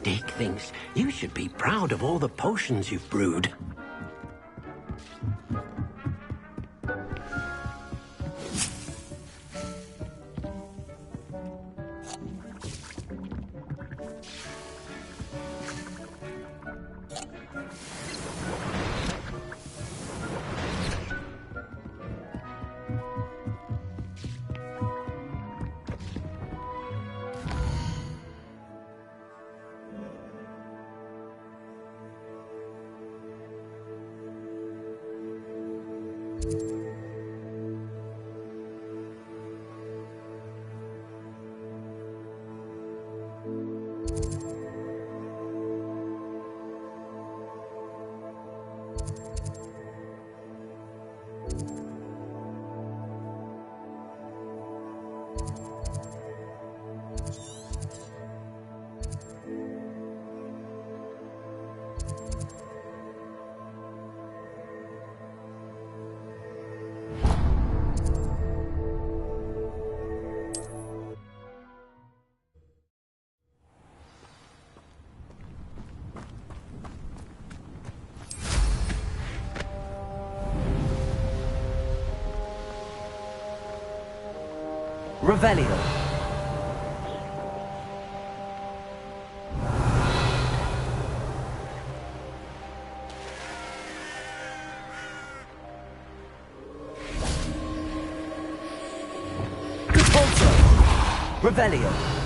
Dick thinks you should be proud of all the potions you've brewed. Revelio. Revelio.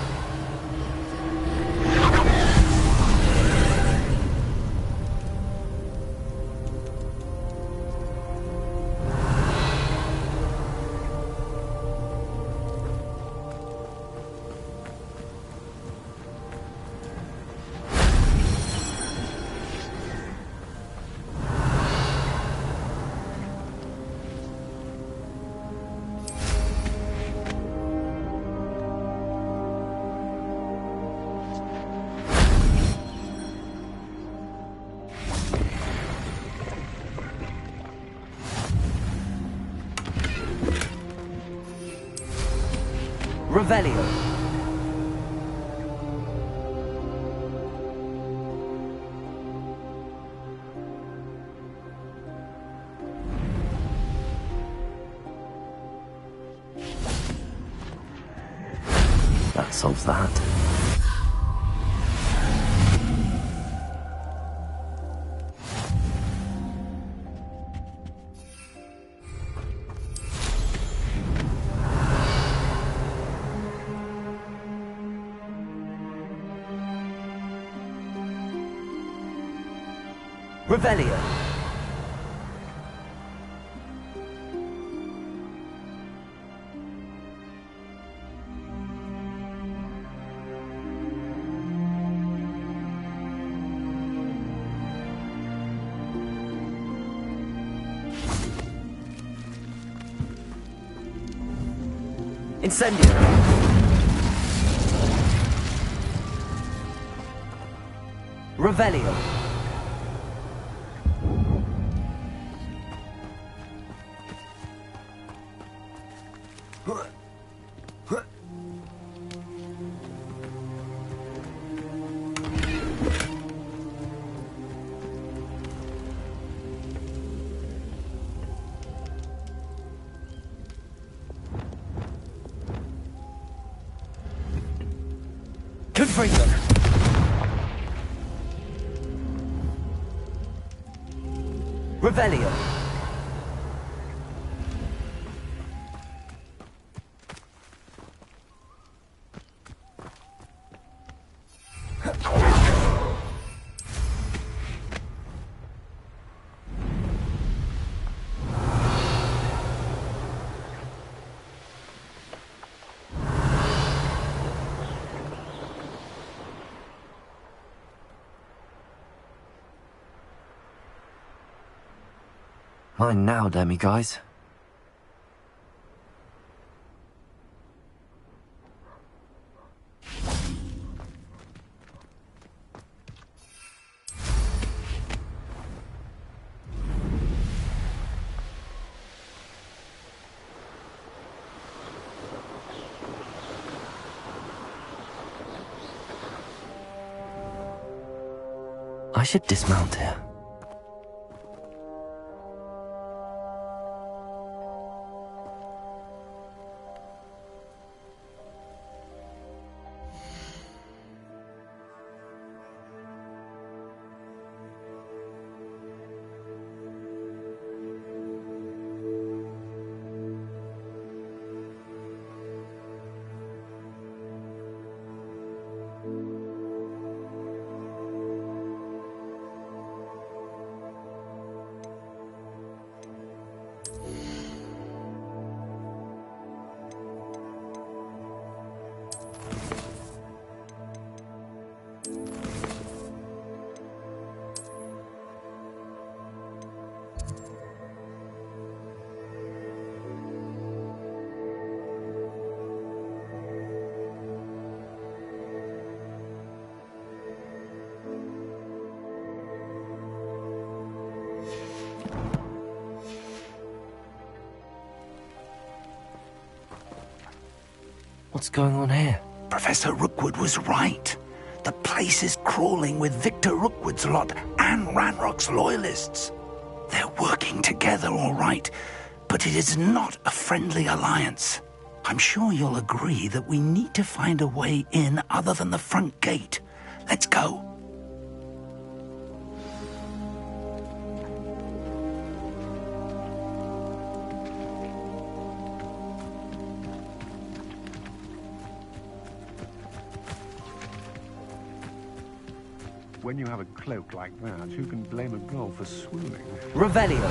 Revelio. That solves that. Revelio. Incendio. Revelio. Confringo. Revelio. Mine now, demiguise. I should dismount here. What's going on here? Professor Rookwood was right. The place is crawling with Victor Rookwood's lot and Ranrock's loyalists. They're working together, all right, but it is not a friendly alliance. I'm sure you'll agree that we need to find a way in other than the front gate. Let's go. When you have a cloak like that, who can blame a girl for swooning? Revelio.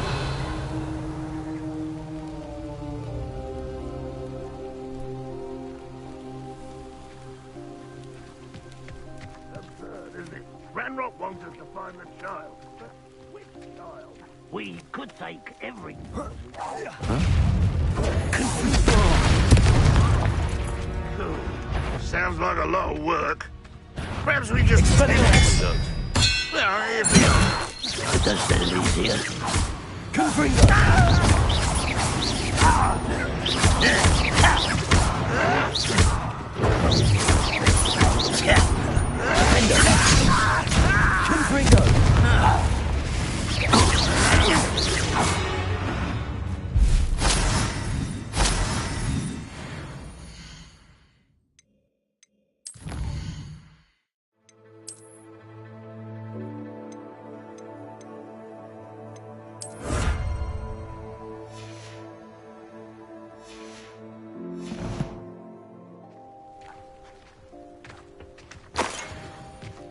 Absurd, isn't it? Ranrock wants us to find the child. But which child? We could take every... Sounds like a lot of work. Perhaps we just... Expelliarmus. Well, if we are. It does better easier.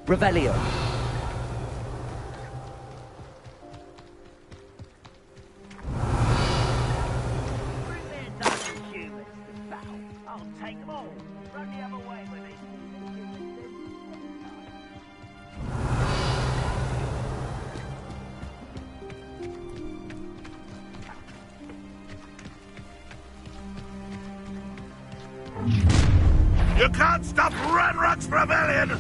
Revelio. Bring their dozen humans to battle. I'll take them all. Run the other way with it. You can't stop Ranrock's rebellion!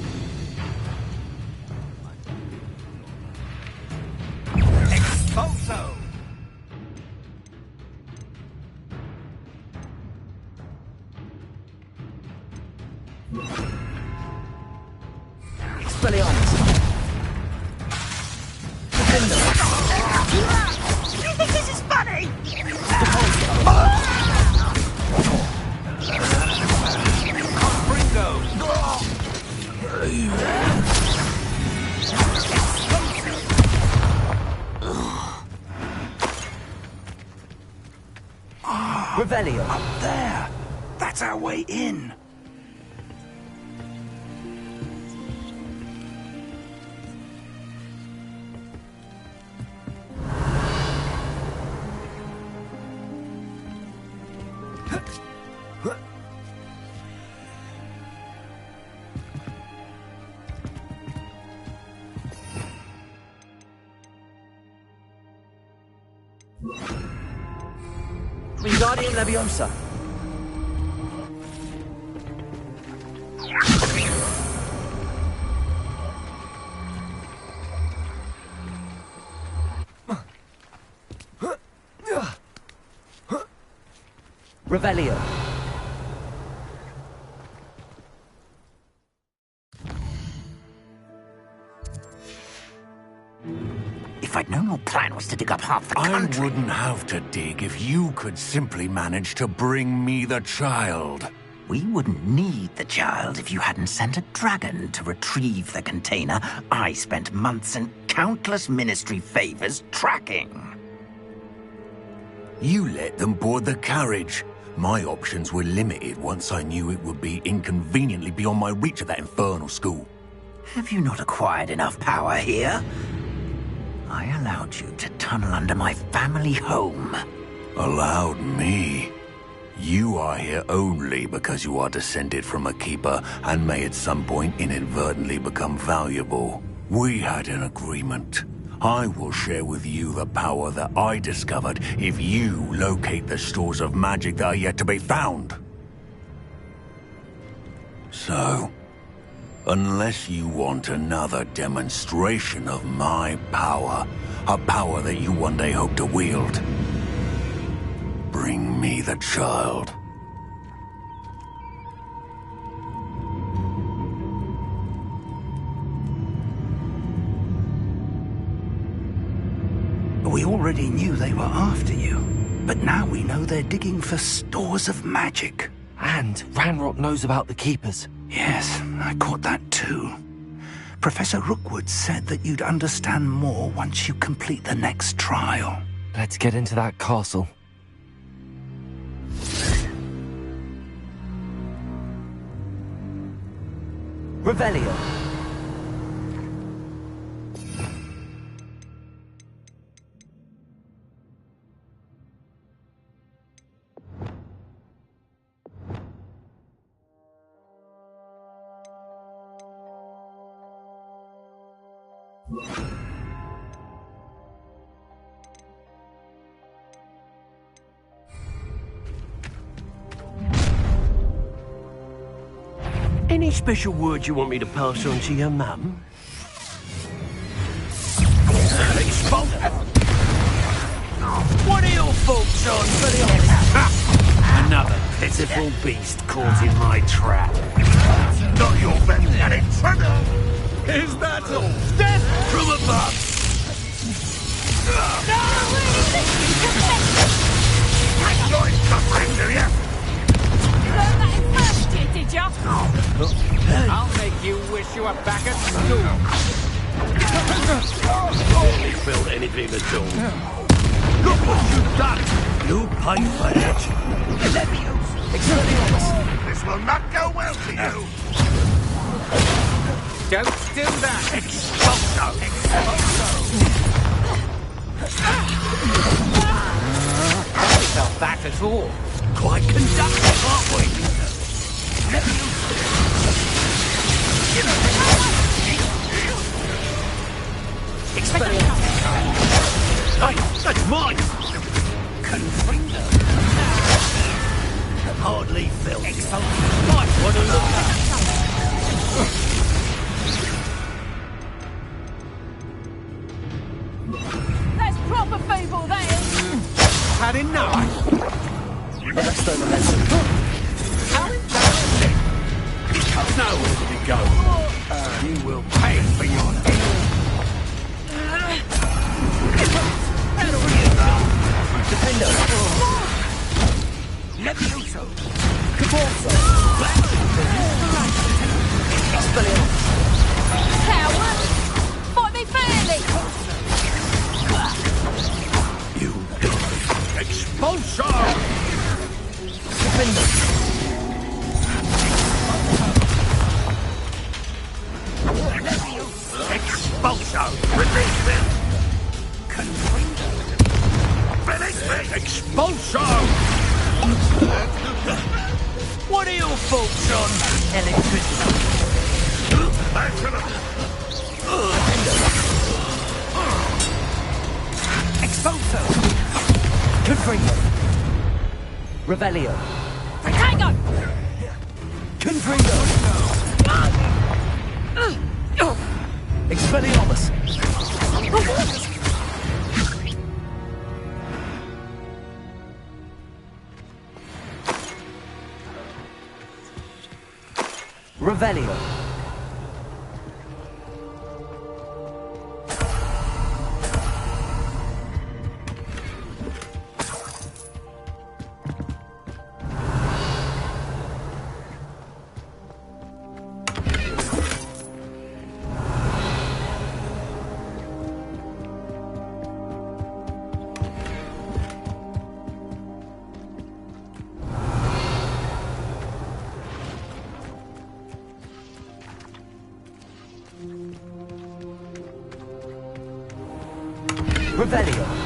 Expulso! Expelliarmus. You think this is funny? Revelio. Up there. That's our way in. Wingardium Leviosa. Revelio. I'd known your plan was to dig up half the I country. wouldn't have to dig if you could simply manage to bring me the child. We wouldn't need the child if you hadn't sent a dragon to retrieve the container I spent months and countless ministry favors tracking. You let them board the carriage. My options were limited once I knew it would be inconveniently beyond my reach at that infernal school. Have you not acquired enough power here? I allowed you to tunnel under my family home. Allowed me? You are here only because you are descended from a keeper and may at some point inadvertently become valuable. We had an agreement. I will share with you the power that I discovered if you locate the stores of magic that are yet to be found. So, unless you want another demonstration of my power, a power that you one day hope to wield, bring me the child. We already knew they were after you, but now we know they're digging for stores of magic. And Ranrock knows about the Keepers. Yes, I caught that too. Professor Rookwood said that you'd understand more once you complete the next trial. Let's get into that castle. Revelio. Any special words you want me to pass on to your mum? What are your thoughts on? Another pitiful beast caught in my trap. Not your best at it, Is that all? Death from above! Join suffering, do you? Learn that in first year, did ya? I'll make you wish you were back at school. Barely felt anything at all. Look what you've done! You pay for it! This will not go well for you. Don't do that. Expulso! I felt that at all. Quite conductive, aren't we? Hey, that's mine! Hardly felt it. Might want to look at. That's proper feeble, that is. Had enough. Arresto momentum. How embarrassing. Now where did it go? You will pay for your Defender. Levioso! Caborzo. Expelliarmus. Coward! Fight me fairly! You die! Expulso! Defender. Expulso! Release them! Release me! Expulso! What are your thoughts on Electricity. Expulso! Confringo. Revelio. Tango! Confringo. Expelliarmus. Revelio. Revelio.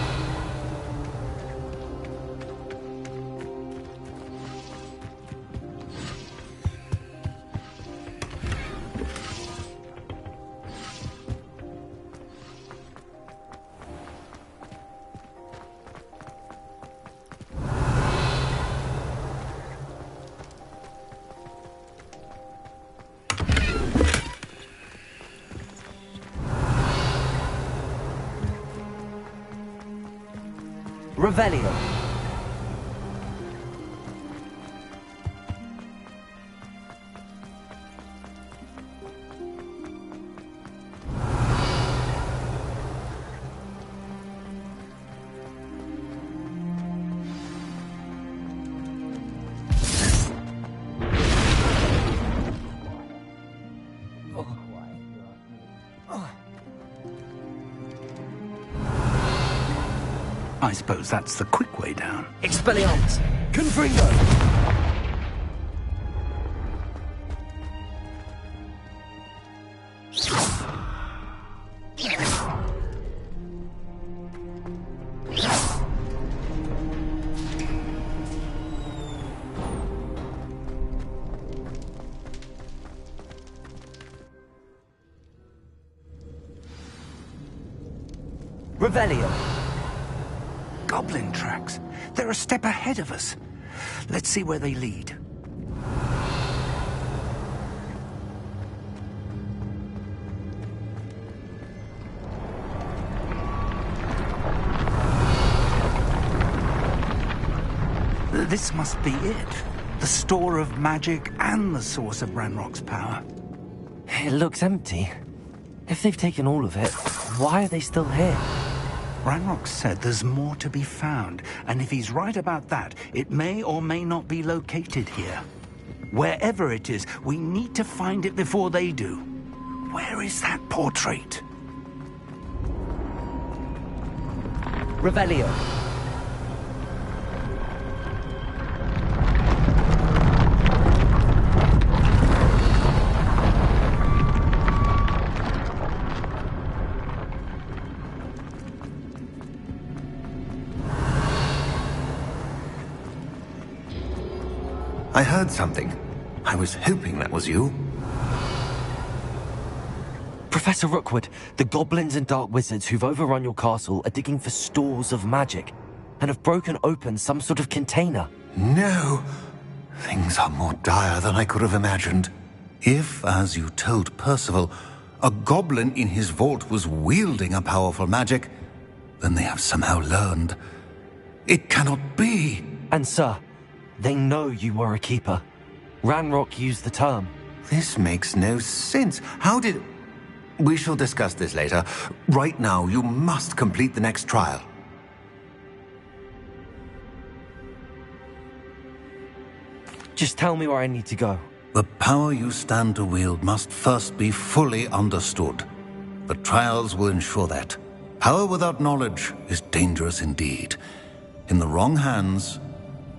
Revelio. I suppose that's the quick way down. Expelliarmus. Confringo. Revelio. Goblin tracks. They're a step ahead of us. Let's see where they lead. This must be it. The store of magic and the source of Ranrock's power. It looks empty. If they've taken all of it, why are they still here? Ranrock said there's more to be found, and if he's right about that, it may or may not be located here. Wherever it is, we need to find it before they do. Where is that portrait? Revelio. I heard something. I was hoping that was you. Professor Rookwood, the goblins and dark wizards who've overrun your castle are digging for stores of magic and have broken open some sort of container. No! Things are more dire than I could have imagined. If, as you told Percival, a goblin in his vault was wielding a powerful magic, then they have somehow learned. It cannot be! And sir, they know you were a keeper. Ranrock used the term. This makes no sense. How did... We shall discuss this later. Right now, you must complete the next trial. Just tell me where I need to go. The power you stand to wield must first be fully understood. The trials will ensure that. Power without knowledge is dangerous indeed. In the wrong hands,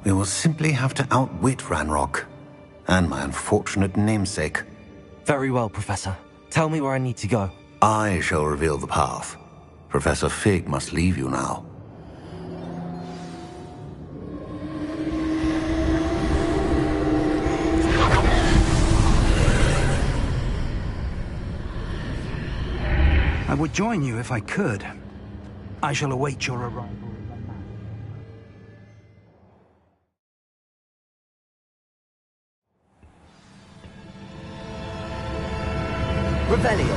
we will simply have to outwit Ranrock and my unfortunate namesake. Very well, Professor. Tell me where I need to go. I shall reveal the path. Professor Fig must leave you now. I would join you if I could. I shall await your arrival. Revelio.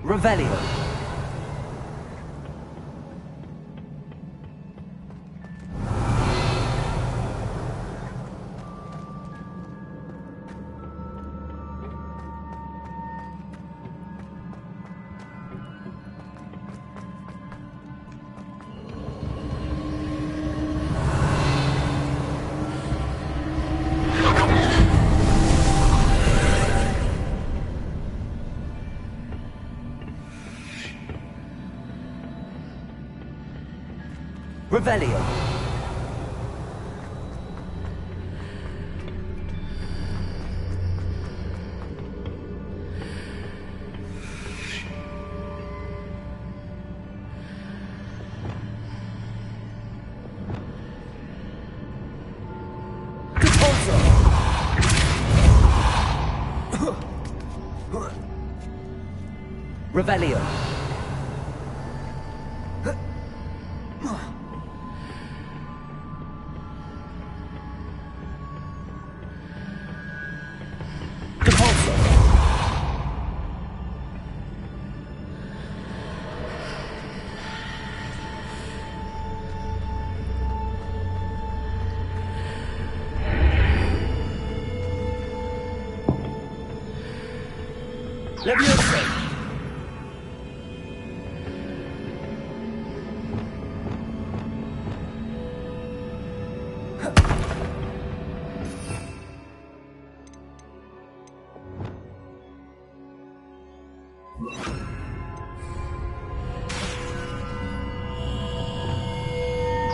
Revelio. Revelio. Revelio. Leviosa.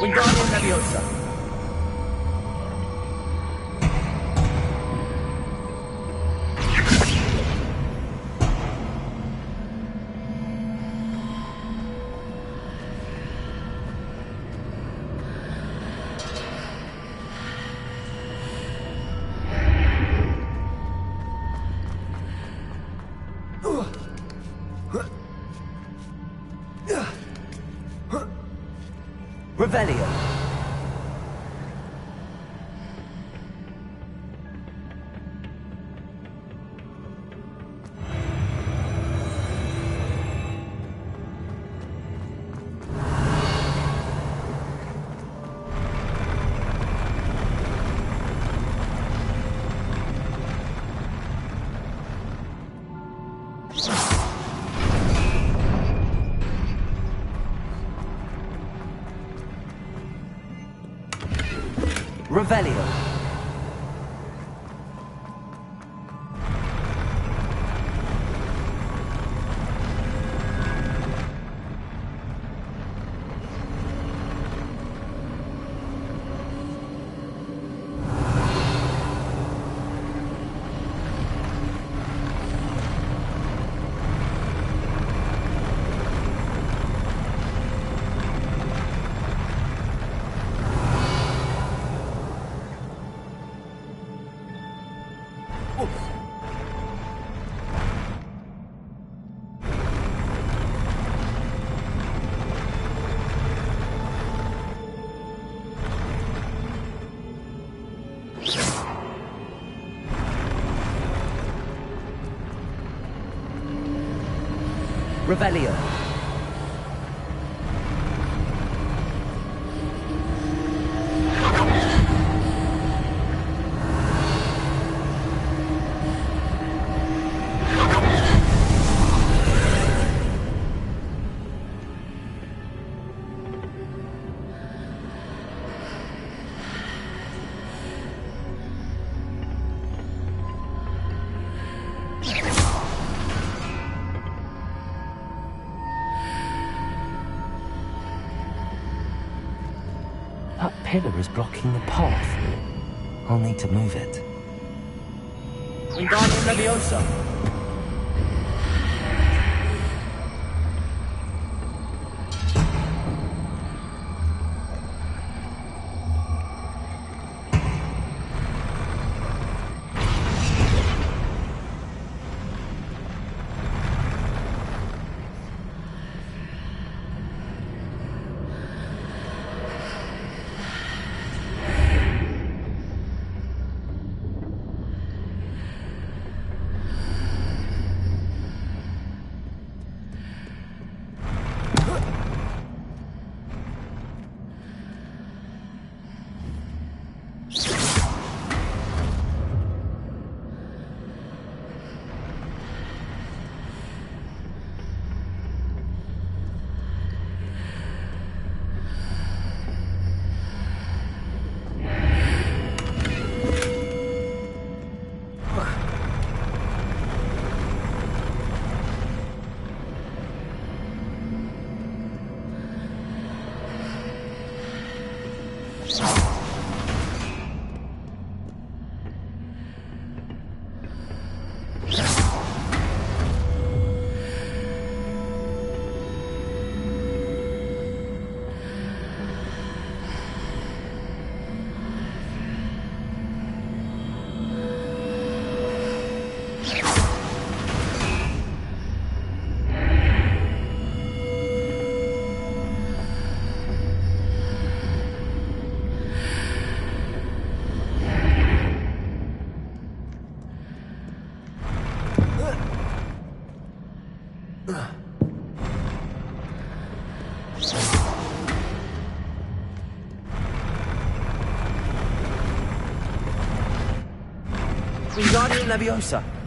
Wingardium Leviosa. Revelio. Revelio. Revelio. That pillar is blocking the path. I'll need to move it. Wingardium Leviosa. Wingardium Leviosa.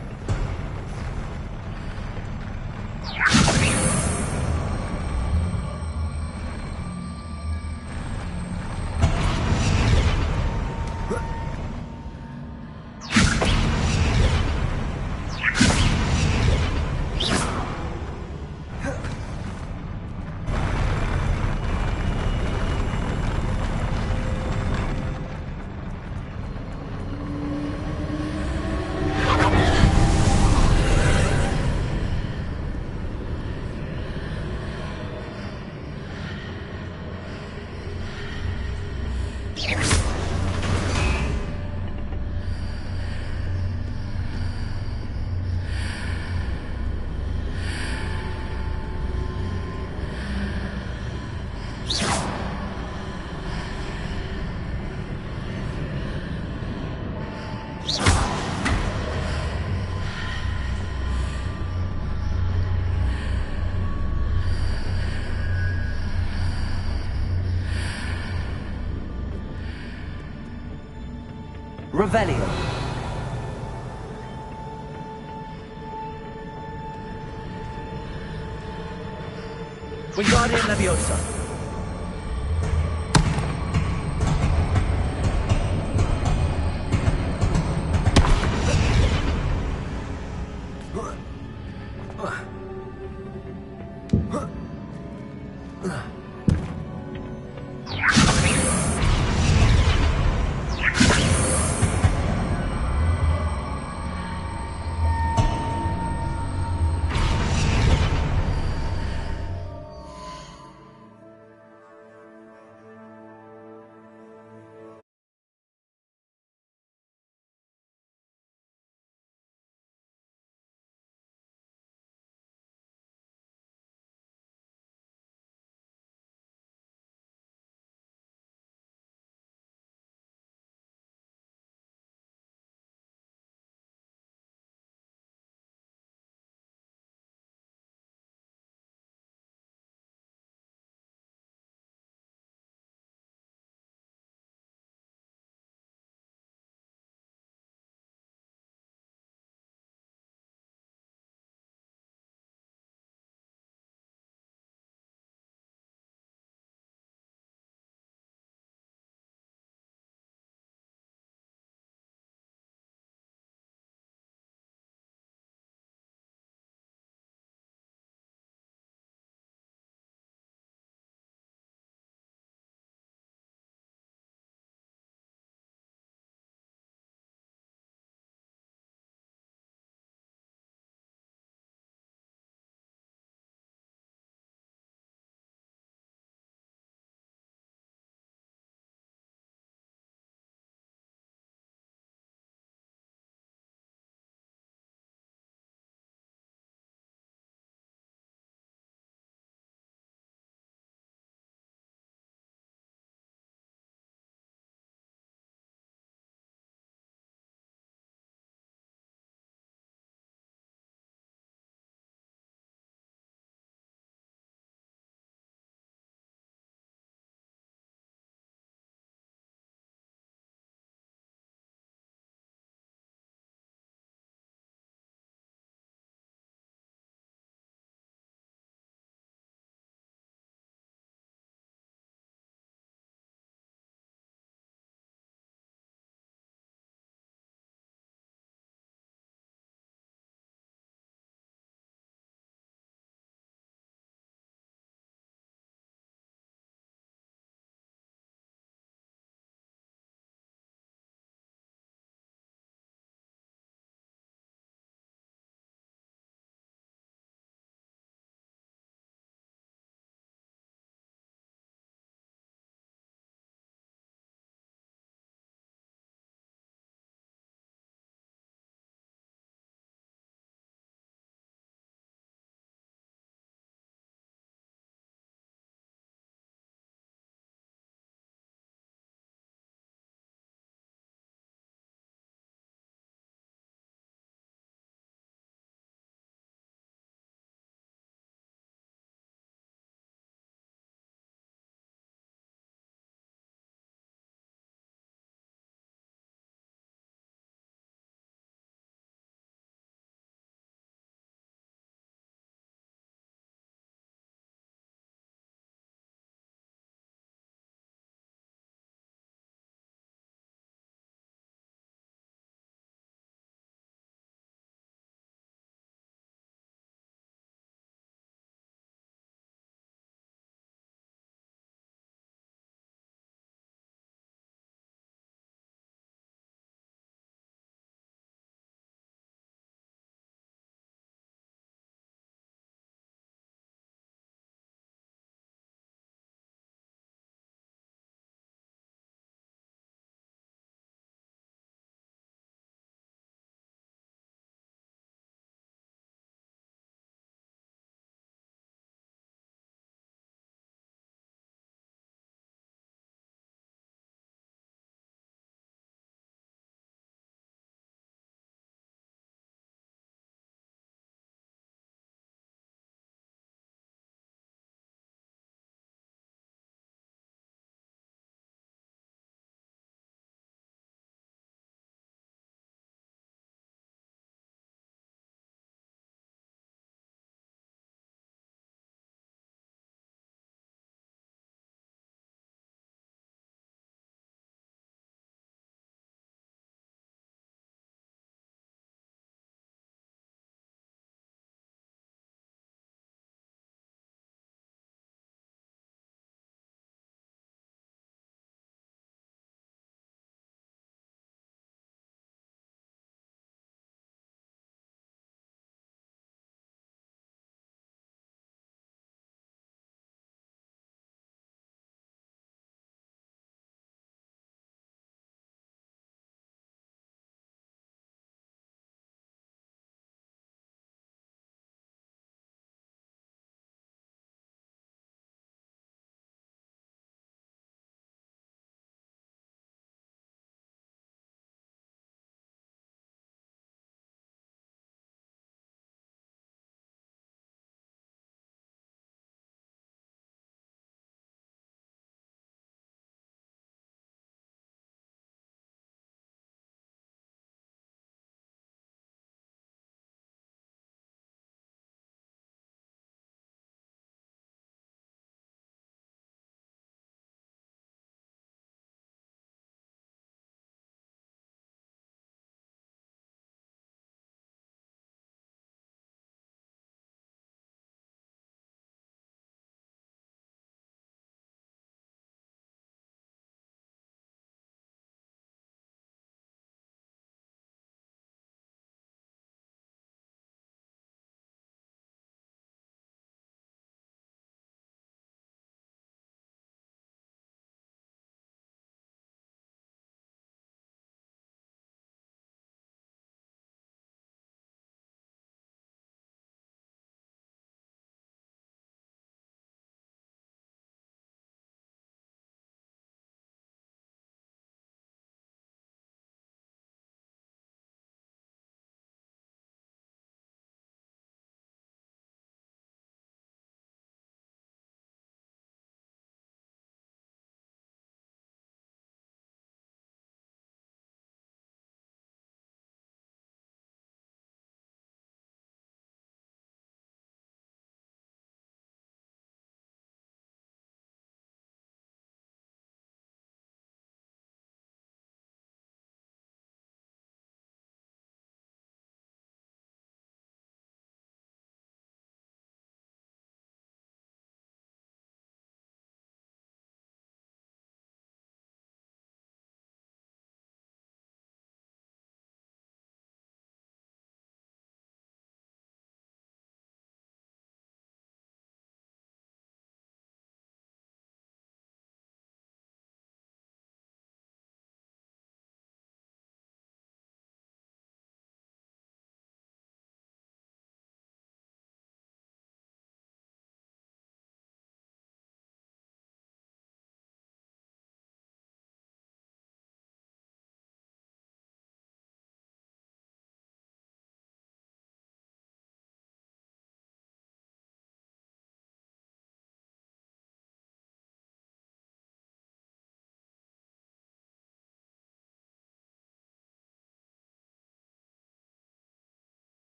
Revelio. Wingardium Leviosa.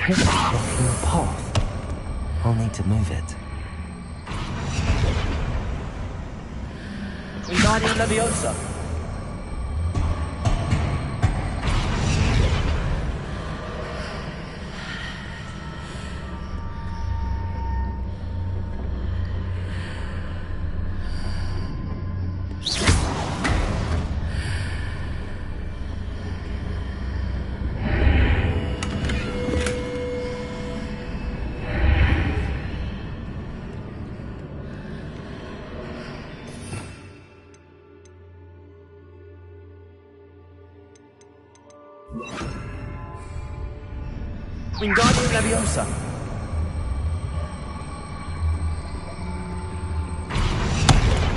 pillar blocking the path. I'll need to move it. Wingardium Leviosa. Wingardium Leviosa.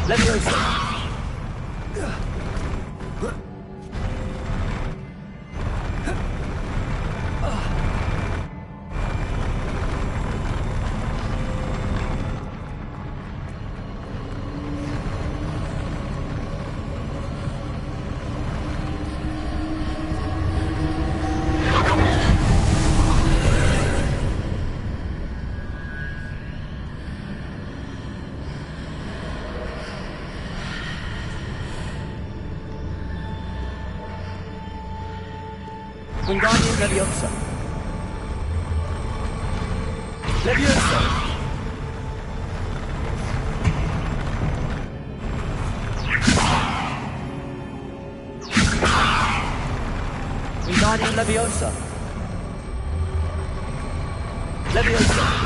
Leviosa. Wingardium Leviosa. Leviosa. Wingardium Leviosa. Leviosa.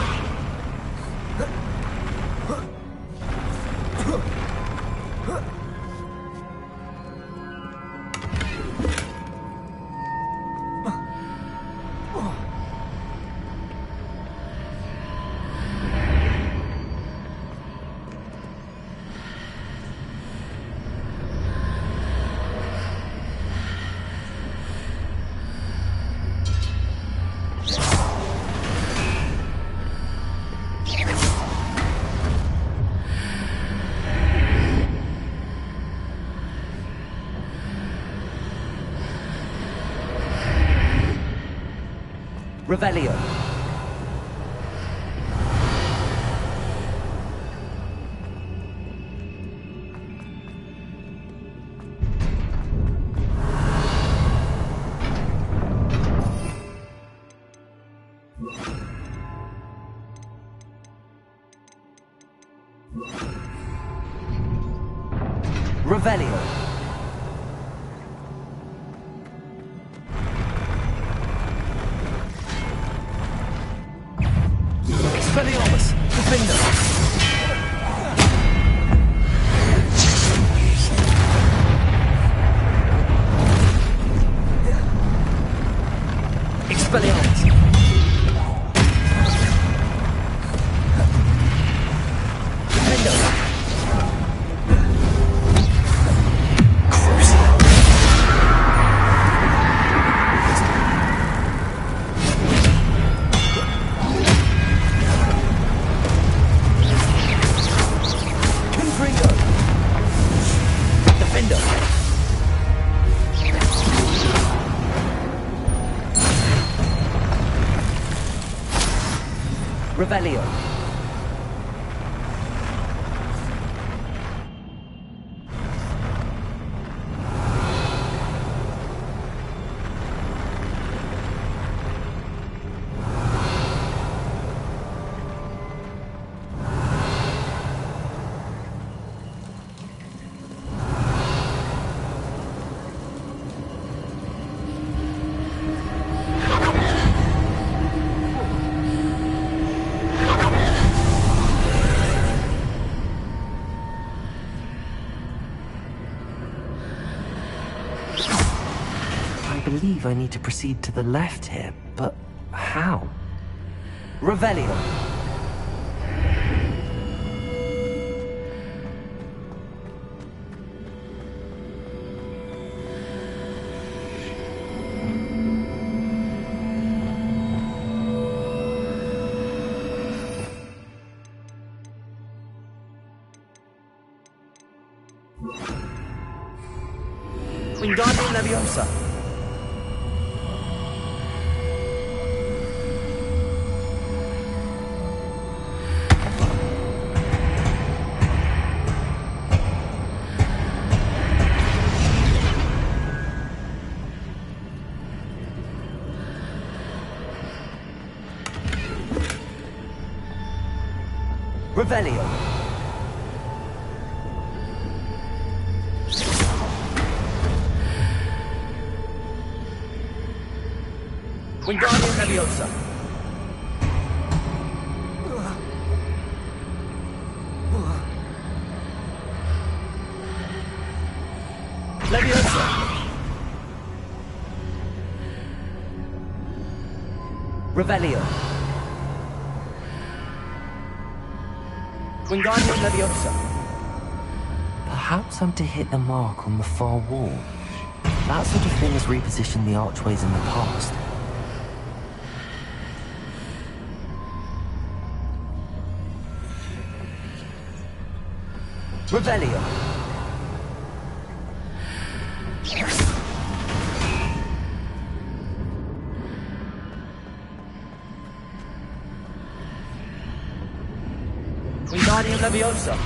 Revelio. Revelio. Expelliarmus, Defender. Expelliarmus. Defender. Revelio. I believe I need to proceed to the left here, but how? Revelio. Wingardium Leviosa. Revelio. Wingardium Leviosa. Leviosa. Revelio. Wingardium Leviosa. Perhaps I'm to hit the mark on the far wall. That sort of thing has repositioned the archways in the past. Revelio. Wingardium Leviosa.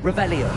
Revelio.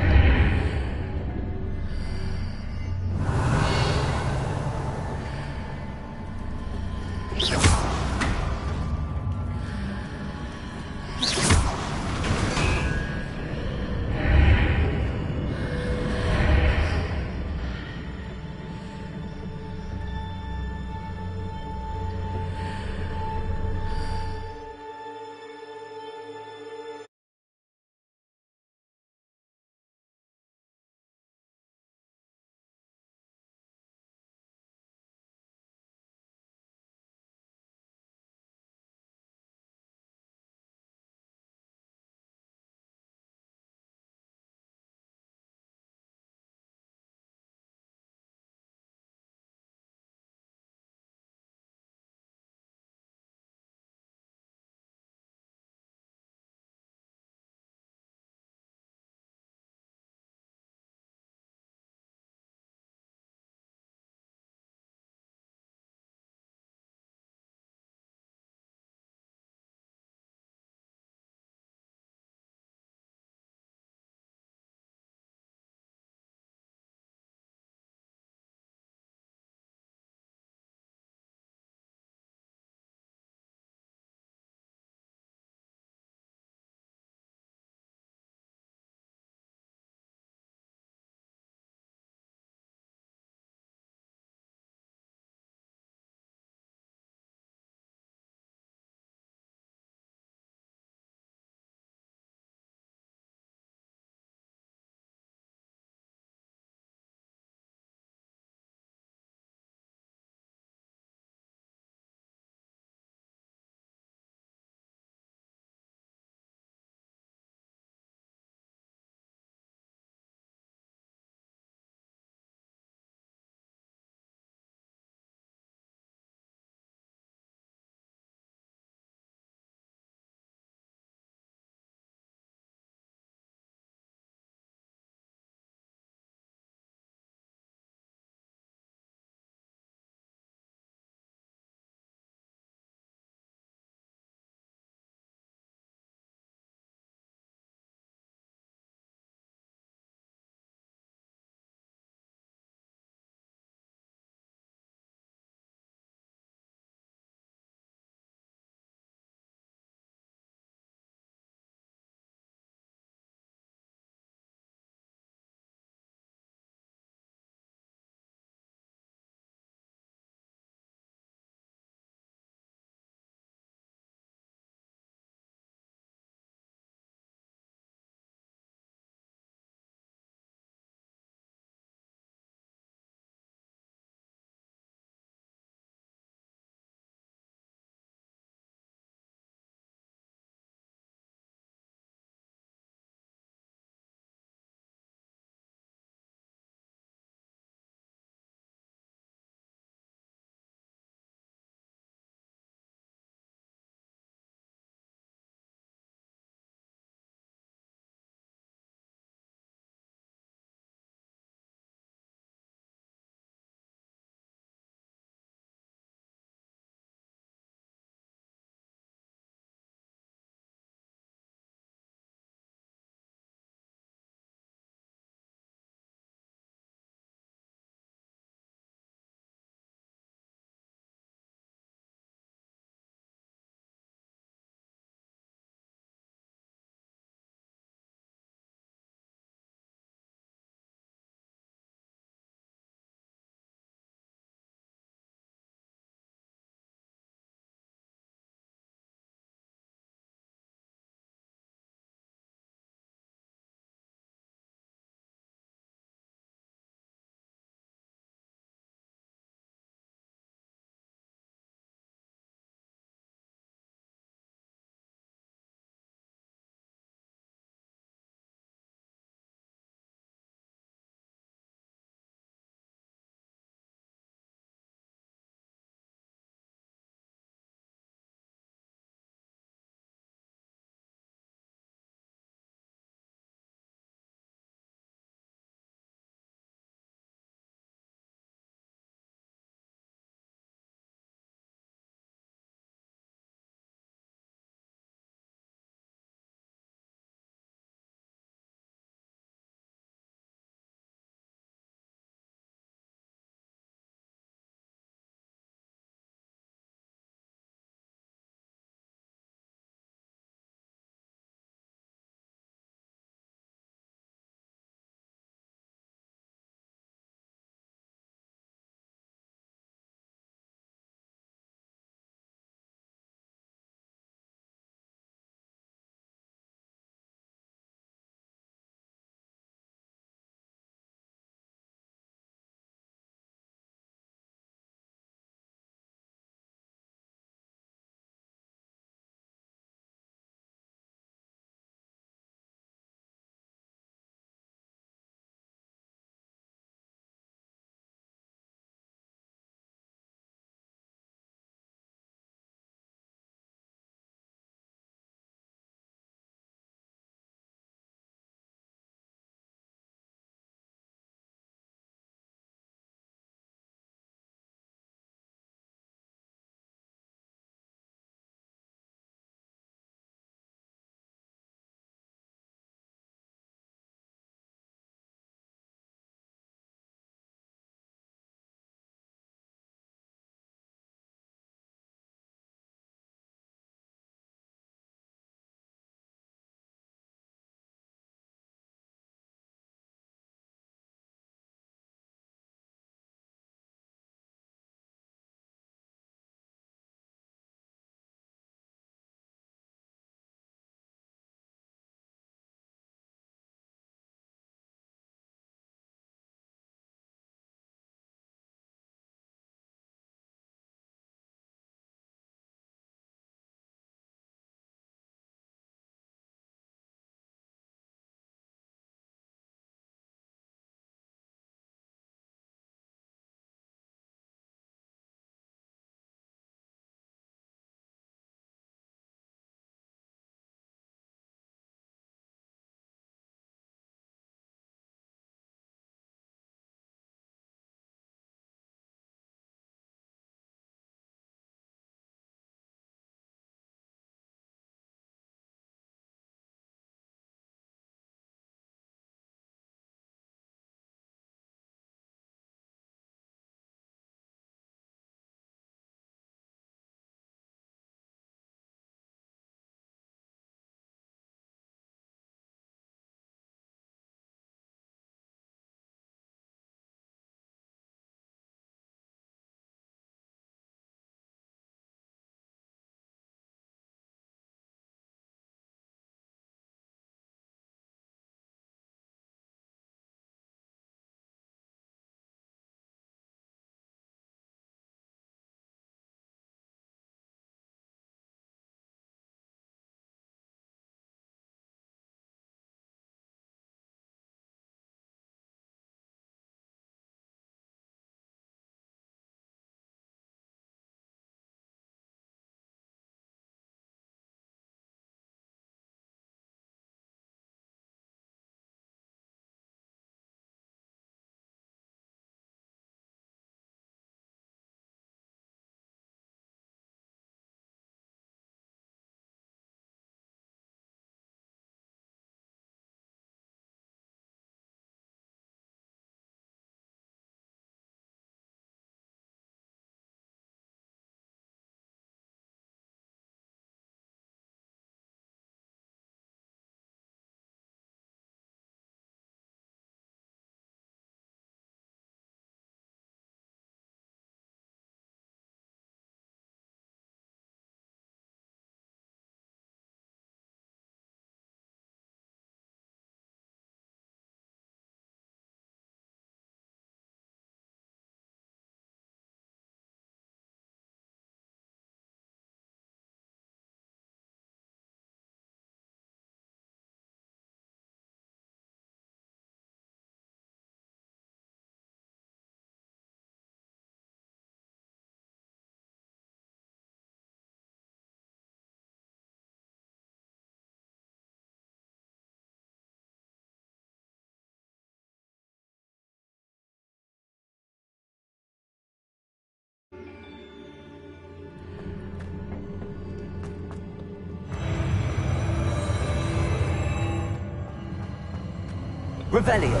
Revelio.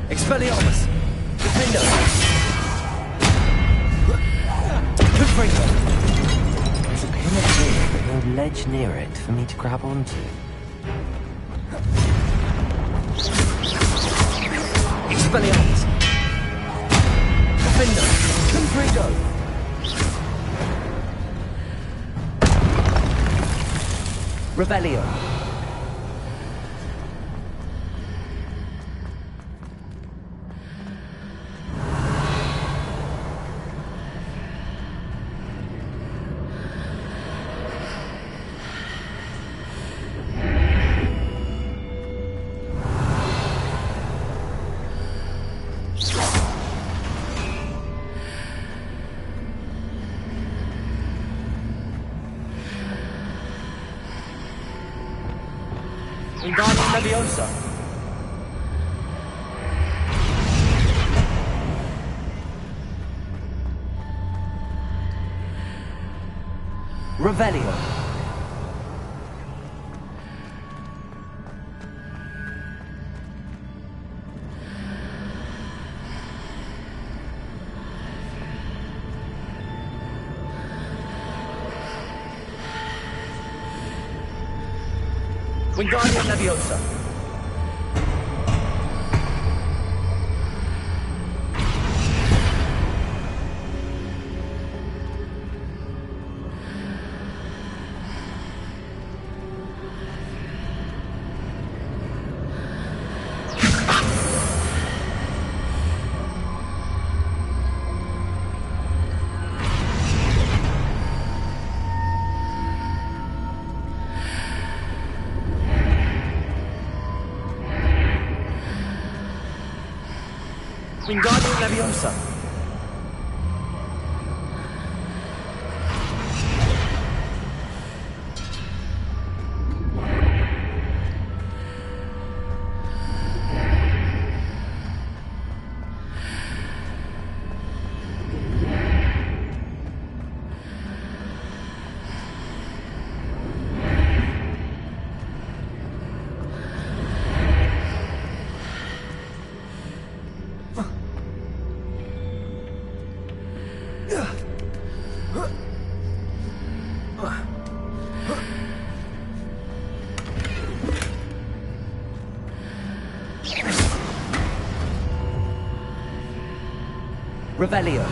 Expelliarmus! Defender! Confringo! There's a pin up here, but no ledge near it for me to grab onto. Expelliarmus! Defender! Confringo! Revelio! Wingardium Leviosa. Revelio. Wingardium Leviosa. Wingardium Leviosa. Revelio.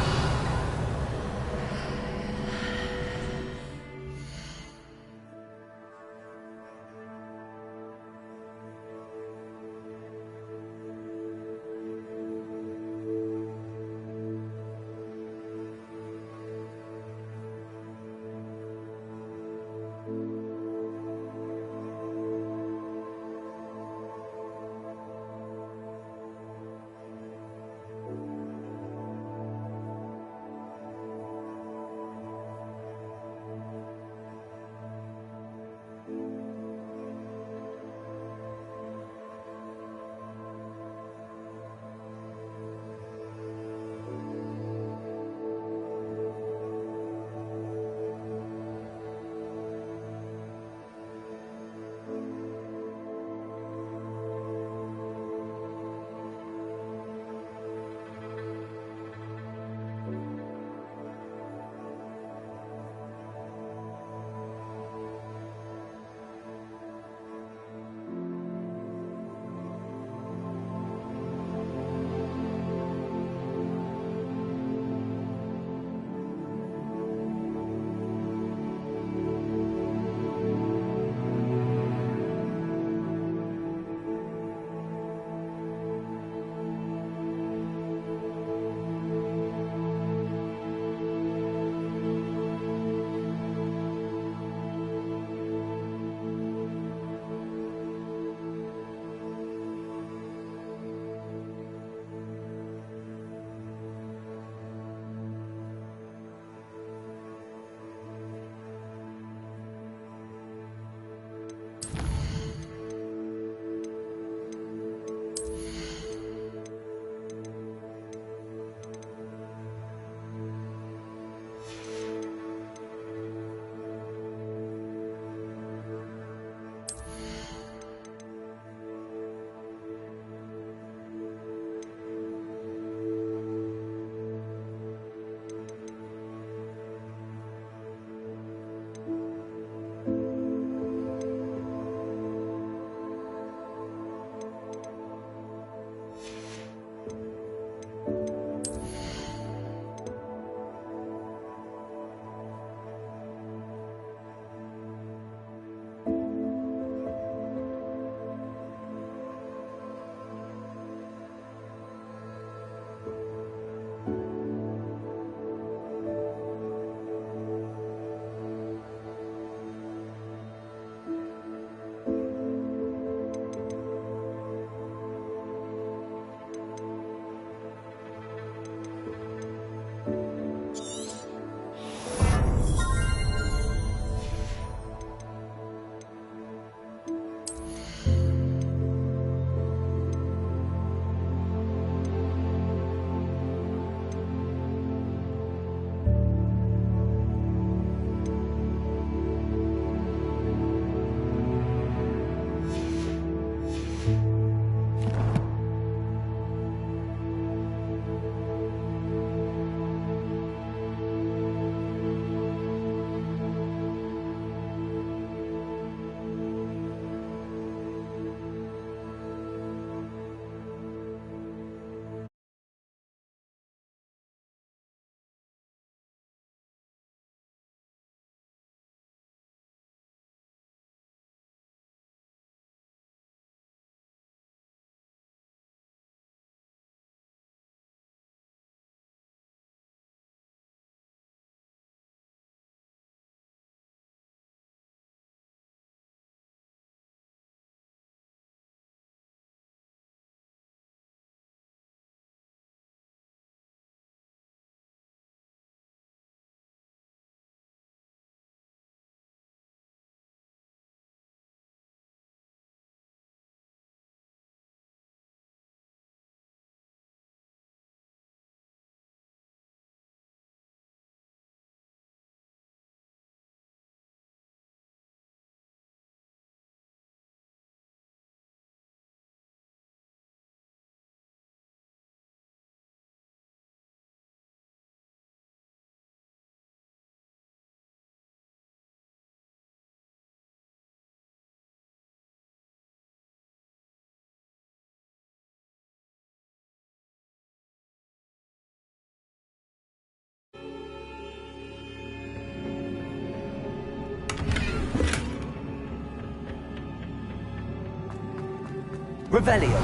Revelio.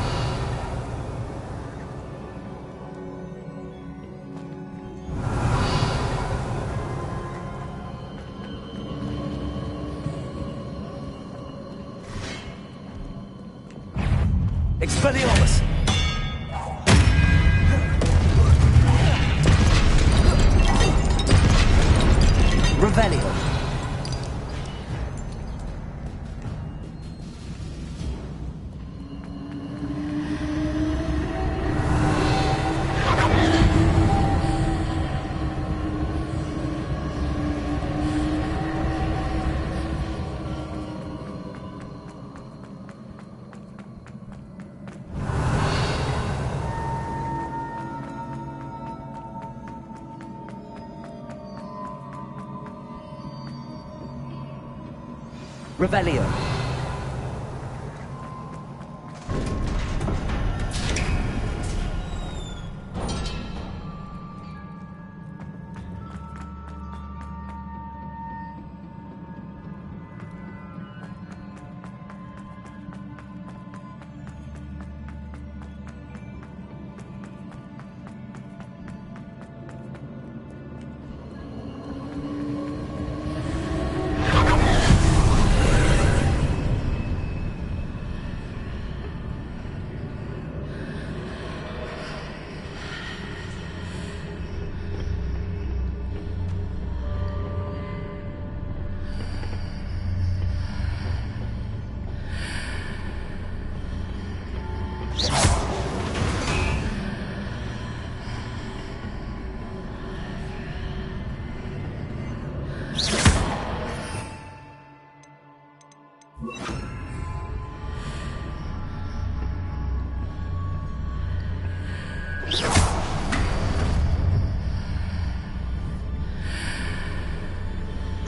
Expelliarmus! Revelio. Revelio.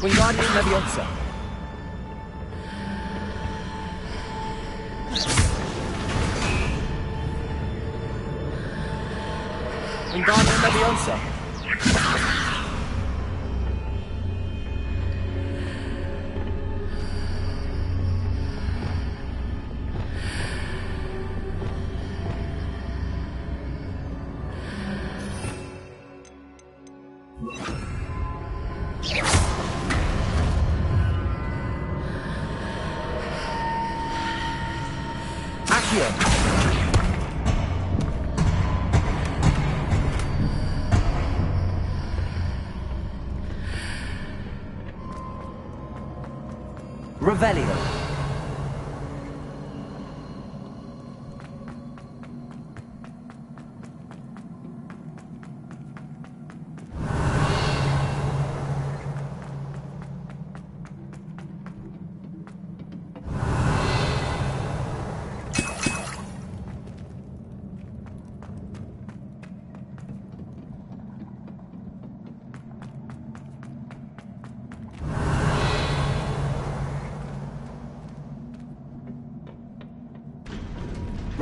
Wingardium Leviosa. Wingardium Leviosa. Revelio.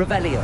Revelio.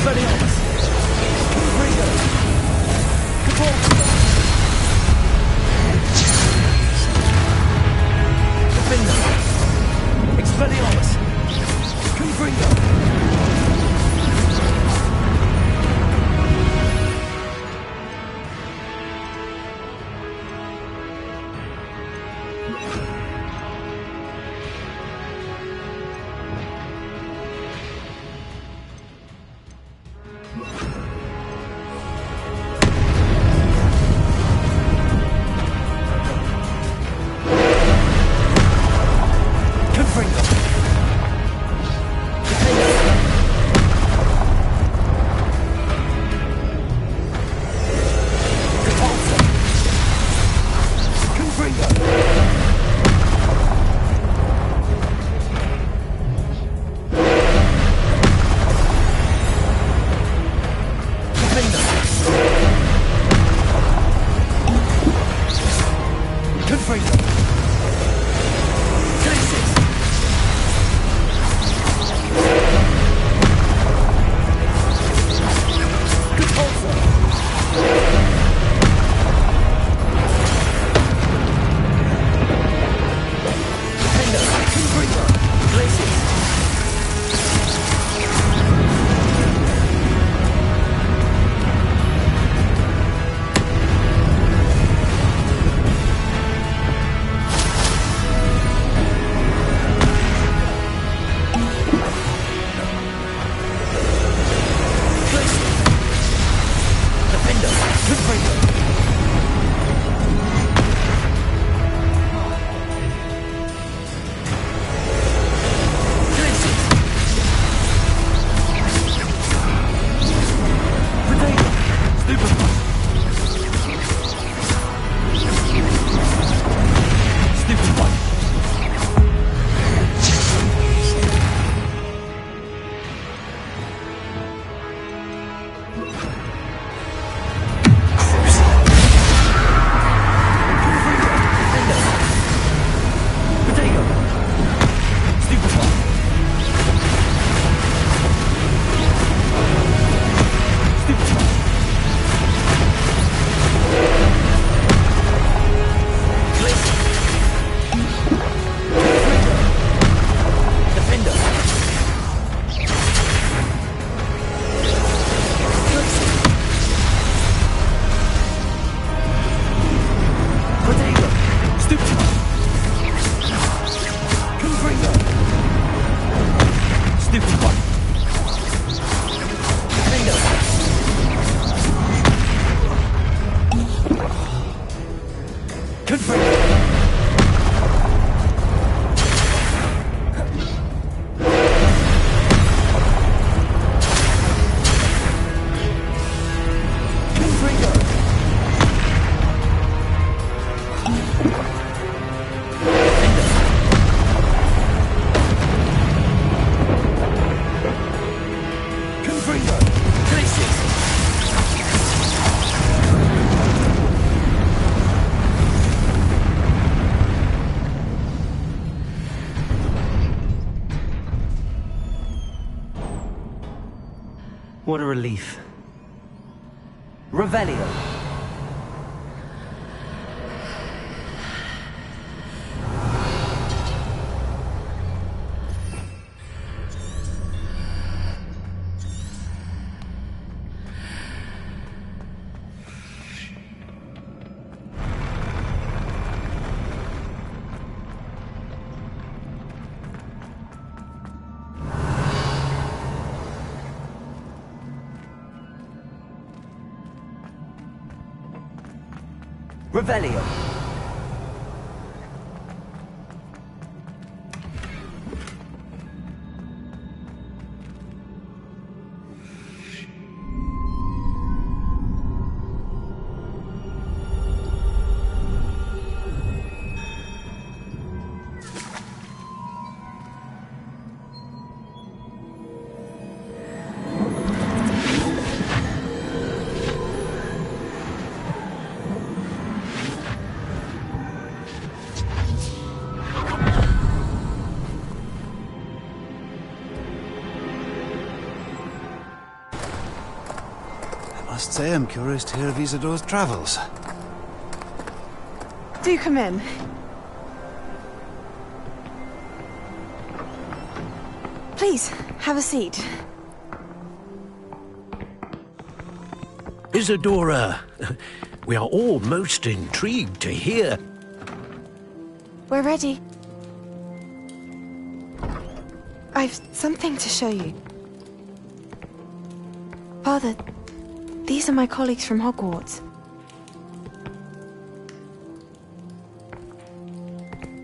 Expelliarmus! Confringo! Caballo! Defender! Expelliarmus! Confringo! What a relief. Revelio. Revelio. must say I'm curious to hear of Isidore's travels. Do come in. Please, have a seat. Isadora, we are all most intrigued to hear. We're ready. I've something to show you. Father, these are my colleagues from Hogwarts.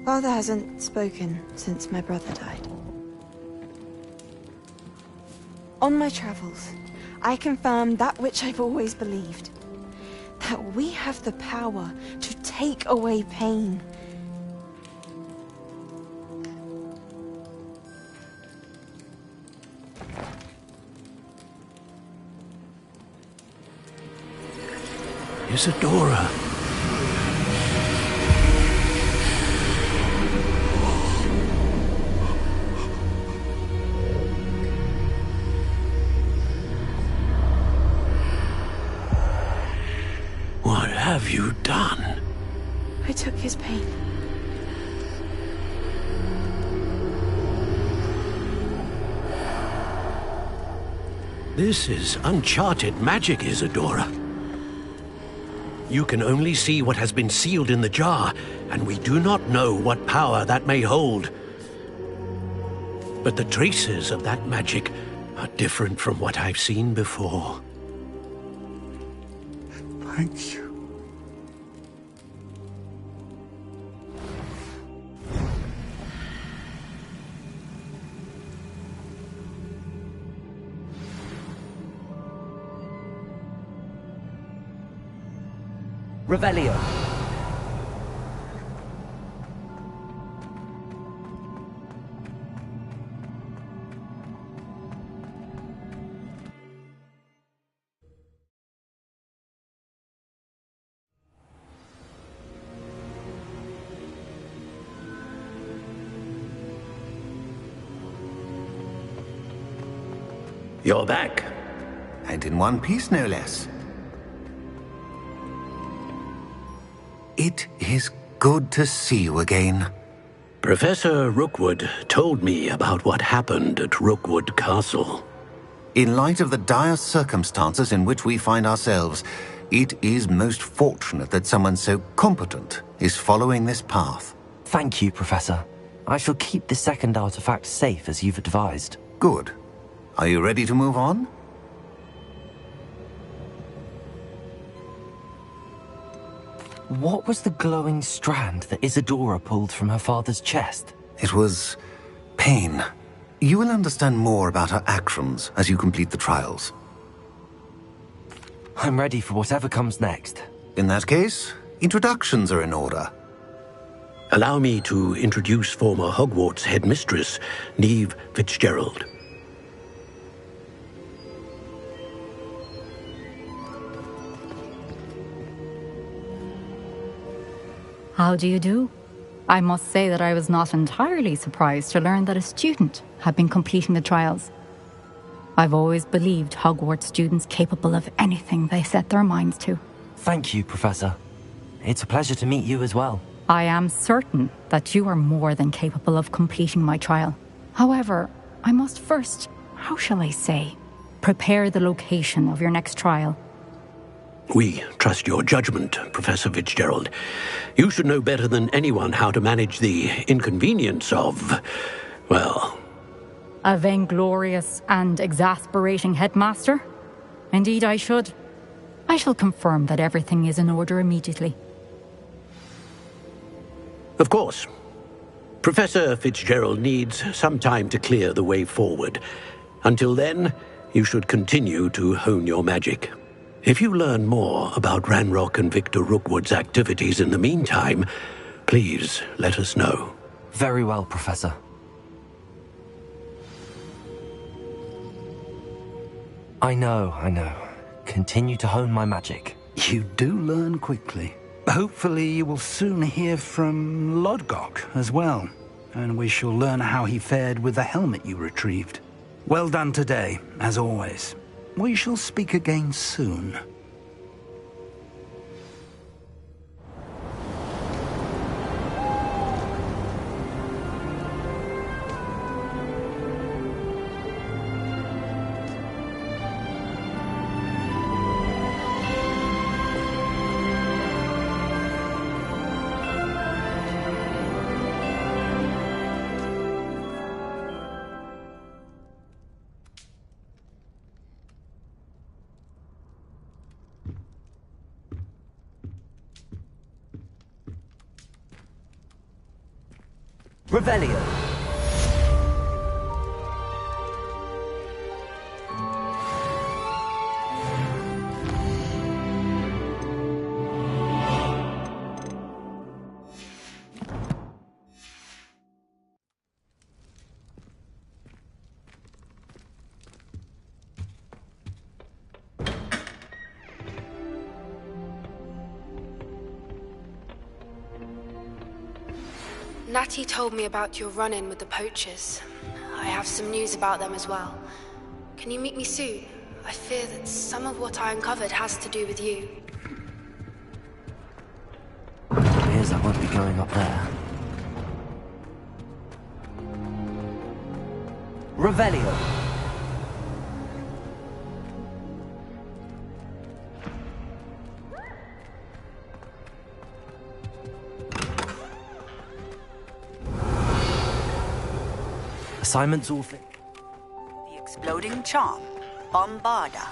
Father hasn't spoken since my brother died. On my travels, I confirmed that which I've always believed. That we have the power to take away pain. Isadora. What have you done? I took his pain. This is uncharted magic, Isadora. You can only see what has been sealed in the jar, and we do not know what power that may hold. But the traces of that magic are different from what I've seen before. Thank you. Revelio. You're back. And in one piece, no less. It is good to see you again. Professor Rookwood told me about what happened at Rookwood Castle. In light of the dire circumstances in which we find ourselves, it is most fortunate that someone so competent is following this path. Thank you, Professor. I shall keep the second artifact safe as you've advised. Good. Are you ready to move on? What was the glowing strand that Isadora pulled from her father's chest? It was pain. You will understand more about her actions as you complete the trials. I'm ready for whatever comes next. In that case, introductions are in order. Allow me to introduce former Hogwarts headmistress, Neve Fitzgerald. How do you do? I must say that I was not entirely surprised to learn that a student had been completing the trials. I've always believed Hogwarts students capable of anything they set their minds to. Thank you, Professor. It's a pleasure to meet you as well. I am certain that you are more than capable of completing my trial. However, I must first, how shall I say, prepare the location of your next trial. We trust your judgment, Professor Fitzgerald. You should know better than anyone how to manage the inconvenience of, well... A vainglorious and exasperating headmaster? Indeed I should. I shall confirm that everything is in order immediately. Of course. Professor Fitzgerald needs some time to clear the way forward. Until then, you should continue to hone your magic. If you learn more about Ranrock and Victor Rookwood's activities in the meantime, please let us know. Very well, Professor. I know. Continue to hone my magic. You do learn quickly. Hopefully you will soon hear from Lodgok as well, and we shall learn how he fared with the helmet you retrieved. Well done today, as always. We shall speak again soon. Revelio. Natty told me about your run-in with the poachers. I have some news about them as well. Can you meet me soon? I fear that some of what I uncovered has to do with you. It appears I won't be going up there. Revelio. Assignments all finished. The exploding charm, Bombarda.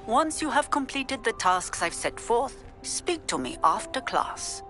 Once you have completed the tasks I've set forth, speak to me after class.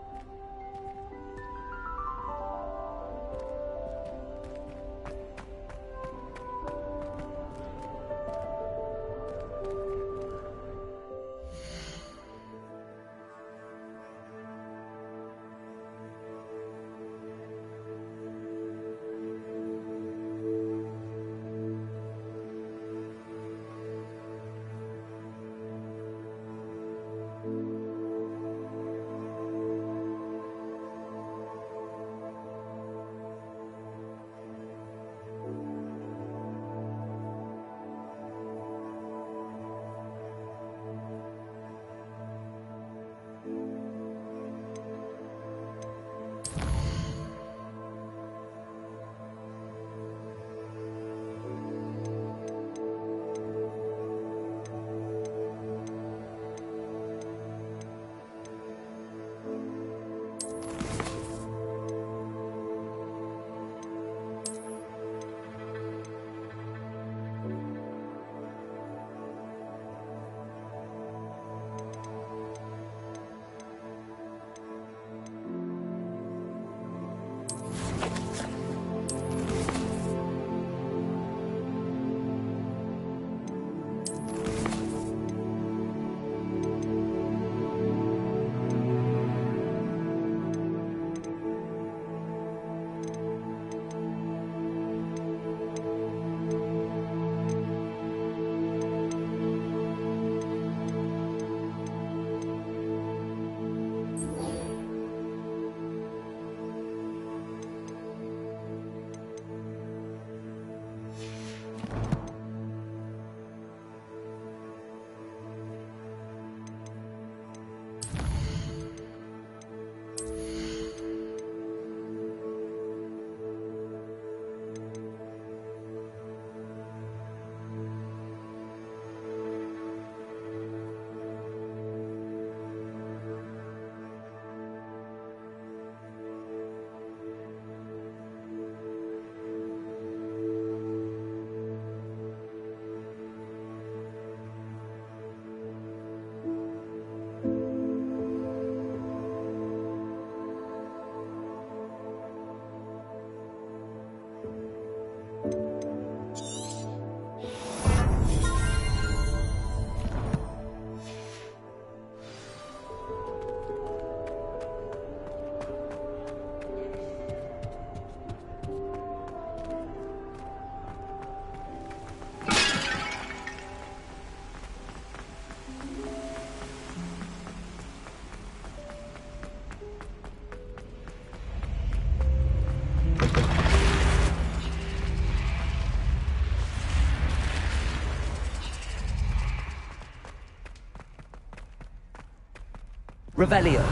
Revelio.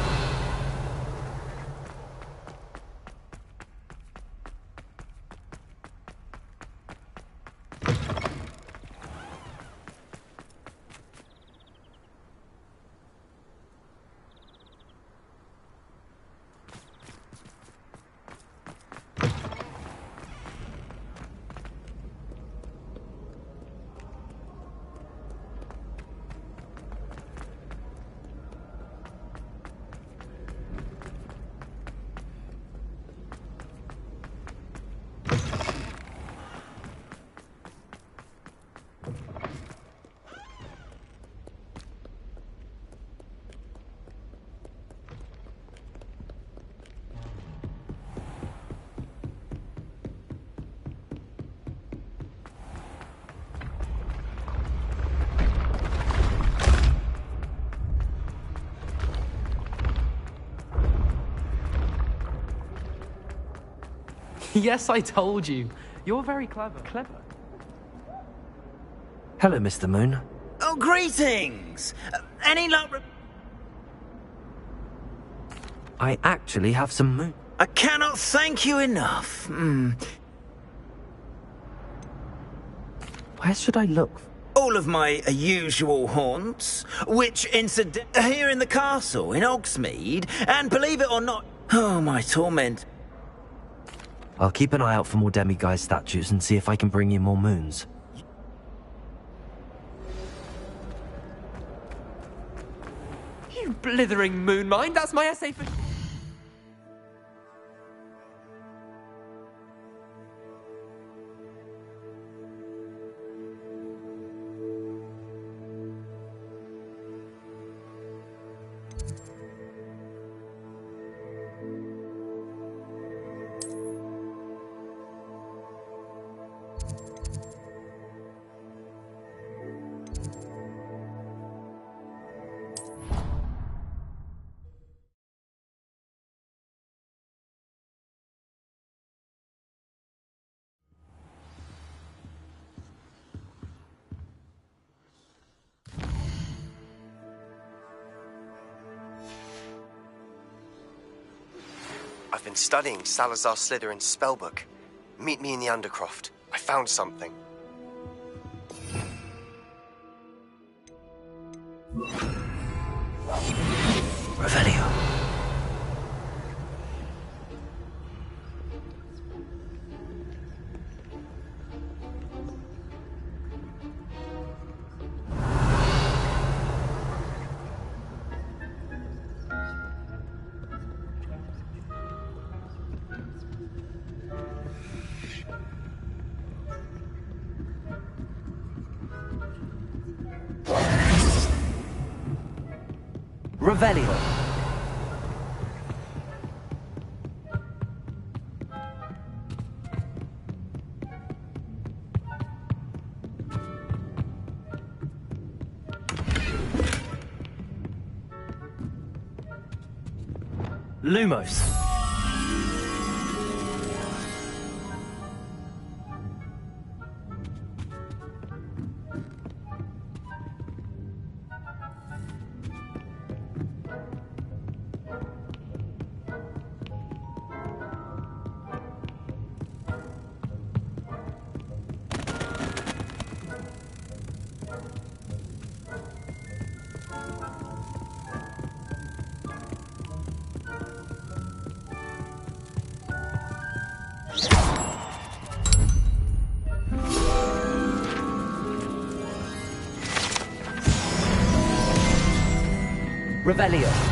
Yes, I told you. You're very clever. Hello, Mr. Moon. Oh, greetings! Any luck? I actually have some moon. I cannot thank you enough. Where should I look? All of my usual haunts, which incident here in the castle in Hogsmeade, and believe it or not, oh, my torment. I'll keep an eye out for more demiguise statues and see if I can bring you more moons. You blithering moon mind, that's my essay for... I've been studying Salazar Slytherin's spellbook. Meet me in the Undercroft. I found something. Revelio. Revelio. Lumos. Revelio.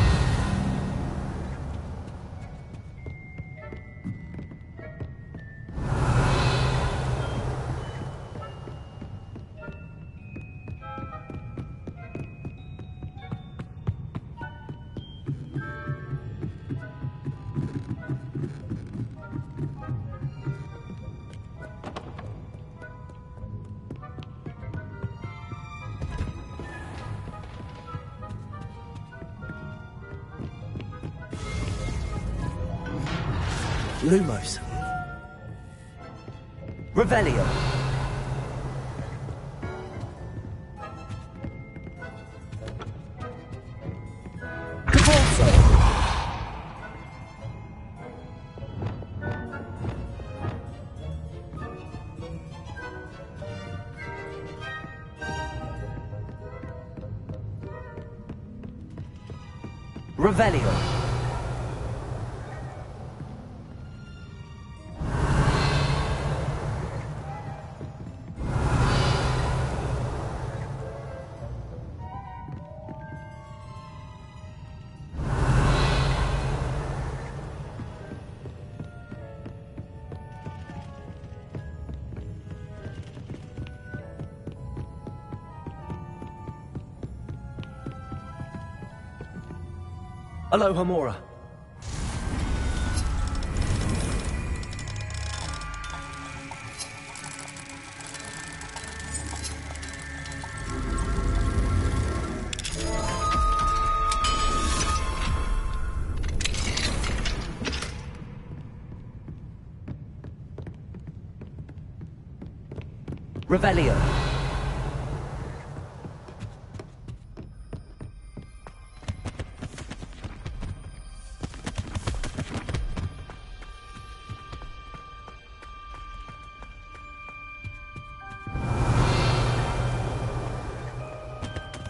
Lumos. Revelio. Cabalso. Revelio. Aloha Mora. Revelio.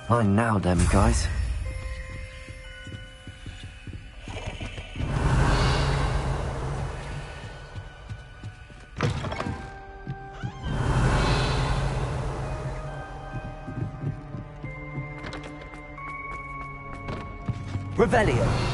Fine now, then, guys. Revelio.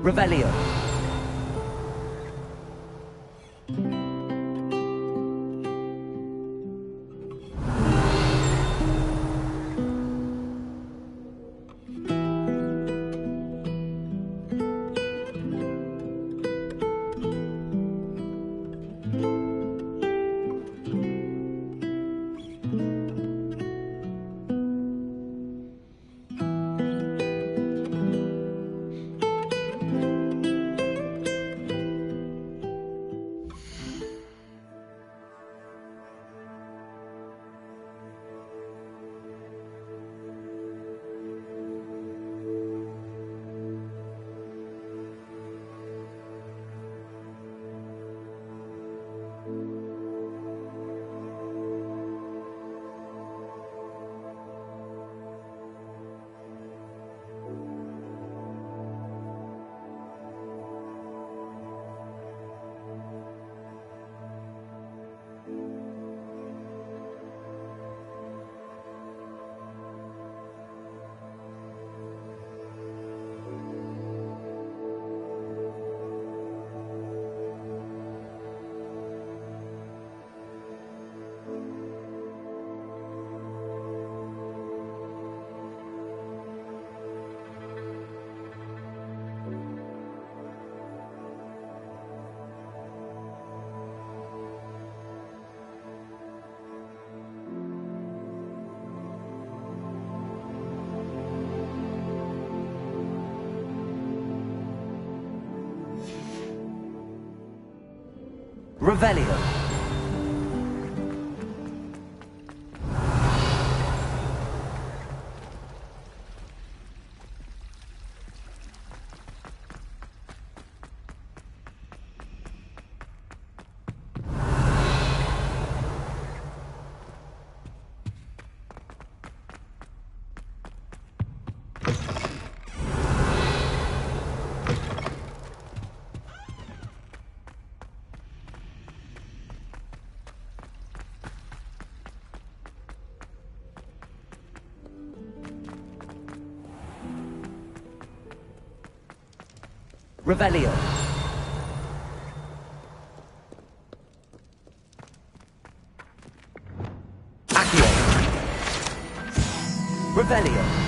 Revelio. Revelio. Revelio. Accio. Revelio.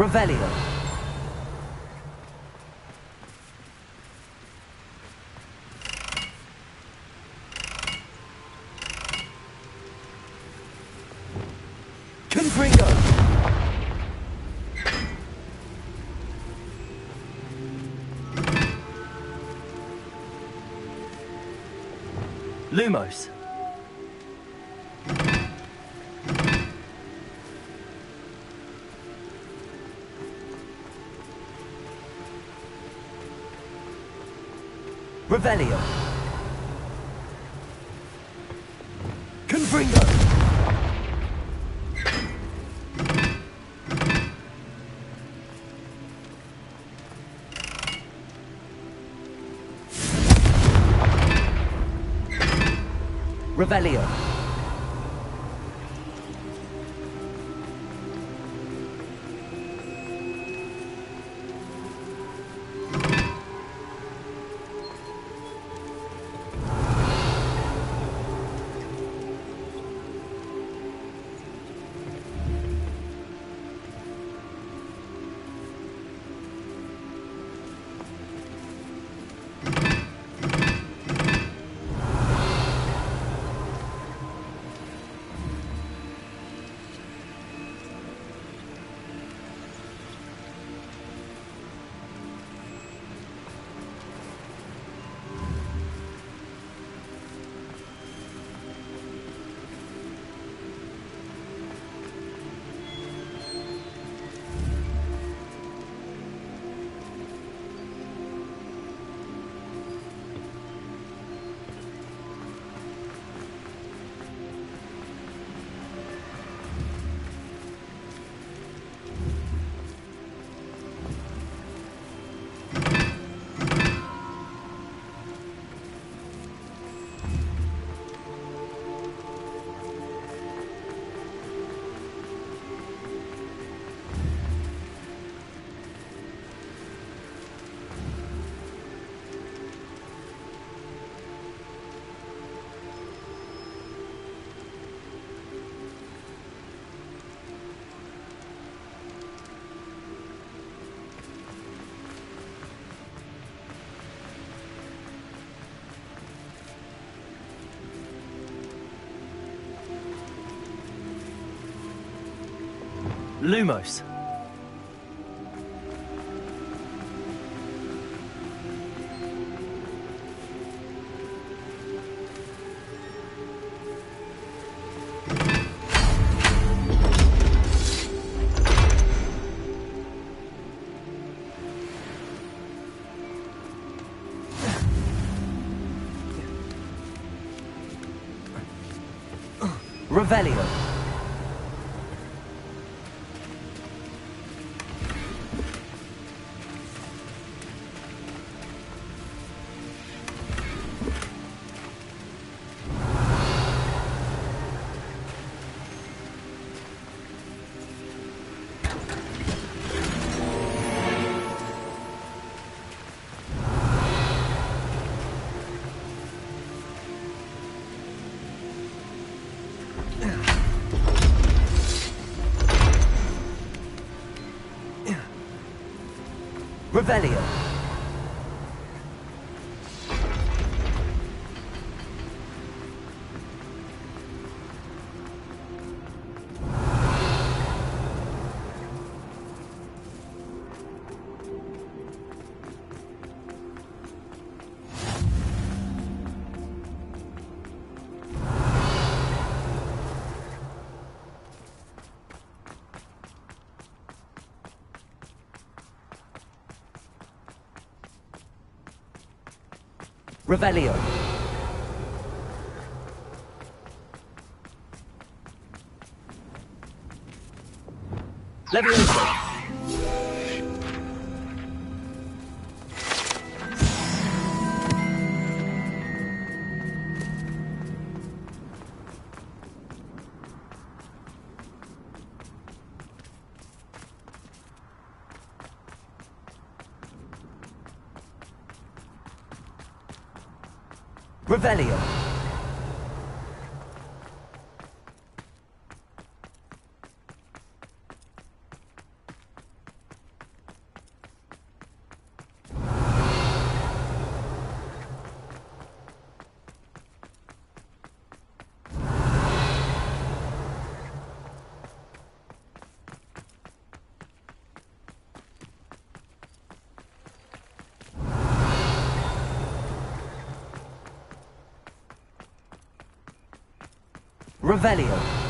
Revelio. Confringo. Lumos. Revelio. Confringo. Revelio. Lumos. Revelio. Revelio. Revelio. Levioso. Revelio. Revelio.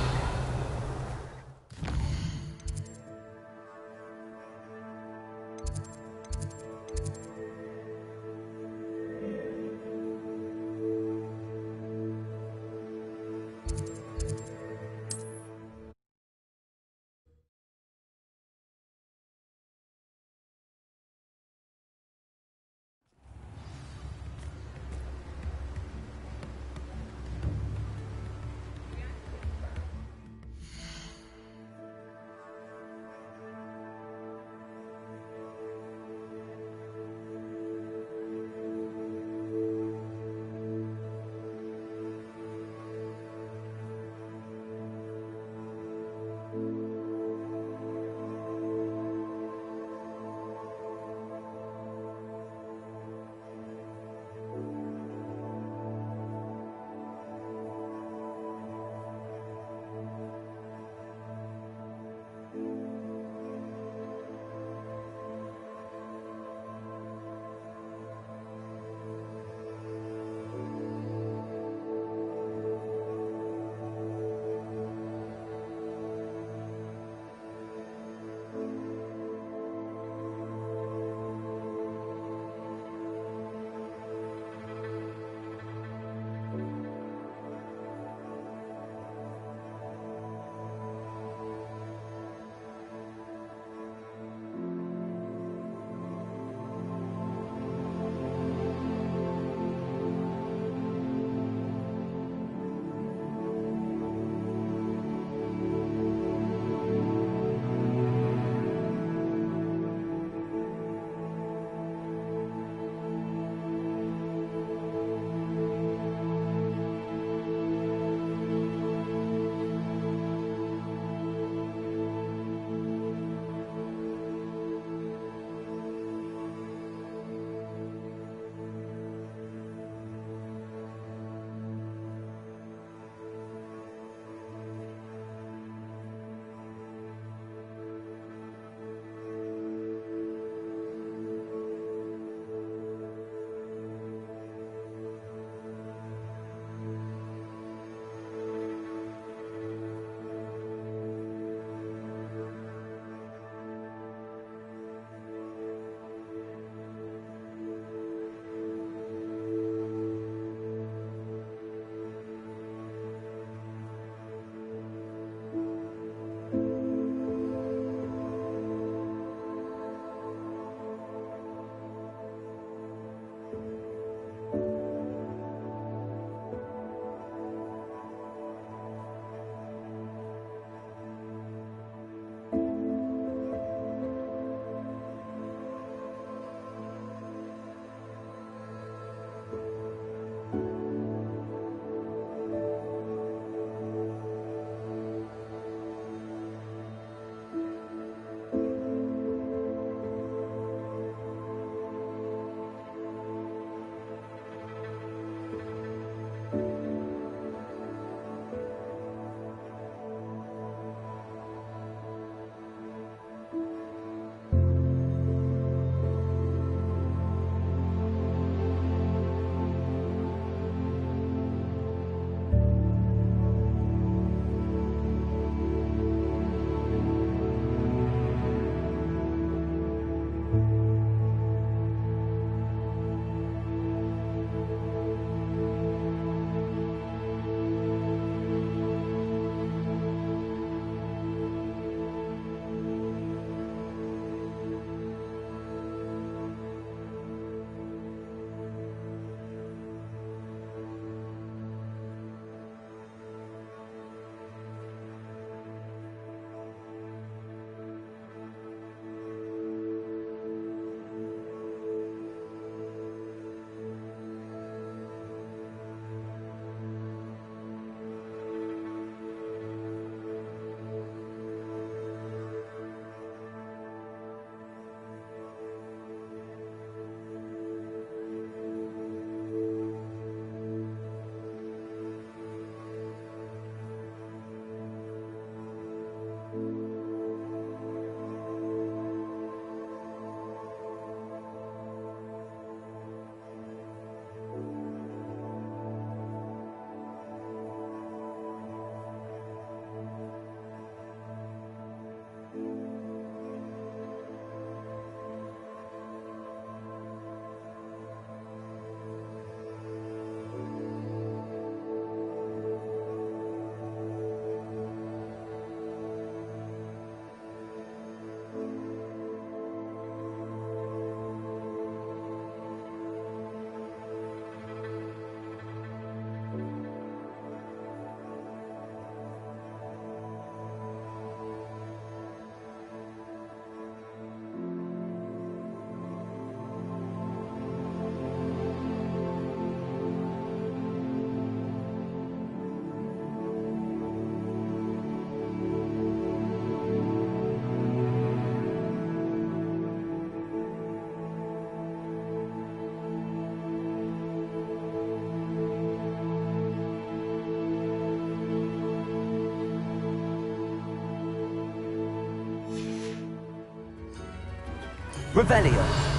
Revelio.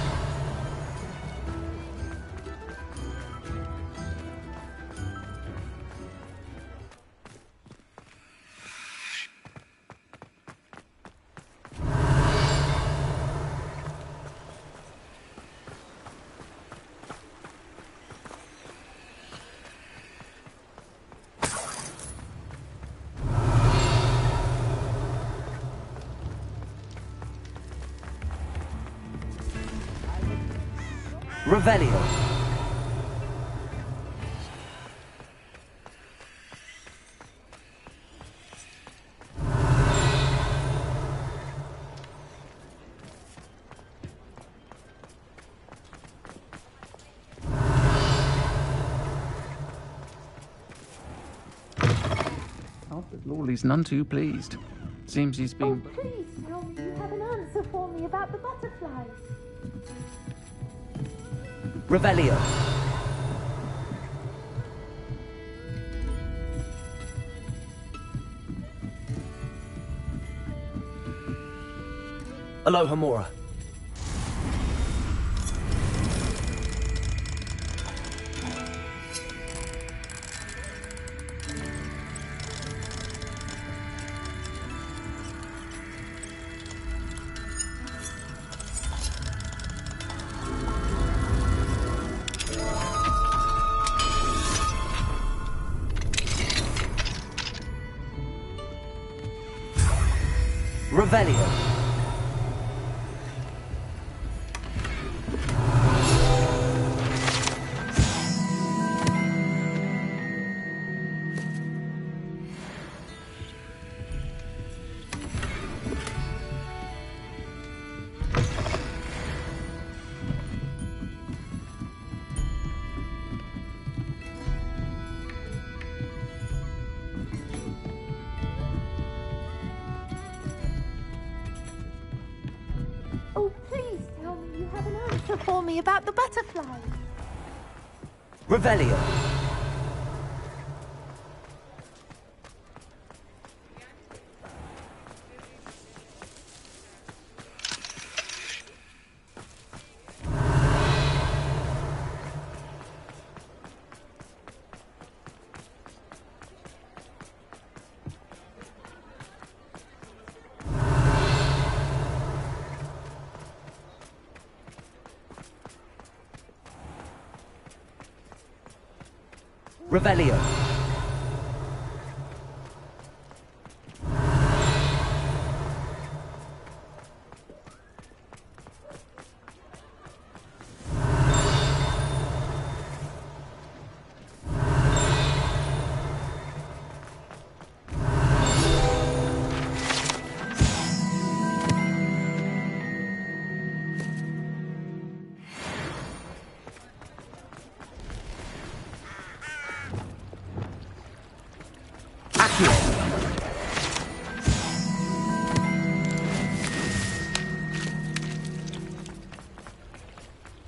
Revelio. Alfred Lawley's none too pleased. Seems he's been... Oh, please tell me you have an answer for me about the butterflies. Revelio. Aloha Mora. Revelio. Oh, please tell me you have an answer for me about the butterflies. Revelio. Revelio.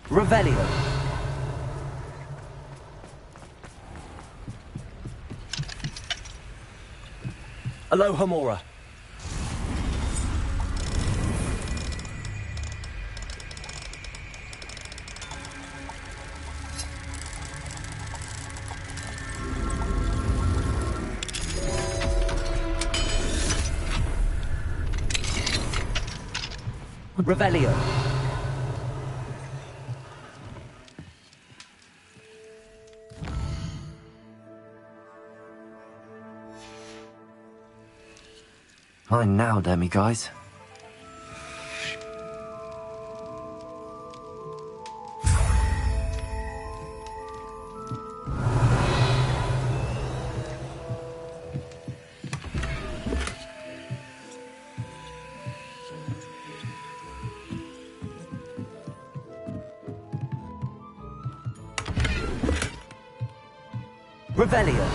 Revelio. Aloha Mora. Revelio. Fine now, Demi guys. Revelio.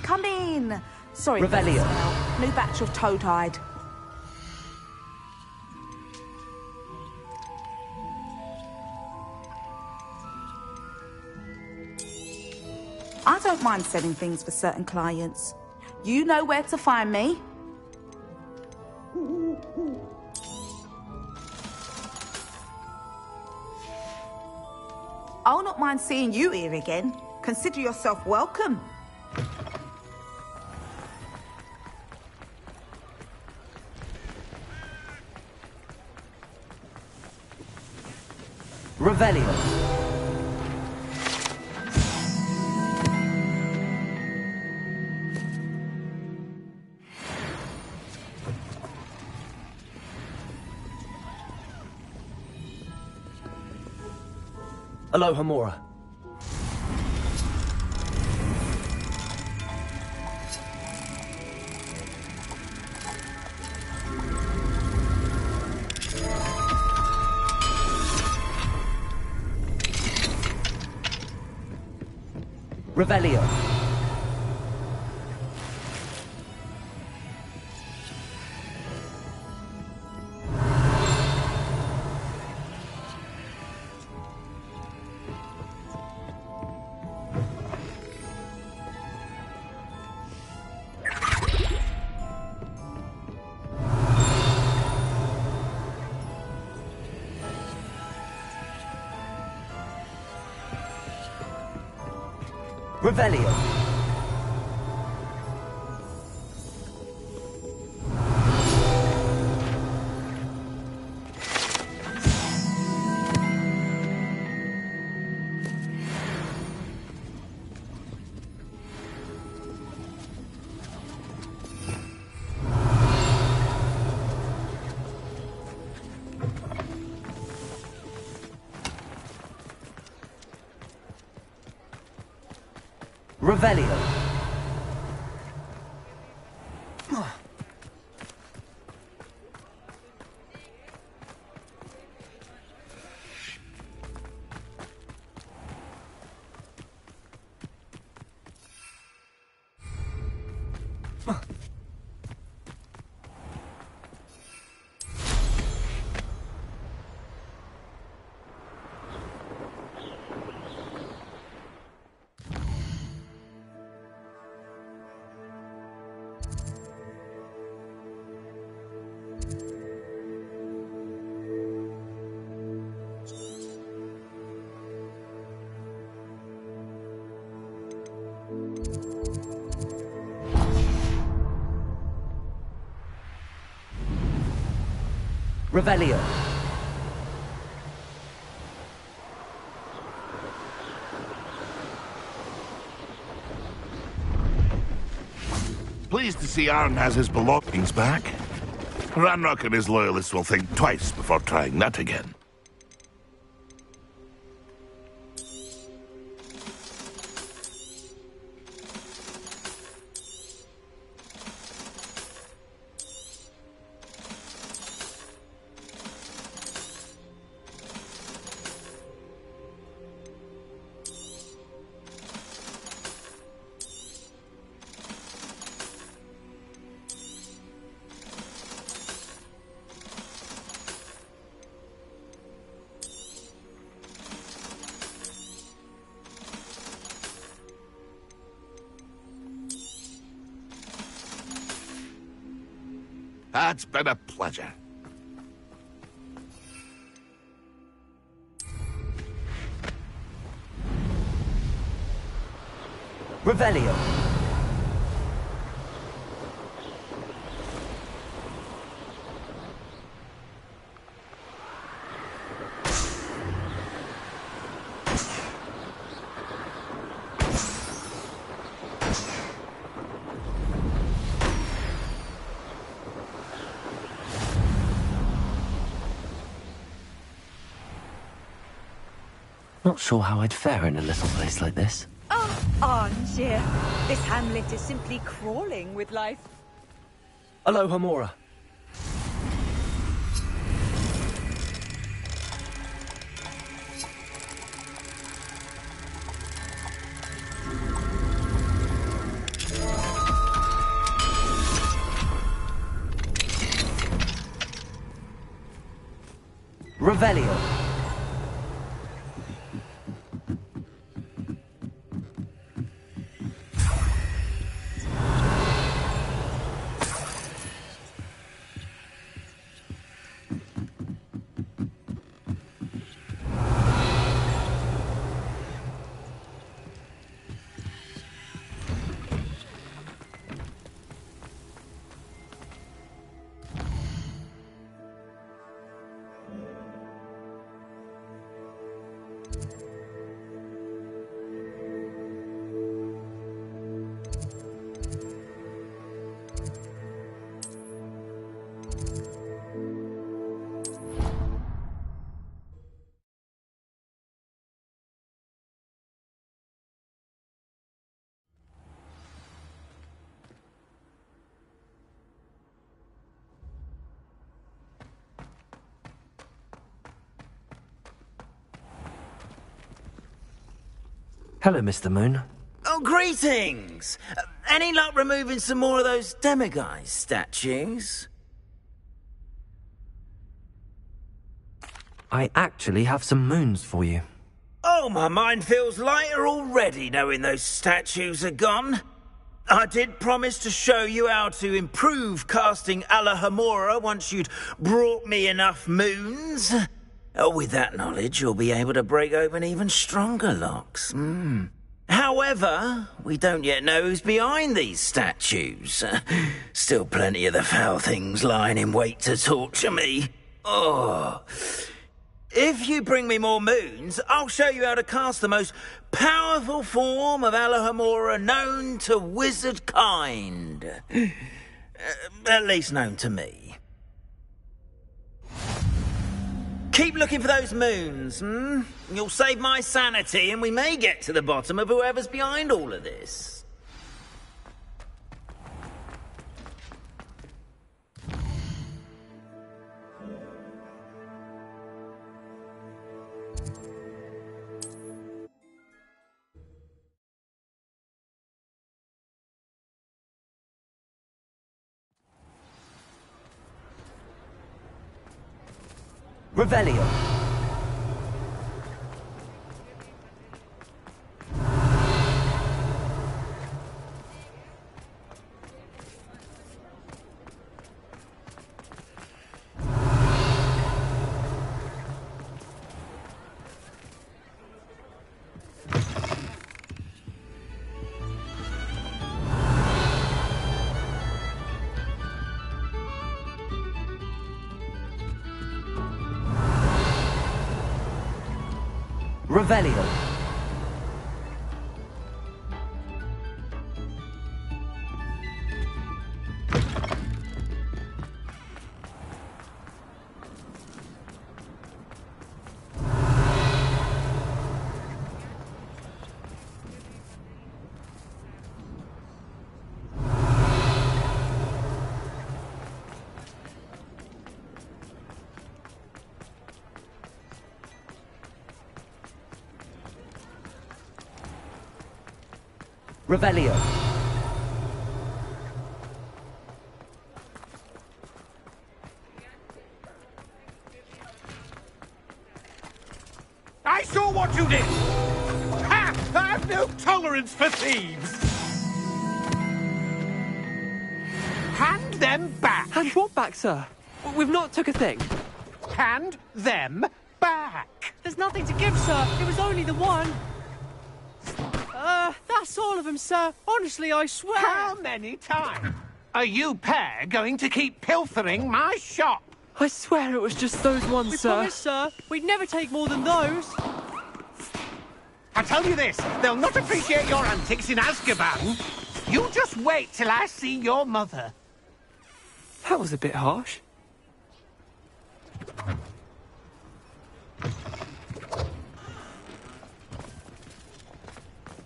Come in. Sorry. Revelio. New batch of toad-hide. I don't mind selling things for certain clients. You know where to find me. I'll not mind seeing you here again. Consider yourself welcome. Revelio. Aloha Mora. Revelio. Revelio. Revelio. Revelio. Pleased to see Arn has his belongings back. Ranrock and his loyalists will think twice before trying that again. It's been a pleasure. Revelio. Not sure how I'd fare in a little place like this. Oh, Armchair. This hamlet is simply crawling with life. Hello, Hamora. Revelio. Hello, Mr. Moon. Oh, greetings! Any luck removing some more of those demiguise statues? I actually have some moons for you. Oh, my mind feels lighter already knowing those statues are gone. I did promise to show you how to improve casting Alla Hamora once you'd brought me enough moons. With that knowledge, you'll be able to break open even stronger locks. However, we don't yet know who's behind these statues. Still plenty of the foul things lying in wait to torture me. Oh. If you bring me more moons, I'll show you how to cast the most powerful form of Alla Hamora known to wizard kind. At least known to me. Keep looking for those moons, You'll save my sanity, and we may get to the bottom of whoever's behind all of this. Revelio. Revelio. Revelio. I saw what you did! Ha! I have no tolerance for thieves! Hand them back! Hand what back, sir? We've not took a thing. Hand them back! There's nothing to give, sir. It was only the one. That's all of them, sir. Honestly, I swear. How many times are you pair going to keep pilfering my shop? I swear it was just those ones, sir. We promise, sir. We'd never take more than those. I tell you this, they'll not appreciate your antics in Azkaban. You just wait till I see your mother. That was a bit harsh.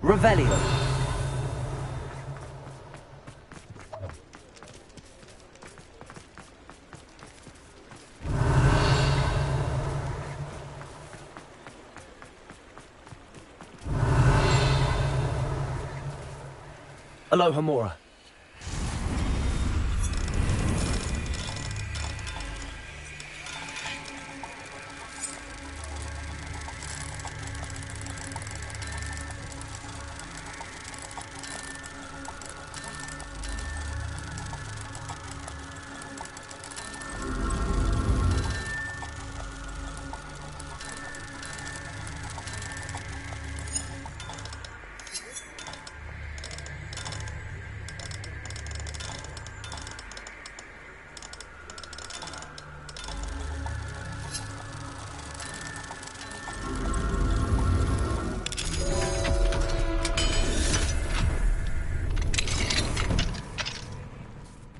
Revelio. Alohomora.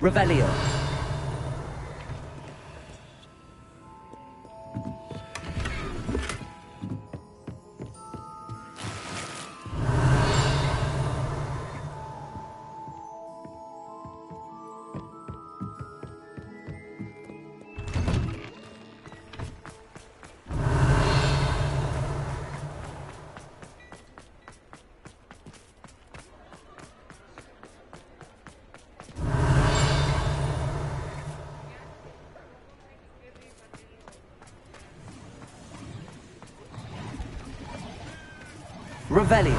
Revelio. Revelio.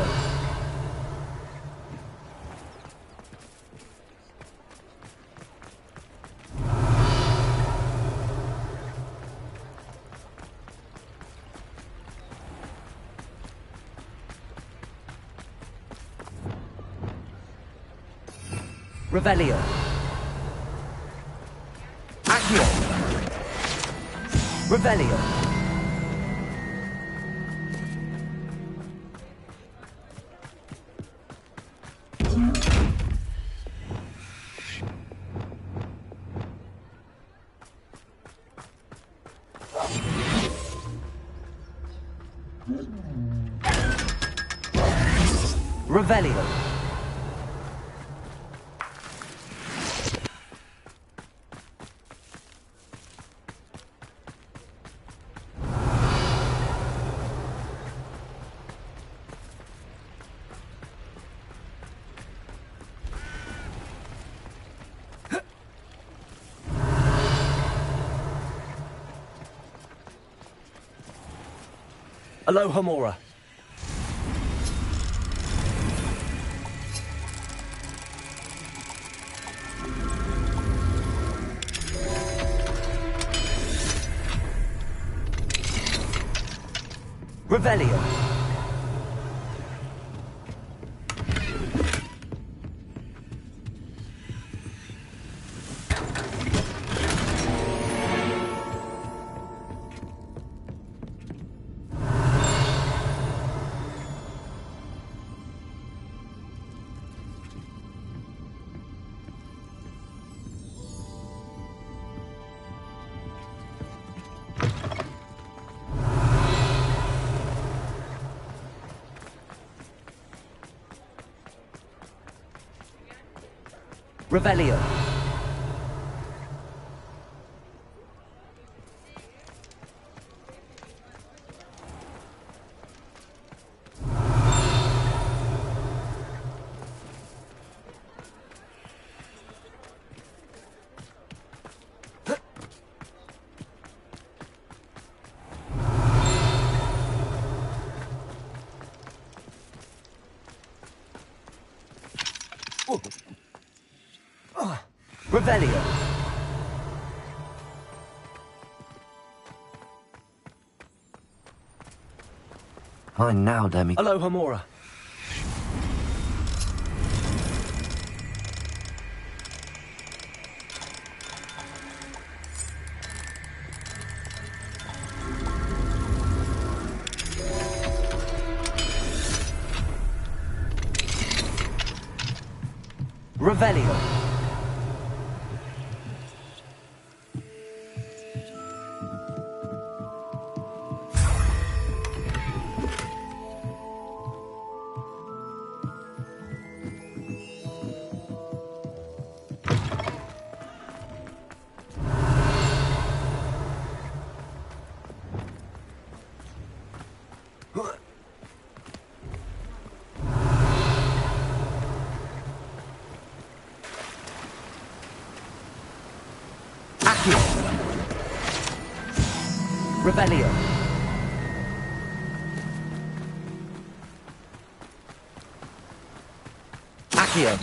Revelio. Accio. Revelio. Revelio. Alohomora. Revelio. Revelio. Revelio. Fine now, Demi. Alohomora. Revelio. Revelio. Accio.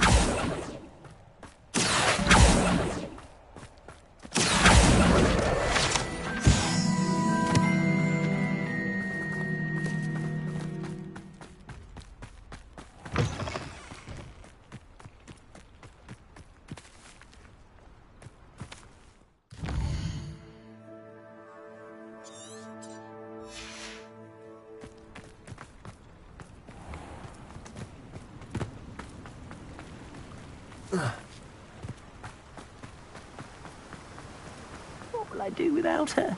What will I do without her?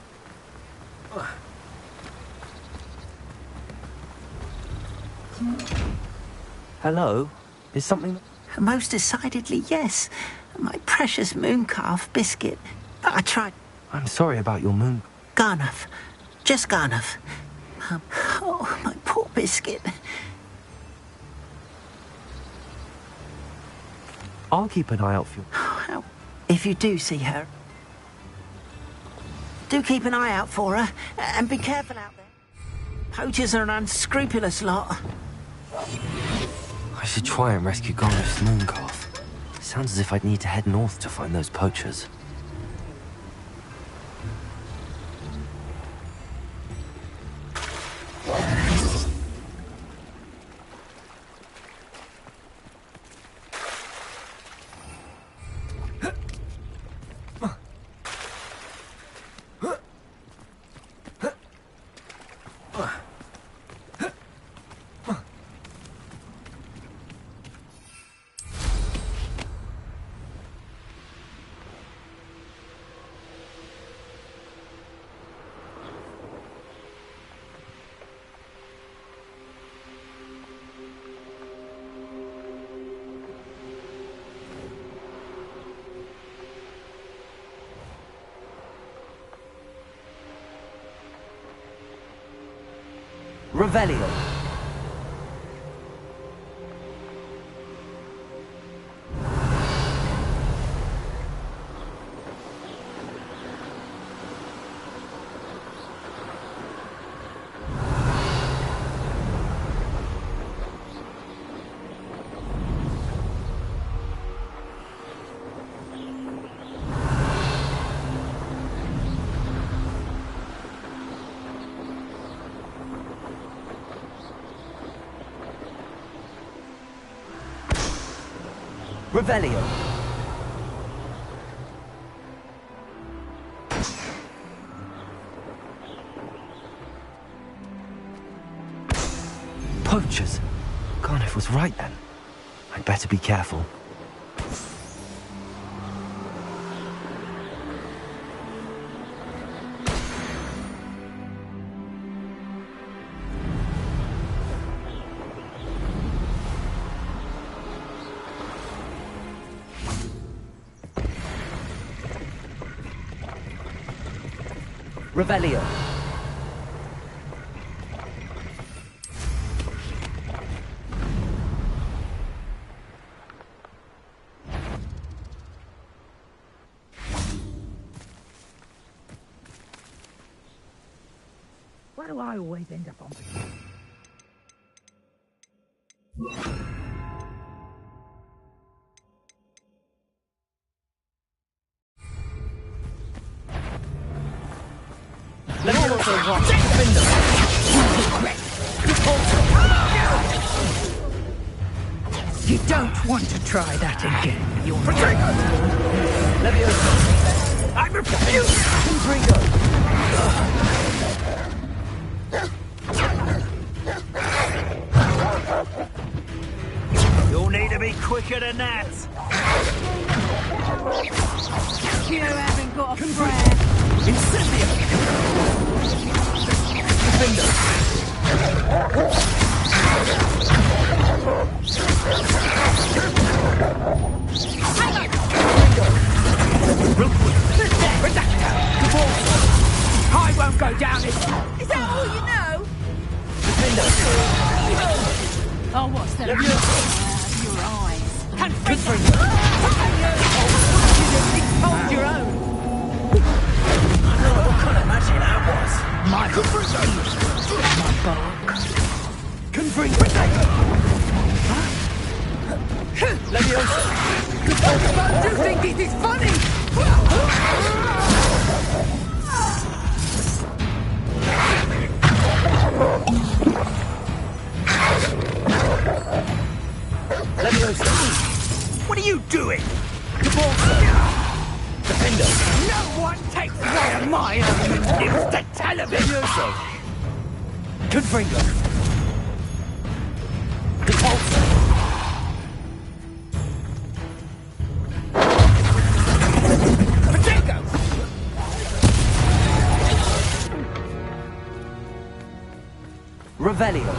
Hello? Is something... Most decidedly, yes. My precious mooncalf biscuit. I tried. I'm sorry about your moon... Garnuff. Just Garnuff. Oh, my poor biscuit. I'll keep an eye out for you. If you do see her, do keep an eye out for her, and be careful out there. Poachers are an unscrupulous lot. I should try and rescue Garnuff's mooncalf. Sounds as if I'd need to head north to find those poachers. Revelio. Revelio. Poachers? Garnuff was right then. I'd better be careful. Revelio. Why do I always end up on the... Let me also watch. You don't want to try that again. You're... Leviosa. I refuse! You'll need to be quicker than that. You haven't got a prayer. Incendio. Defender. I won't go down it! Is that all you know? Defender. Oh, what's the matter? Your eyes. Confringo. Hold your own. What kind of magic that was? think this is funny? What are you doing? Defender! No one takes one of my own lives to television! Confringo! Depulso! Potato! Revelio!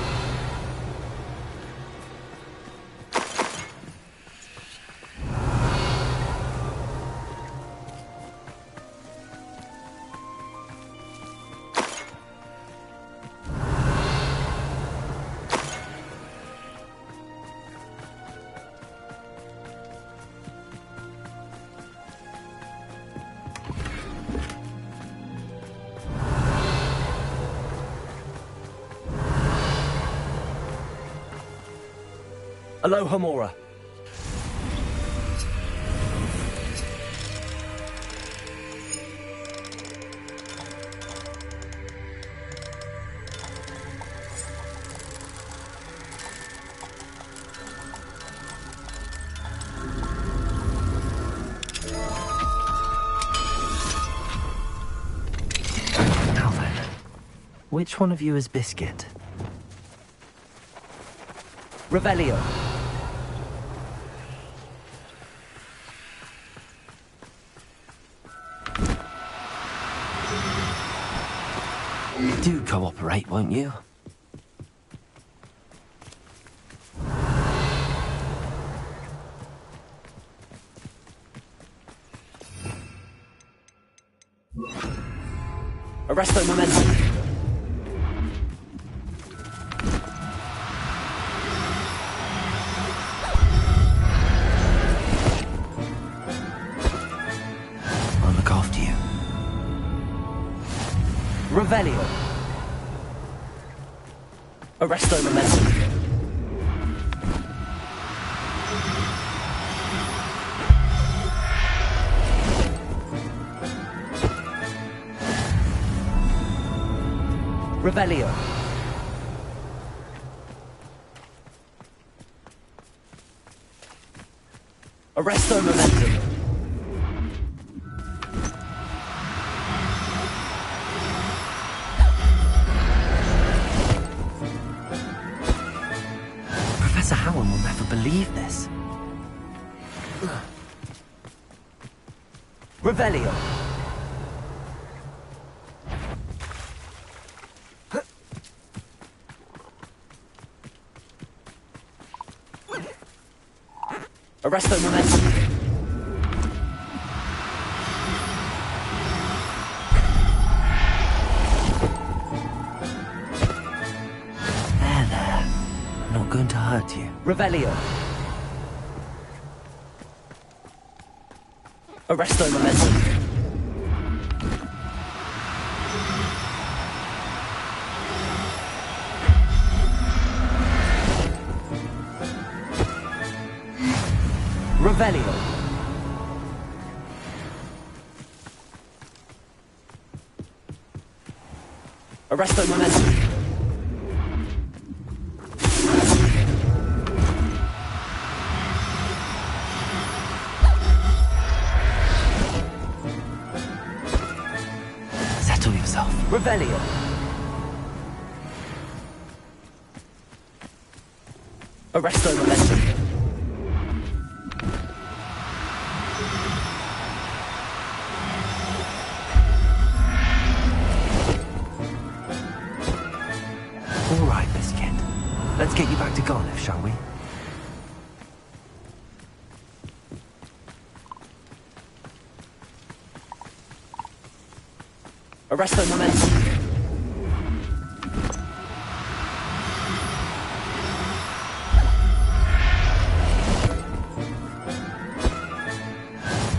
Alohomora. Now then, which one of you is Biscuit? Revelio. Do cooperate, won't you? Arresto momentum. I'll look after you. Revelio. Arresto momentum. Revelio. Arresto momentum. Professor Howard will never believe this. Revelio. Arresto momentum. There. I'm not going to hurt you. Revelio. Arresto momentum. Revelio. Arresto momentum. Settle yourself. Revelio. Arresto momentum. All right, Biscuit. Let's get you back to Garliff, shall we? Arresto momentum.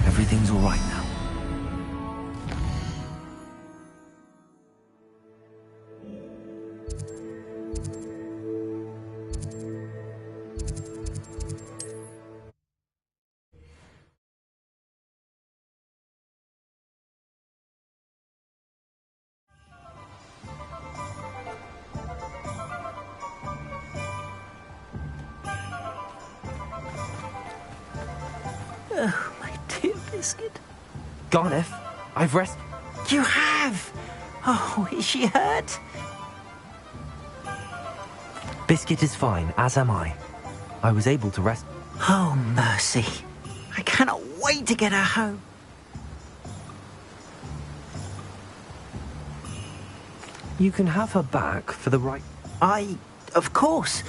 Everything's all right now. Oh, my dear Biscuit. Garneth, I've You have? Oh, is she hurt? Biscuit is fine, as am I. I was able to rest. Oh, mercy. I cannot wait to get her home. You can have her back for the right... Of course.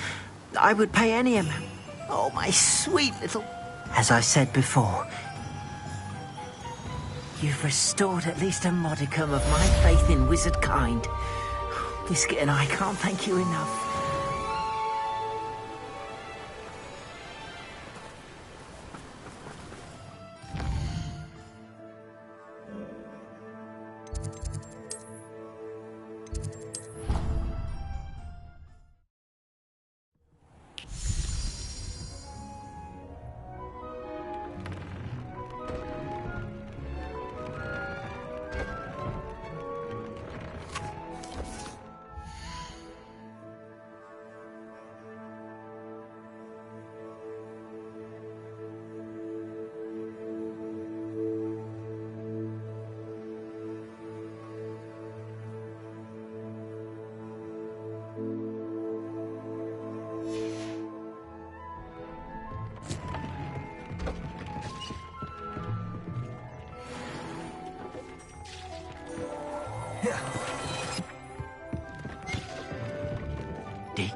I would pay any amount. Oh, my sweet little... As I said before, you've restored at least a modicum of my faith in wizard kind. Biscuit and I can't thank you enough. Dick.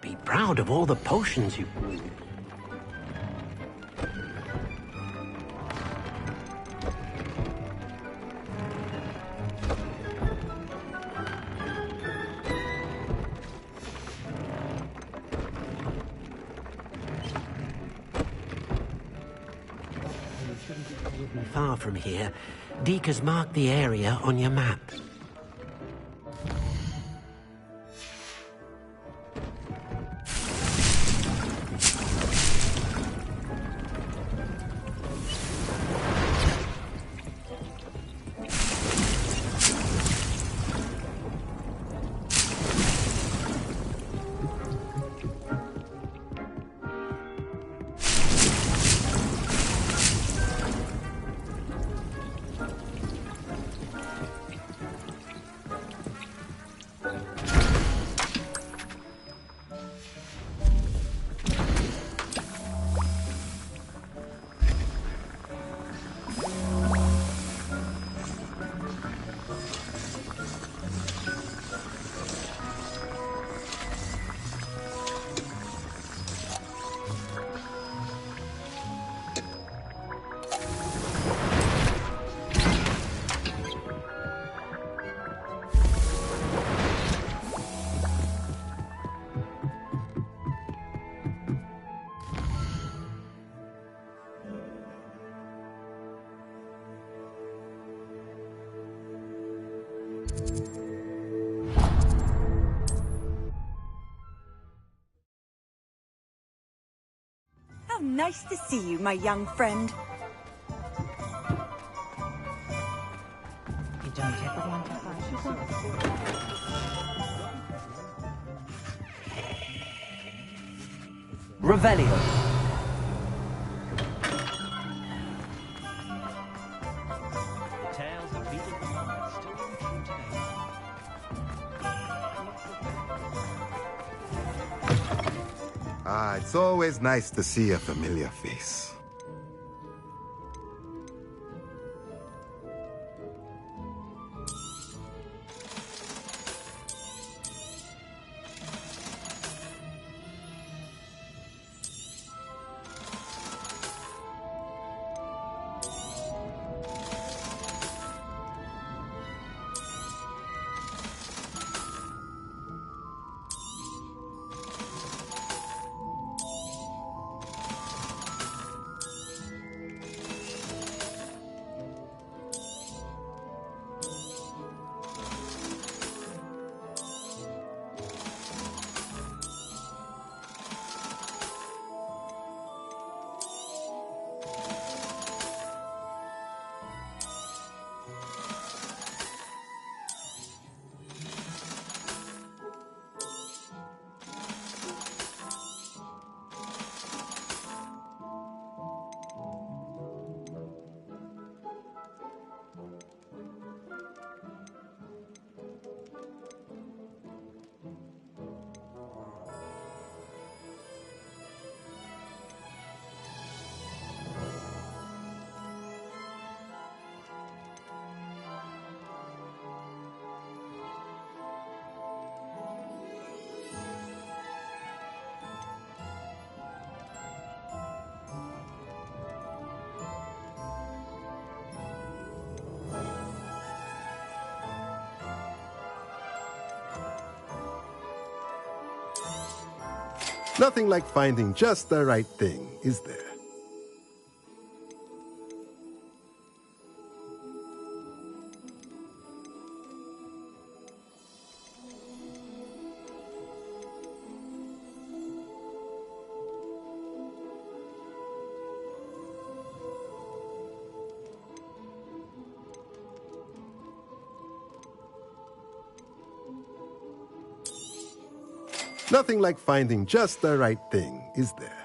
Be proud of all the potions you... Far from here, Deke has marked the area on your map. Nice to see you, my young friend. Revelio. Ah, it's always nice to see a familiar face. Nothing like finding just the right thing, is there? Nothing like finding just the right thing, is there?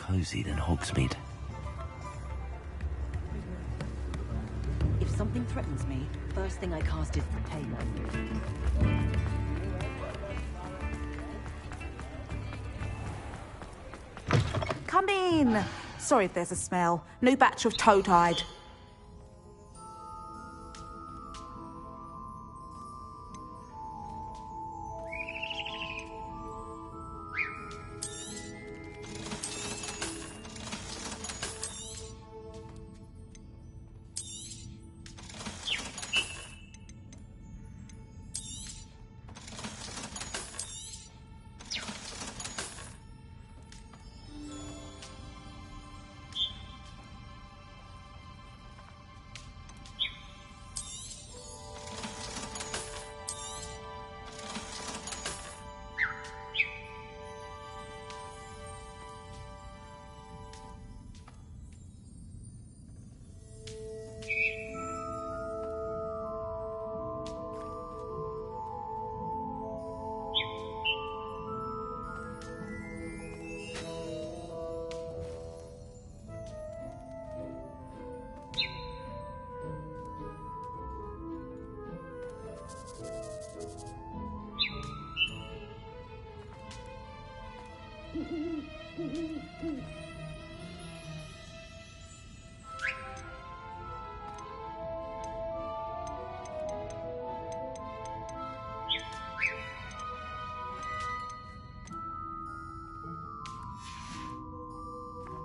cozy than Hogsmeade. If something threatens me, first thing I cast is the table. Come in. Sorry if there's a smell. New batch of toad-hide.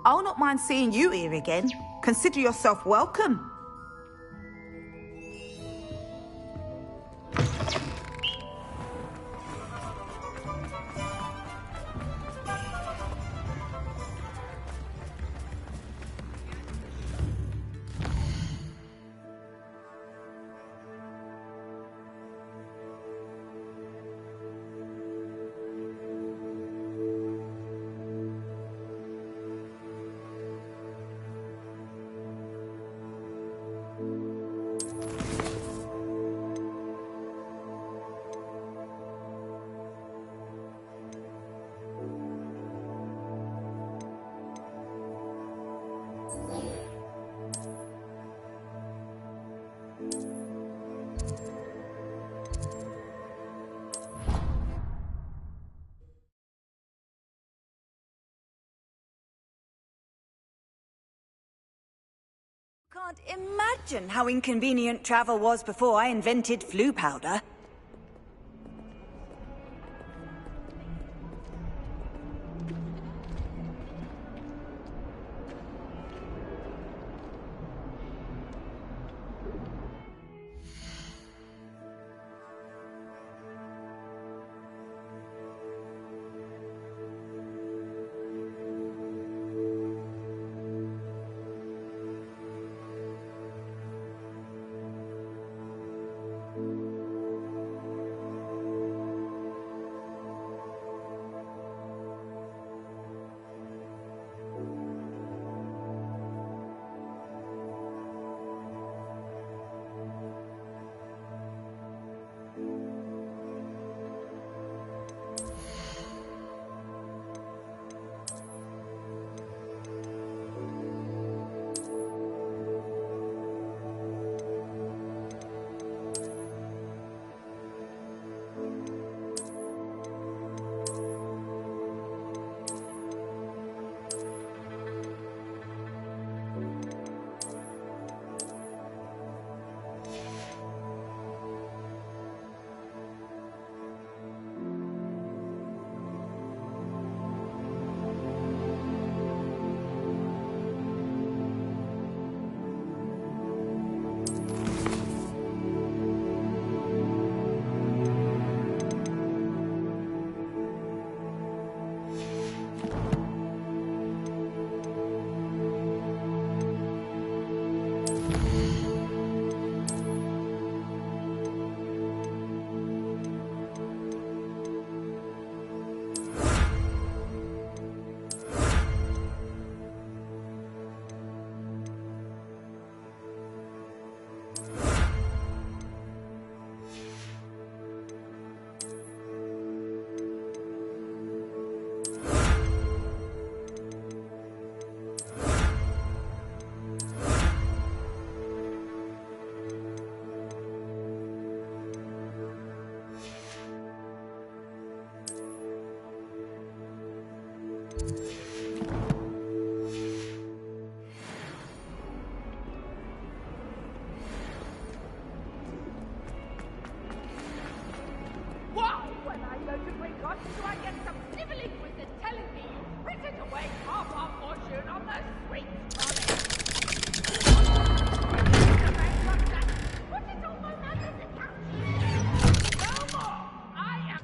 I'll not mind seeing you here again. Consider yourself welcome. Can't imagine how inconvenient travel was before I invented flu powder. Why, when I go to Bringot, do I get some snivelling wizard telling me you've frittered away half our fortune on the sweet Put it on my mother's account. No more. I am...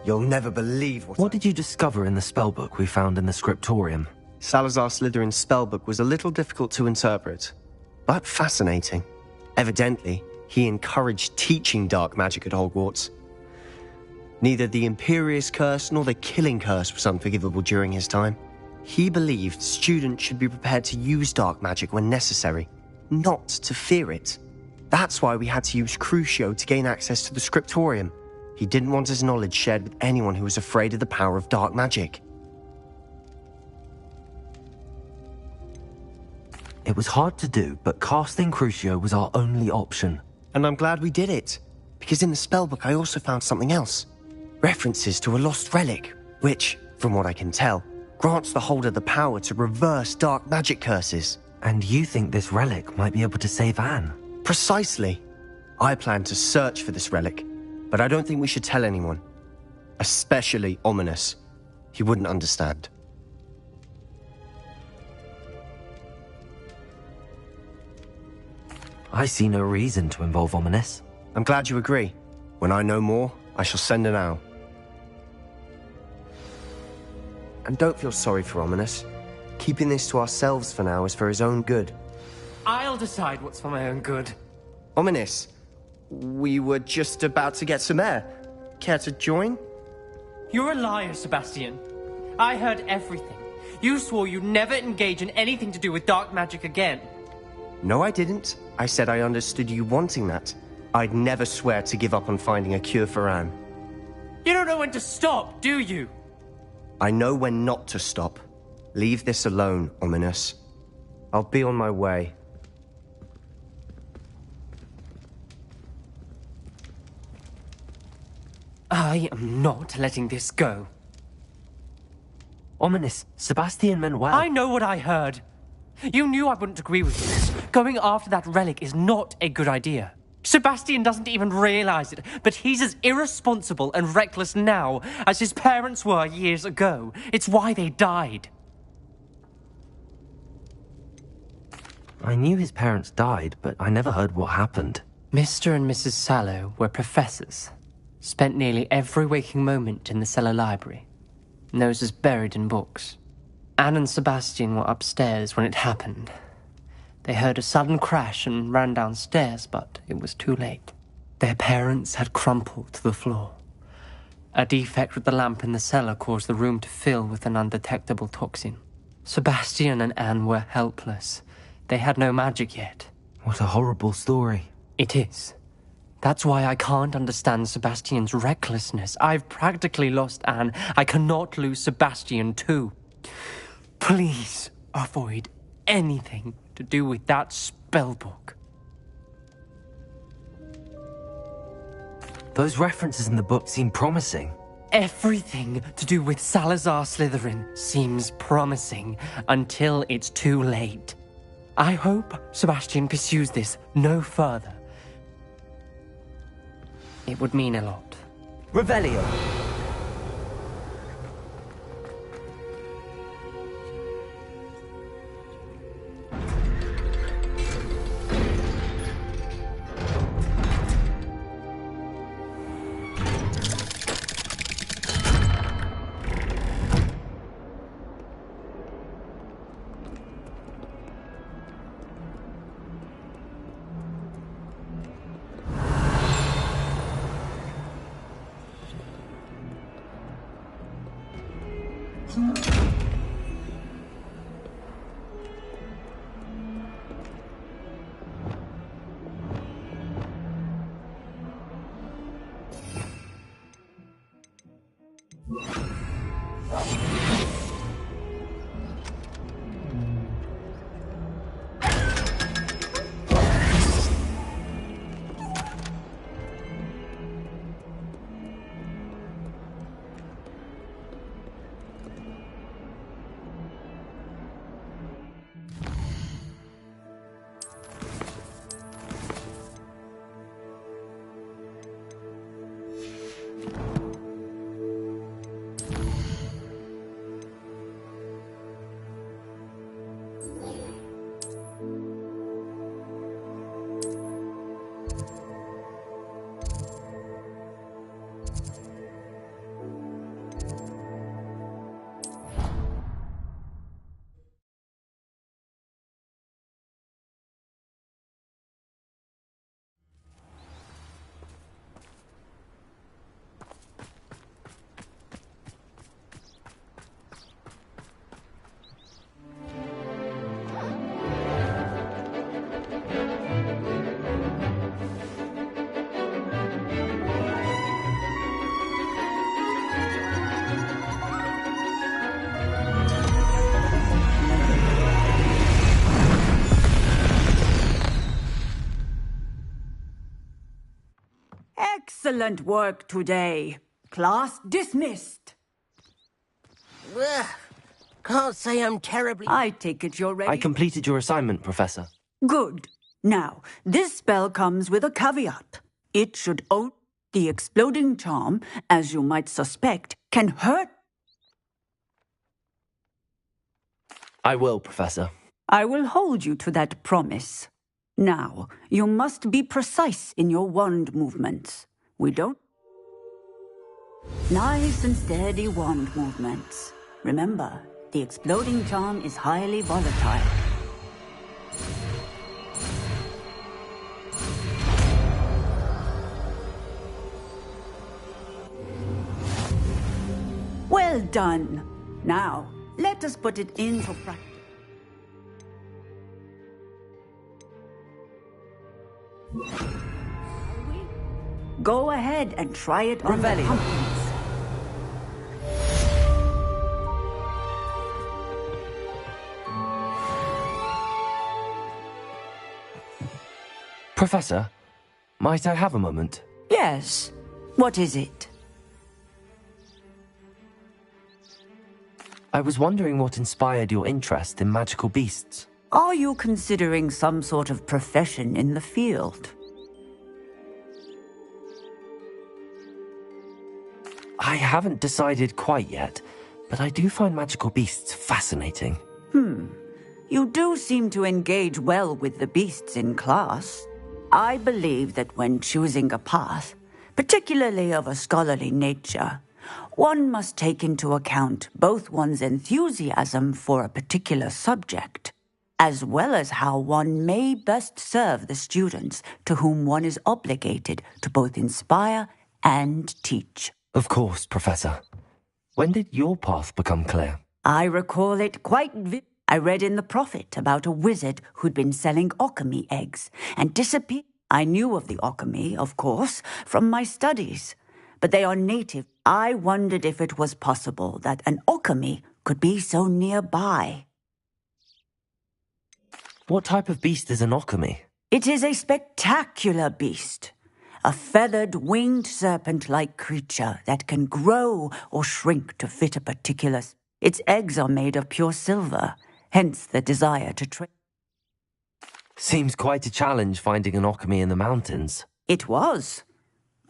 You'll never believe What did you discover in the spellbook we found in the scriptorium? Salazar Slytherin's spellbook was a little difficult to interpret, but fascinating. Evidently, he encouraged teaching dark magic at Hogwarts. Neither the Imperious Curse nor the Killing Curse was unforgivable during his time. He believed students should be prepared to use dark magic when necessary, not to fear it. That's why we had to use Crucio to gain access to the scriptorium. He didn't want his knowledge shared with anyone who was afraid of the power of dark magic. It was hard to do, but casting Crucio was our only option. And I'm glad we did it, because in the spellbook I also found something else. References to a lost relic, which, from what I can tell, grants the holder the power to reverse dark magic curses. And you think this relic might be able to save Anne? Precisely. I plan to search for this relic, but I don't think we should tell anyone. Especially Ominous. He wouldn't understand. I see no reason to involve Ominous. I'm glad you agree. When I know more, I shall send an owl. And don't feel sorry for Ominous. Keeping this to ourselves for now is for his own good. I'll decide what's for my own good. Ominous, we were just about to get some air. Care to join? You're a liar, Sebastian. I heard everything. You swore you'd never engage in anything to do with dark magic again. No, I didn't. I said I understood you wanting that. I'd never swear to give up on finding a cure for Anne. You don't know when to stop, do you? I know when not to stop. Leave this alone, Ominous. I'll be on my way. I am not letting this go. Ominous, Sebastian meant well. I know what I heard. You knew I wouldn't agree with you. Going after that relic is not a good idea. Sebastian doesn't even realize it, but he's as irresponsible and reckless now as his parents were years ago. It's why they died. I knew his parents died, but I never heard what happened. Mr. and Mrs. Sallow were professors. Spent nearly every waking moment in the cellar library. Noses buried in books. Anne and Sebastian were upstairs when it happened. They heard a sudden crash and ran downstairs, but it was too late. Their parents had crumpled to the floor. A defect with the lamp in the cellar caused the room to fill with an undetectable toxin. Sebastian and Anne were helpless. They had no magic yet. What a horrible story. It is. That's why I can't understand Sebastian's recklessness. I've practically lost Anne. I cannot lose Sebastian too. Please avoid anything to do with that spellbook. Those references in the book seem promising. Everything to do with Salazar Slytherin seems promising until it's too late. I hope Sebastian pursues this no further. It would mean a lot. Revelio. Excellent work today. Class dismissed. Ugh, can't say I'm terribly... I take it you're ready? I completed your assignment, Professor. Good. Now, this spell comes with a caveat. It should own the exploding charm, as you might suspect, can hurt. I will, Professor. I will hold you to that promise. Now, you must be precise in your wand movements. We don't... Nice and steady wand movements. Remember, the exploding charm is highly volatile. Well done. Now, let us put it into practice. Go ahead and try it on the pumpkins. Professor, might I have a moment? Yes. What is it? I was wondering what inspired your interest in magical beasts. Are you considering some sort of profession in the field? I haven't decided quite yet, but I do find magical beasts fascinating. You do seem to engage well with the beasts in class. I believe that when choosing a path, particularly of a scholarly nature, one must take into account both one's enthusiasm for a particular subject, as well as how one may best serve the students to whom one is obligated to both inspire and teach. Of course, Professor. When did your path become clear? I recall it quite vividly. I read in the Prophet about a wizard who'd been selling alchemy eggs and disappeared. I knew of the alchemy, of course, from my studies, but they are native. I wondered if it was possible that an alchemy could be so nearby. What type of beast is an alchemy? It is a spectacular beast. A feathered, winged serpent-like creature that can grow or shrink to fit a particular... Its eggs are made of pure silver, hence the desire to trade. Seems quite a challenge finding an alchemy in the mountains. It was.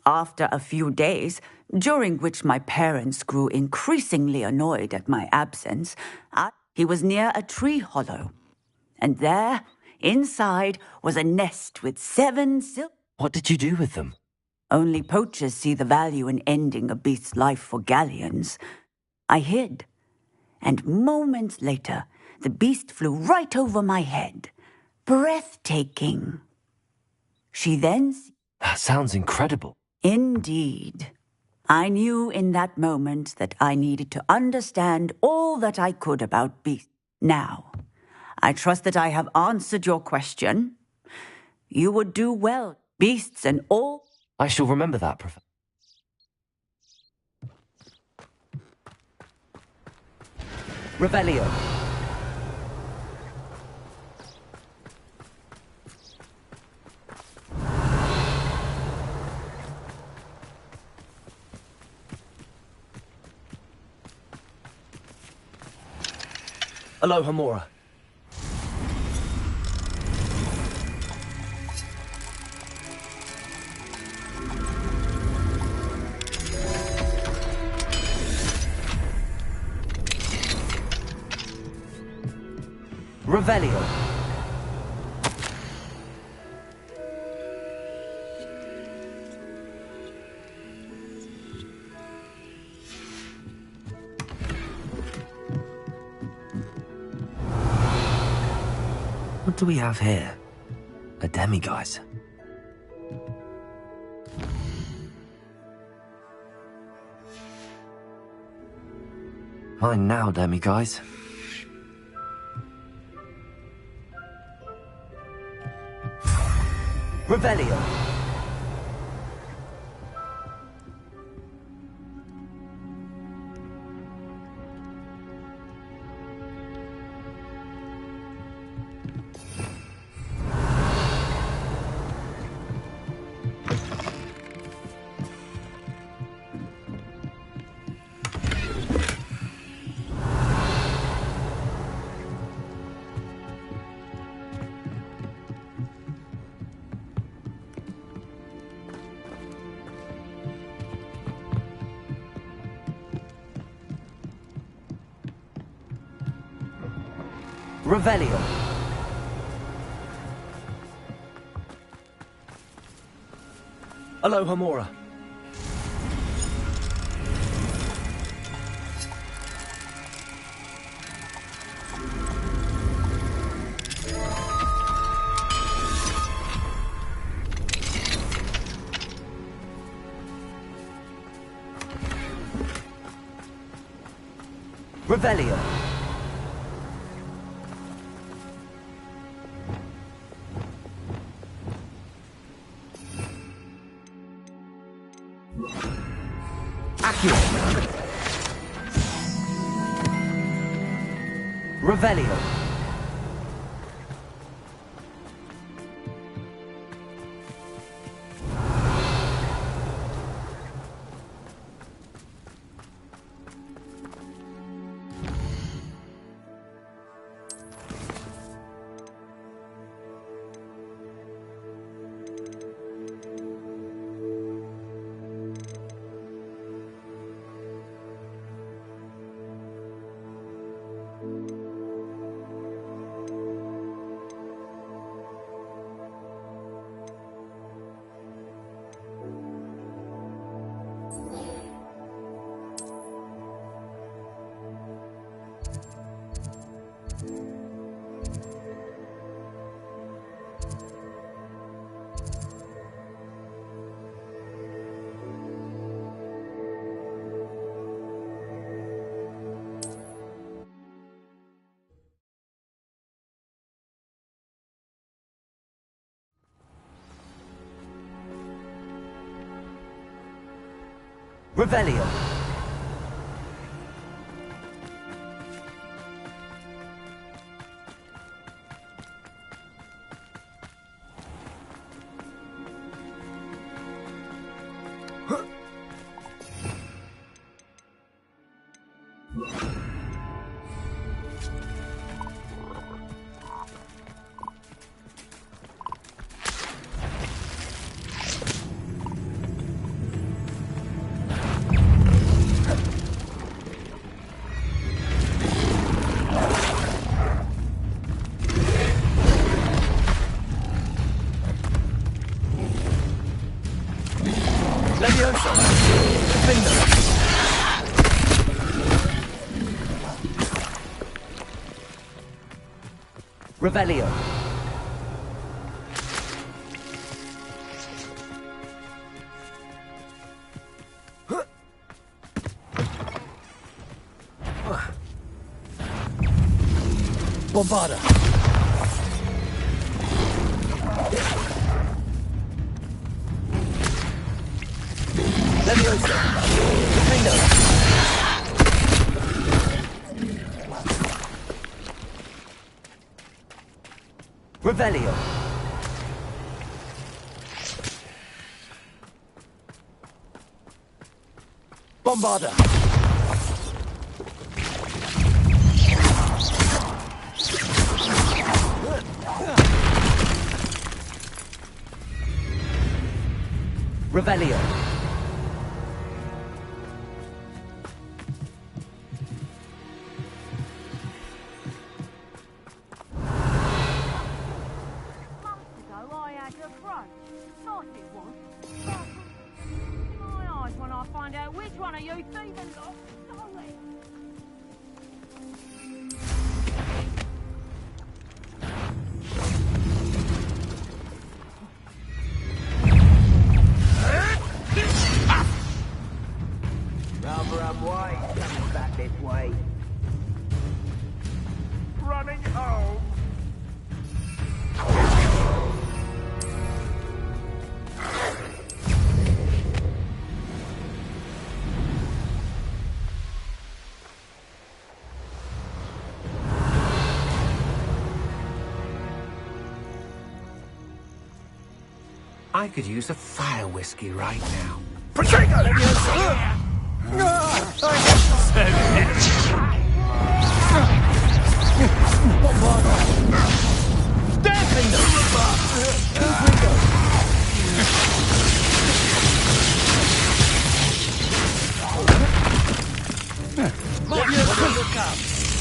After a few days, during which my parents grew increasingly annoyed at my absence, he was near a tree hollow. And there, inside, was a nest with 7 What did you do with them? Only poachers see the value in ending a beast's life for galleons. I hid. And moments later, the beast flew right over my head. Breathtaking. She then... That sounds incredible. Indeed. I knew in that moment that I needed to understand all that I could about beasts. Now, I trust that I have answered your question. You would do well, beasts and all... I shall remember that, Professor. Revelio. Aloha Mora. Revelio. What do we have here? A demiguise. Fine now, demiguise. Revelio. Revelio. Aloha Mora. Revelio. Revelio. Revelio. Revelio. Bombarda. Leviosa. Defendo. Revelio. Bombarda. Revelio. I could use a fire whiskey right now.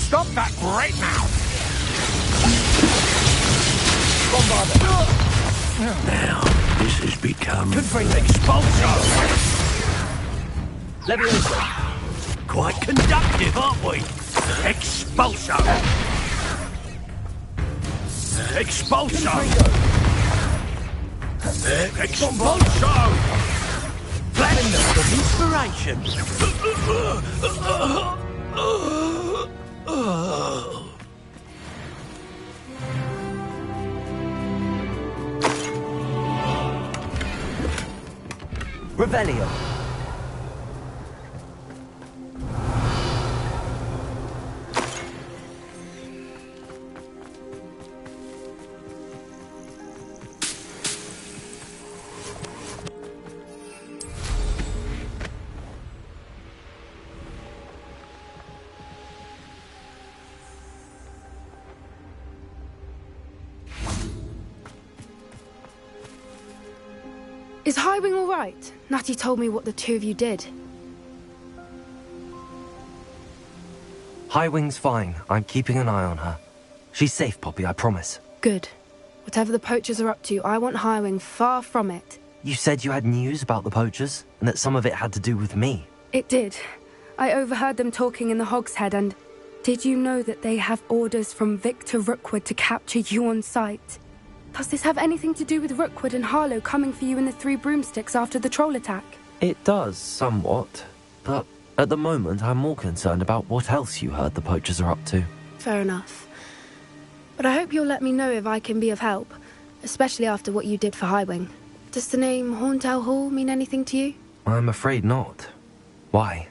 Stop that right now! Now, this has become... Expulsion! Leviosa. quite conductive, aren't we? Expulsion! Expulsion! Expulsion! Flash of inspiration! Revelio. Is Highwing all right? Natty told me what the two of you did. Highwing's fine. I'm keeping an eye on her. She's safe, Poppy, I promise. Good. Whatever the poachers are up to, I want Highwing far from it. You said you had news about the poachers, and that some of it had to do with me. It did. I overheard them talking in the Hogshead, and did you know that they have orders from Victor Rookwood to capture you on sight? Does this have anything to do with Rookwood and Harlow coming for you in the Three Broomsticks after the troll attack? It does, somewhat. But at the moment, I'm more concerned about what else you heard the poachers are up to. Fair enough. But I hope you'll let me know if I can be of help, especially after what you did for Highwing. Does the name Hauntel Hall mean anything to you? I'm afraid not. Why?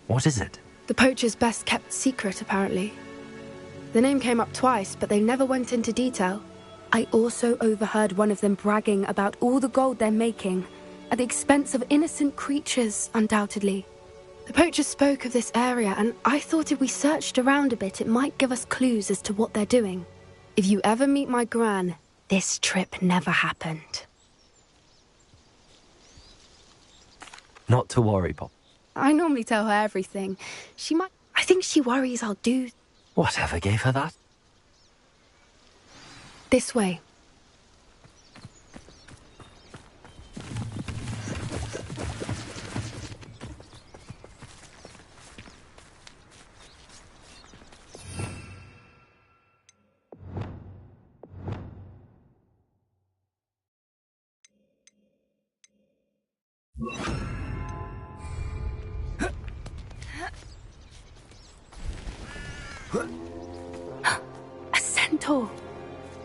What is it? The poacher's best kept secret, apparently. The name came up twice, but they never went into detail. I also overheard one of them bragging about all the gold they're making, at the expense of innocent creatures, undoubtedly. The poacher spoke of this area, and I thought if we searched around a bit, it might give us clues as to what they're doing. If you ever meet my gran, this trip never happened. Not to worry, Pop. I normally tell her everything. I think she worries I'll do... Whatever gave her that? This way. A centaur.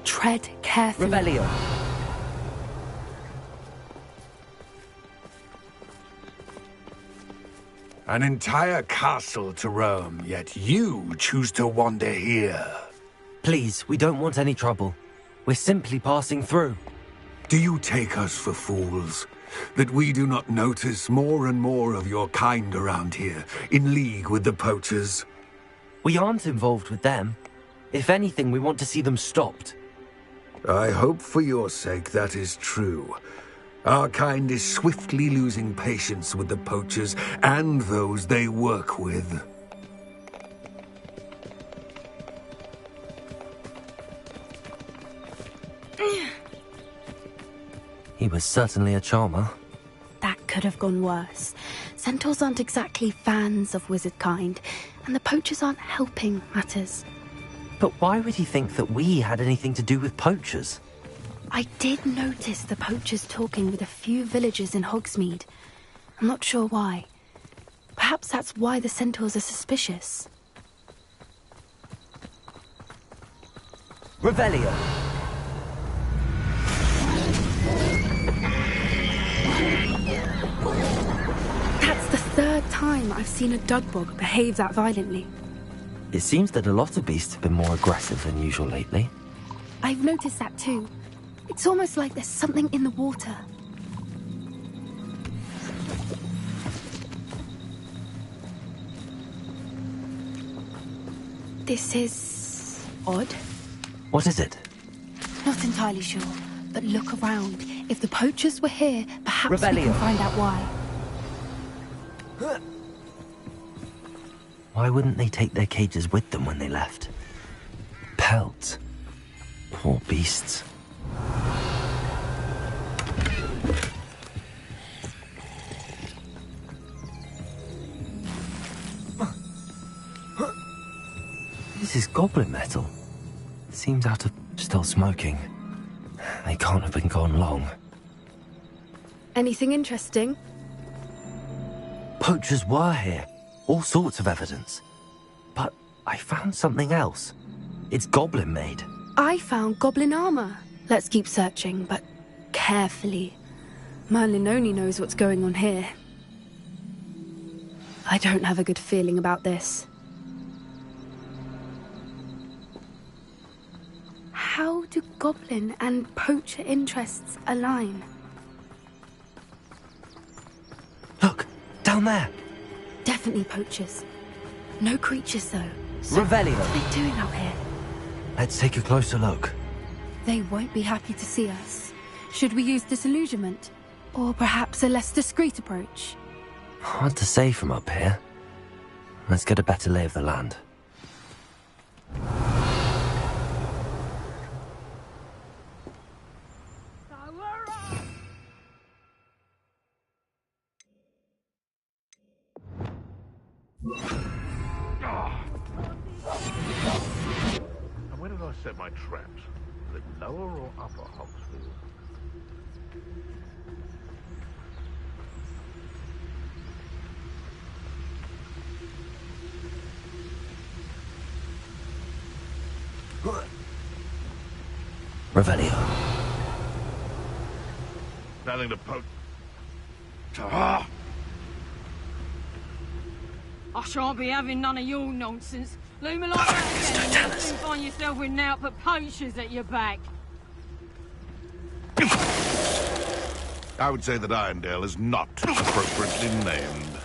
Tread carefully. Revelio. An entire castle to roam, yet you choose to wander here. Please, we don't want any trouble. We're simply passing through. Do you take us for fools? That we do not notice more and more of your kind around here, in league with the poachers? We aren't involved with them. If anything, we want to see them stopped. I hope for your sake that is true. Our kind is swiftly losing patience with the poachers and those they work with. He was certainly a charmer. That could have gone worse. Centaurs aren't exactly fans of wizard kind, and the poachers aren't helping matters. But why would he think that we had anything to do with poachers? I did notice the poachers talking with a few villagers in Hogsmeade. I'm not sure why. Perhaps that's why the centaurs are suspicious. Revelio. That's the third time I've seen a dugbog behave that violently. It seems that a lot of beasts have been more aggressive than usual lately. I've noticed that too. It's almost like there's something in the water. This is... odd. What is it? Not entirely sure, but look around. If the poachers were here, perhaps we Revelio. can find out why. Why wouldn't they take their cages with them when they left? Pelts. Poor beasts. This is goblin metal. Seems out of... still smoking. They can't have been gone long. Anything interesting? Poachers were here. All sorts of evidence. But I found something else. It's goblin made. I found goblin armor. Let's keep searching, but carefully. Merlin only knows what's going on here. I don't have a good feeling about this. How do goblin and poacher interests align? Look, down there. Definitely poachers. No creatures, though. So Revelio. what are they doing out here? Let's take a closer look. They won't be happy to see us. Should we use disillusionment? Or perhaps a less discreet approach? Hard to say from up here. Let's get a better lay of the land. And where did I set my traps? The lower or upper Hogsfield? Revelio. Nothing to poke. Ah! I shan't be having none of your nonsense. Leave me like that again, and you'll soon find yourself with naught but poachers at your back. I would say that Irondale is not appropriately named.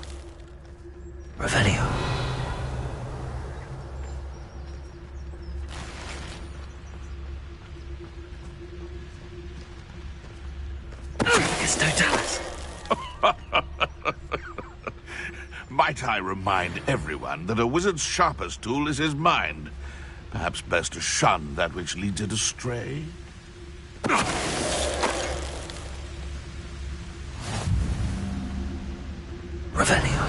Revelio. Might I remind everyone that a wizard's sharpest tool is his mind? Perhaps best to shun that which leads it astray. Revelio.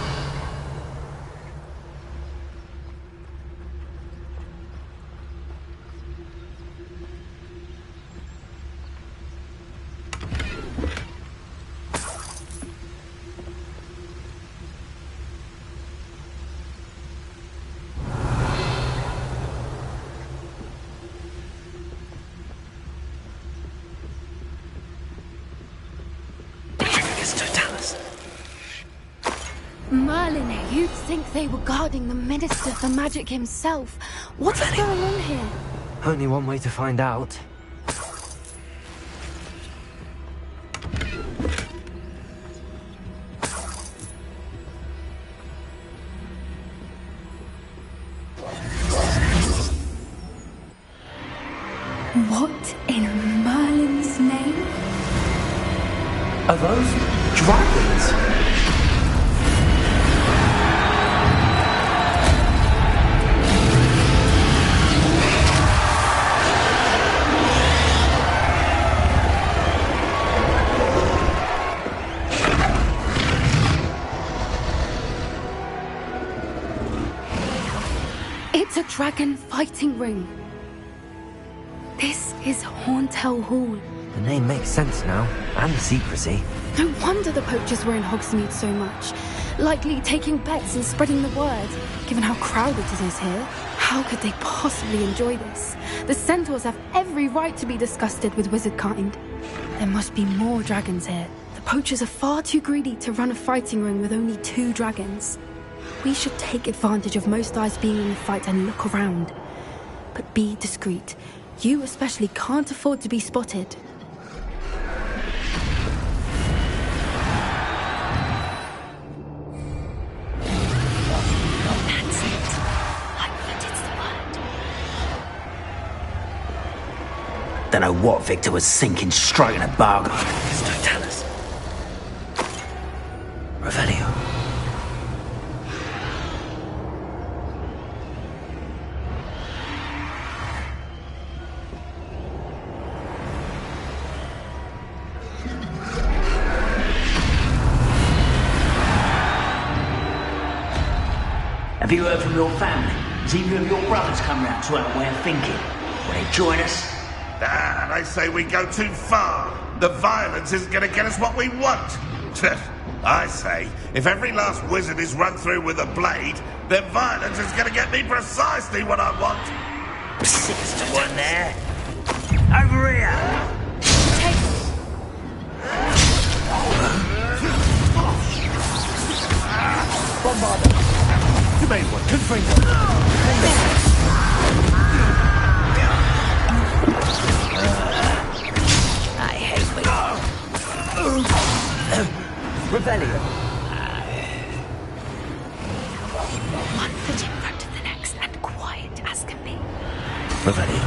Merlin, you'd think they were guarding the Minister for Magic himself. What is going on here? Only one way to find out. What in Merlin's name? Are those dragons? It's a dragon fighting ring. This is Horntail Hall. The name makes sense now, and the secrecy. No wonder the poachers were in Hogsmeade so much. Likely taking bets and spreading the word, given how crowded it is here. How could they possibly enjoy this? The centaurs have every right to be disgusted with wizard kind. There must be more dragons here. The poachers are far too greedy to run a fighting ring with only 2 dragons. We should take advantage of most eyes being in the fight and look around. But be discreet. You especially can't afford to be spotted. That's it. I bet it's the word. Don't know what Victor was thinking, striking a bargain. Don't tell us. Revelio. Have you heard from your family? Has either of your brothers come round to our way of thinking? Will they join us? Ah, they say we go too far. The violence isn't going to get us what we want. I say, if every last wizard is run through with a blade, then violence is going to get me precisely what I want. Sinister one there. Over here. Bombarder. You made one. Confront them. I hate Rebellion. One foot in front of the next and quiet as can be. Revelio.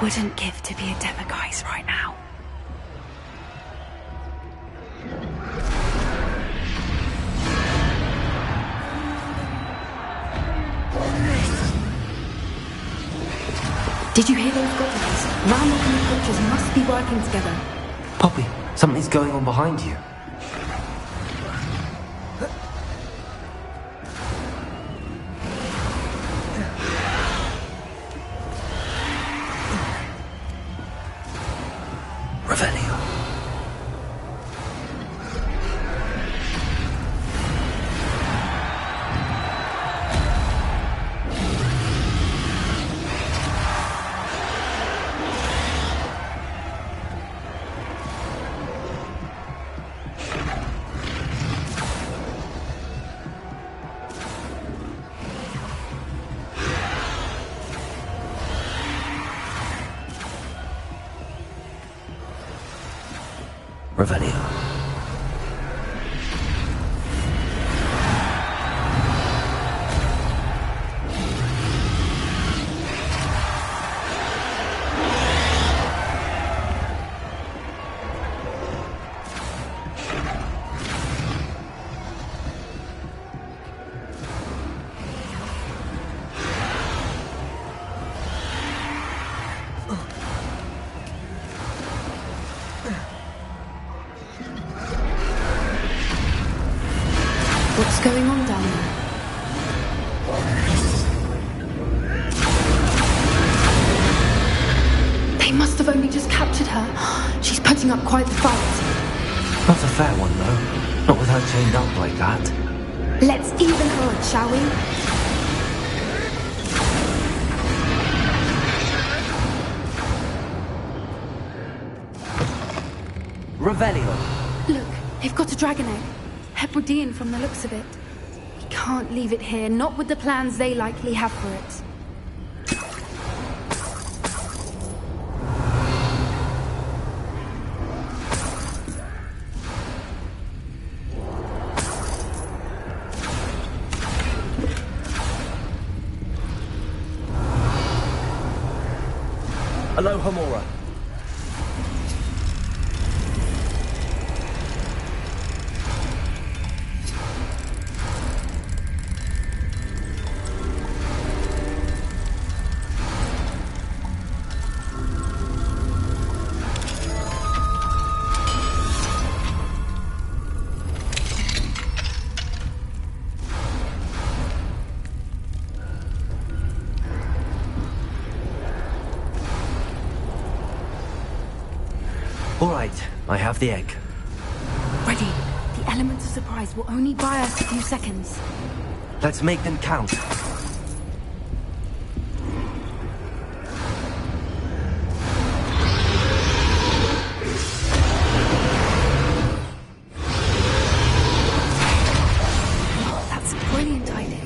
wouldn't give to be a demiguise right now. Did you hear those goblins? Ranrock and the poachers must be working together. Poppy, something's going on behind you. Revelio. Revelio. What's going on down there? They must have only just captured her. She's putting up quite the fight. Not a fair one, though. Not with her chained up like that. Let's even her up, shall we? Revelio. Look, they've got a dragon egg. Hebridean from the looks of it. We can't leave it here, not with the plans they likely have for it. Hello, Hamora. All right, I have the egg. Ready. The element of surprise will only buy us a few seconds. Let's make them count. That's a brilliant idea.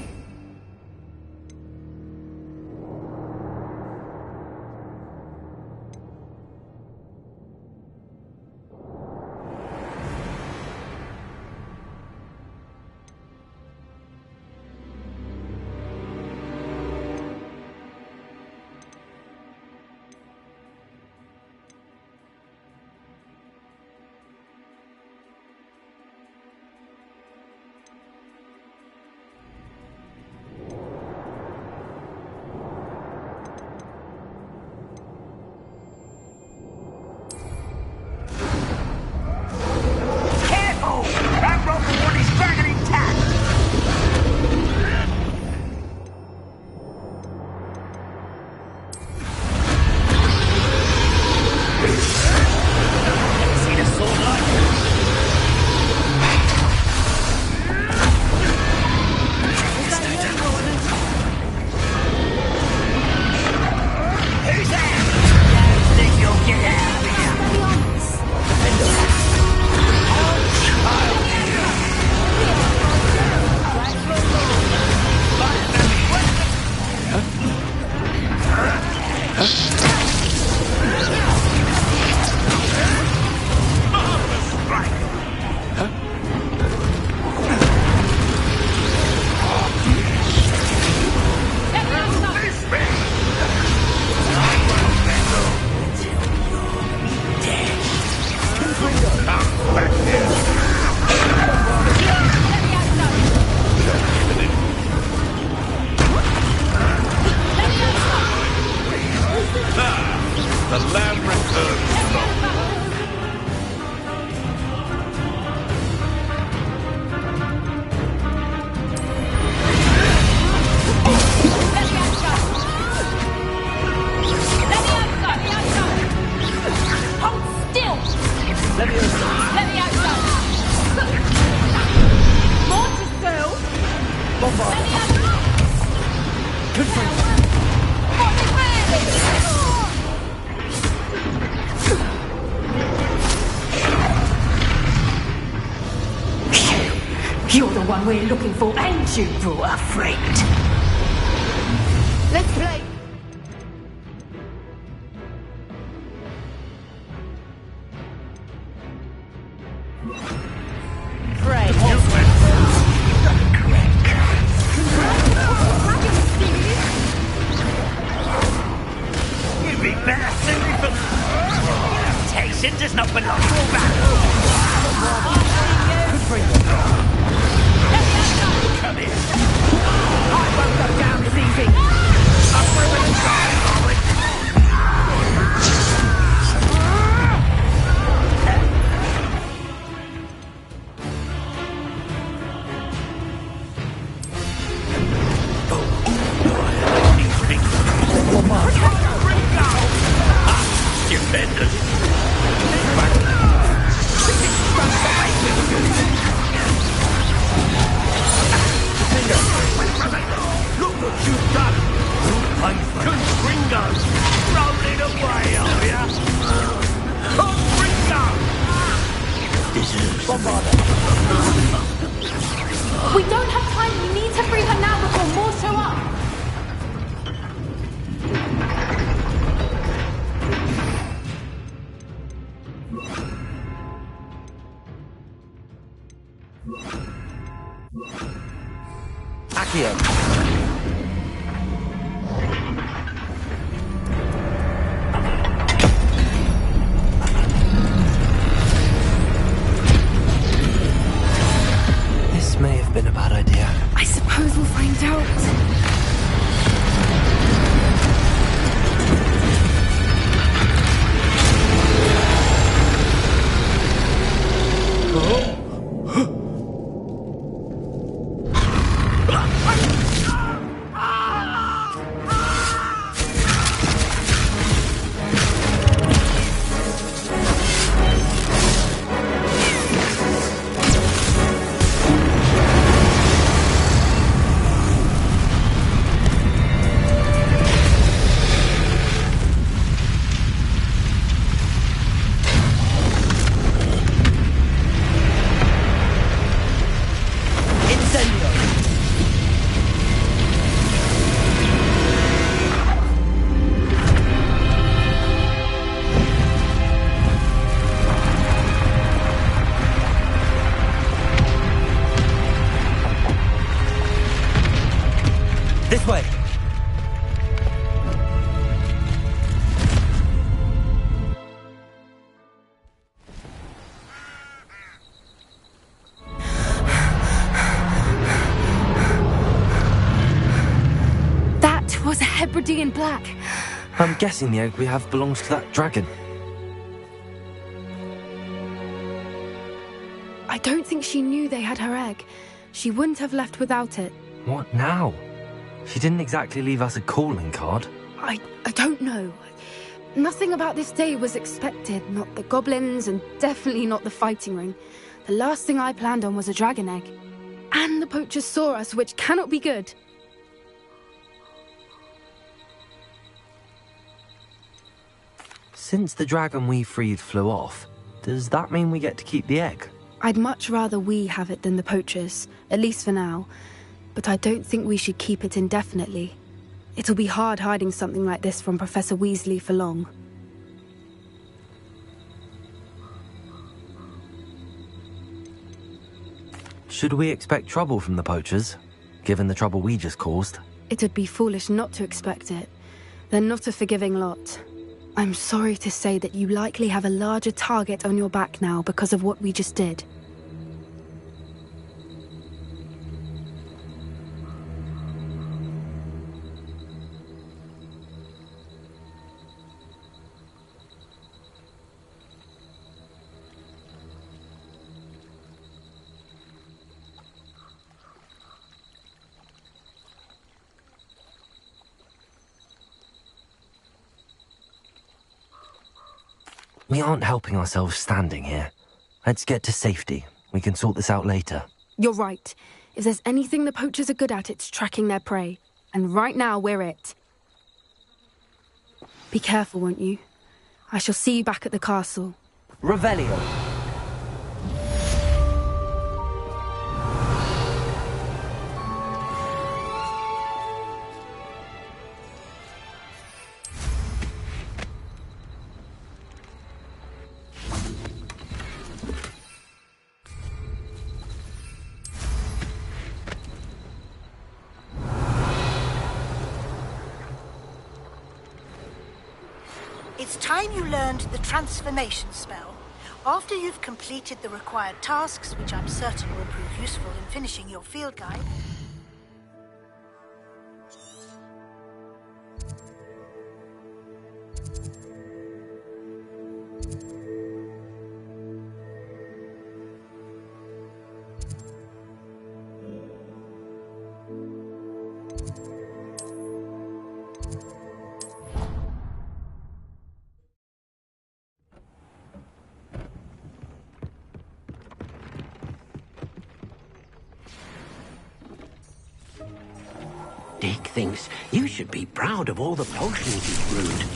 You're the one we're looking for, ain't you? Brought a friend. Let's play. You'd be better suited for... Temptation does not belong to a battle. Come here. I won't go down as easy. I'm moving inside, Robin. Stupendous. Look what you've done. Constringo. Rolling away, are ya? Constringo. This is... We don't have time. We need to free her now before more show up. Accio. This may have been a bad idea. I suppose we'll find out. This way. That was a Hebridean black. I'm guessing the egg we have belongs to that dragon. I don't think she knew they had her egg. She wouldn't have left without it. What now? She didn't exactly leave us a calling card. I don't know. Nothing about this day was expected. Not the goblins, and definitely not the fighting ring. The last thing I planned on was a dragon egg. And the poachers saw us, which cannot be good. Since the dragon we freed flew off, does that mean we get to keep the egg? I'd much rather we have it than the poachers, at least for now. But I don't think we should keep it indefinitely. It'll be hard hiding something like this from Professor Weasley for long. Should we expect trouble from the poachers, given the trouble we just caused? It'd be foolish not to expect it. They're not a forgiving lot. I'm sorry to say that you likely have a larger target on your back now because of what we just did. We aren't helping ourselves standing here. Let's get to safety. We can sort this out later. You're right. If there's anything the poachers are good at, it's tracking their prey. And right now, we're it. Be careful, won't you? I shall see you back at the castle. Revelio. It's time you learned the transformation spell. After you've completed the required tasks, which I'm certain will prove useful in finishing your field guide, Dick thinks you should be proud of all the potions he's brewed.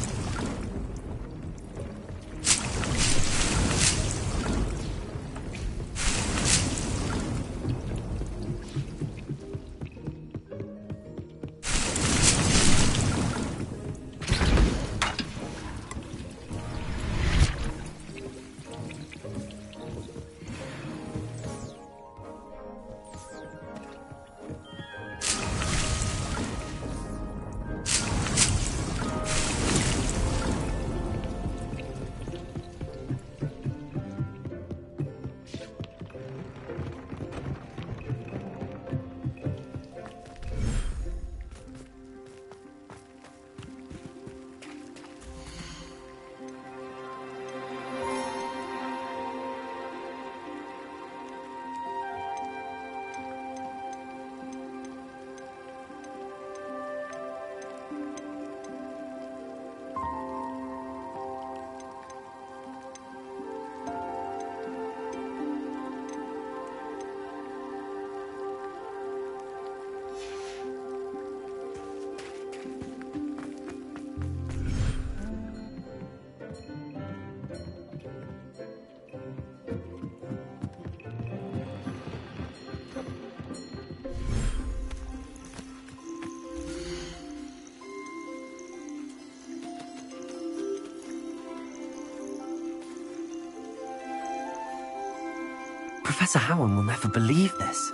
Professor Howard will never believe this.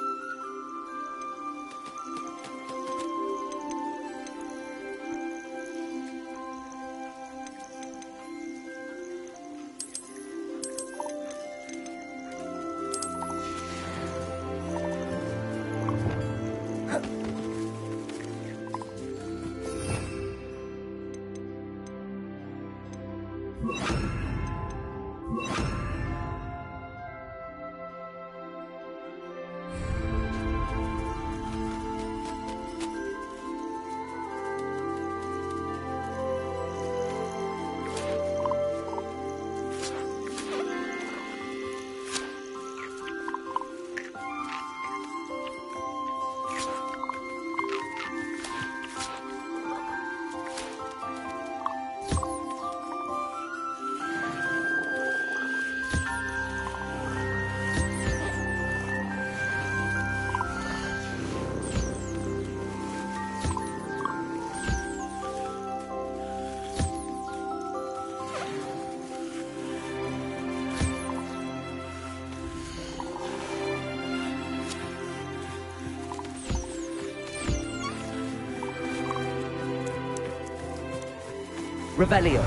Revelio.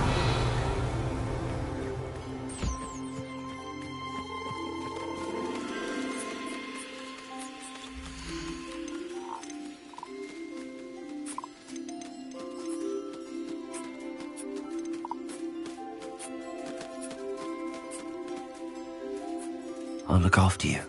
I'll look after you.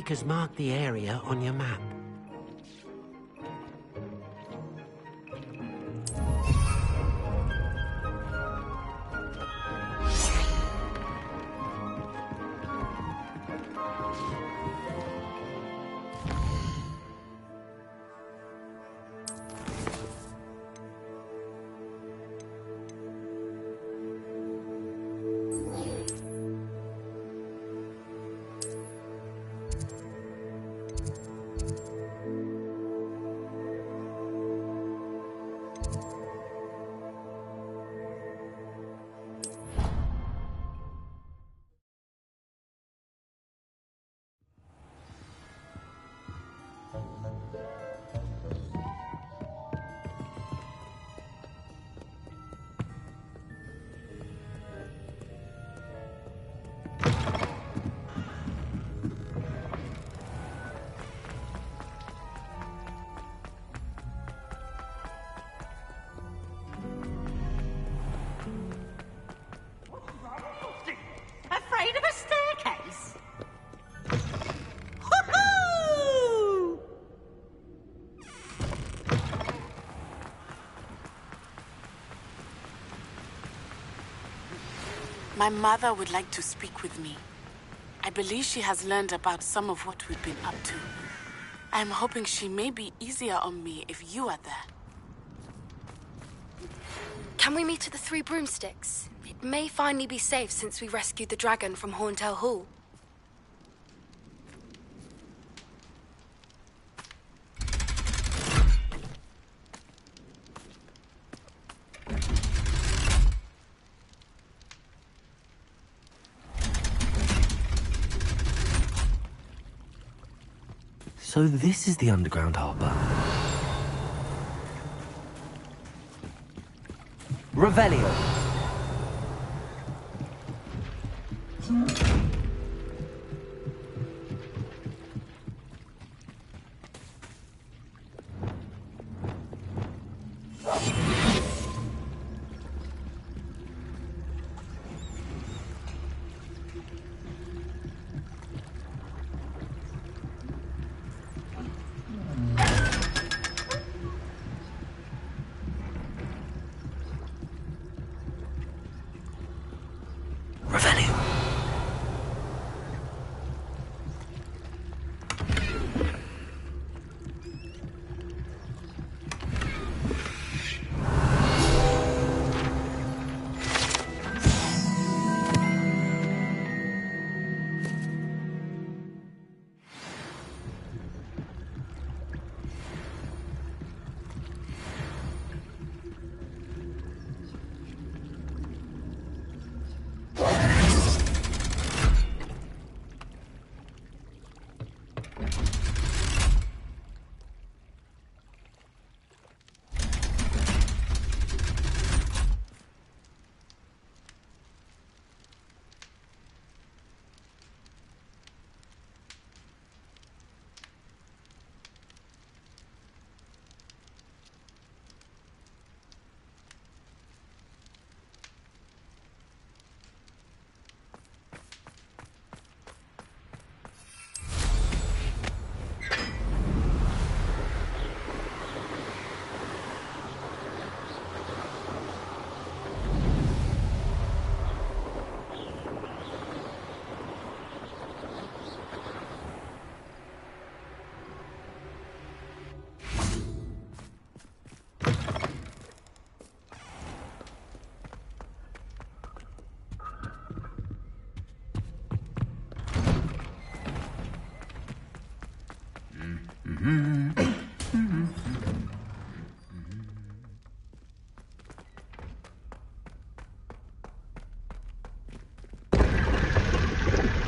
speakers mark the area on your map? Afraid of a staircase? Hoo-hoo! My mother would like to speak with me. I believe she has learned about some of what we've been up to. I'm hoping she may be easier on me if you are there. Can we meet at the Three Broomsticks? It may finally be safe since we rescued the dragon from Horntail Hall. So this is the underground harbour. Revelio.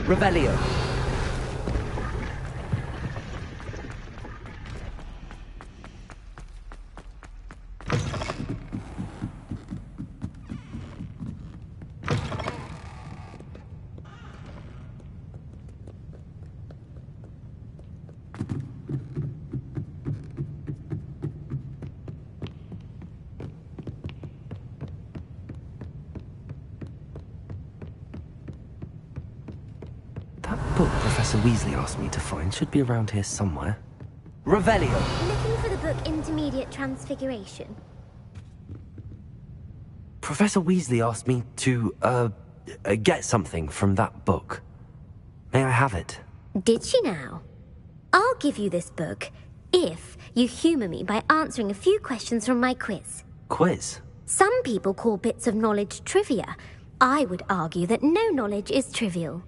Revelio. Weasley asked me to find should be around here somewhere. Revelio! Looking for the book Intermediate Transfiguration. Professor Weasley asked me to, get something from that book. May I have it? Did she now? I'll give you this book if you humour me by answering a few questions from my quiz. Quiz? Some people call bits of knowledge trivia. I would argue that no knowledge is trivial.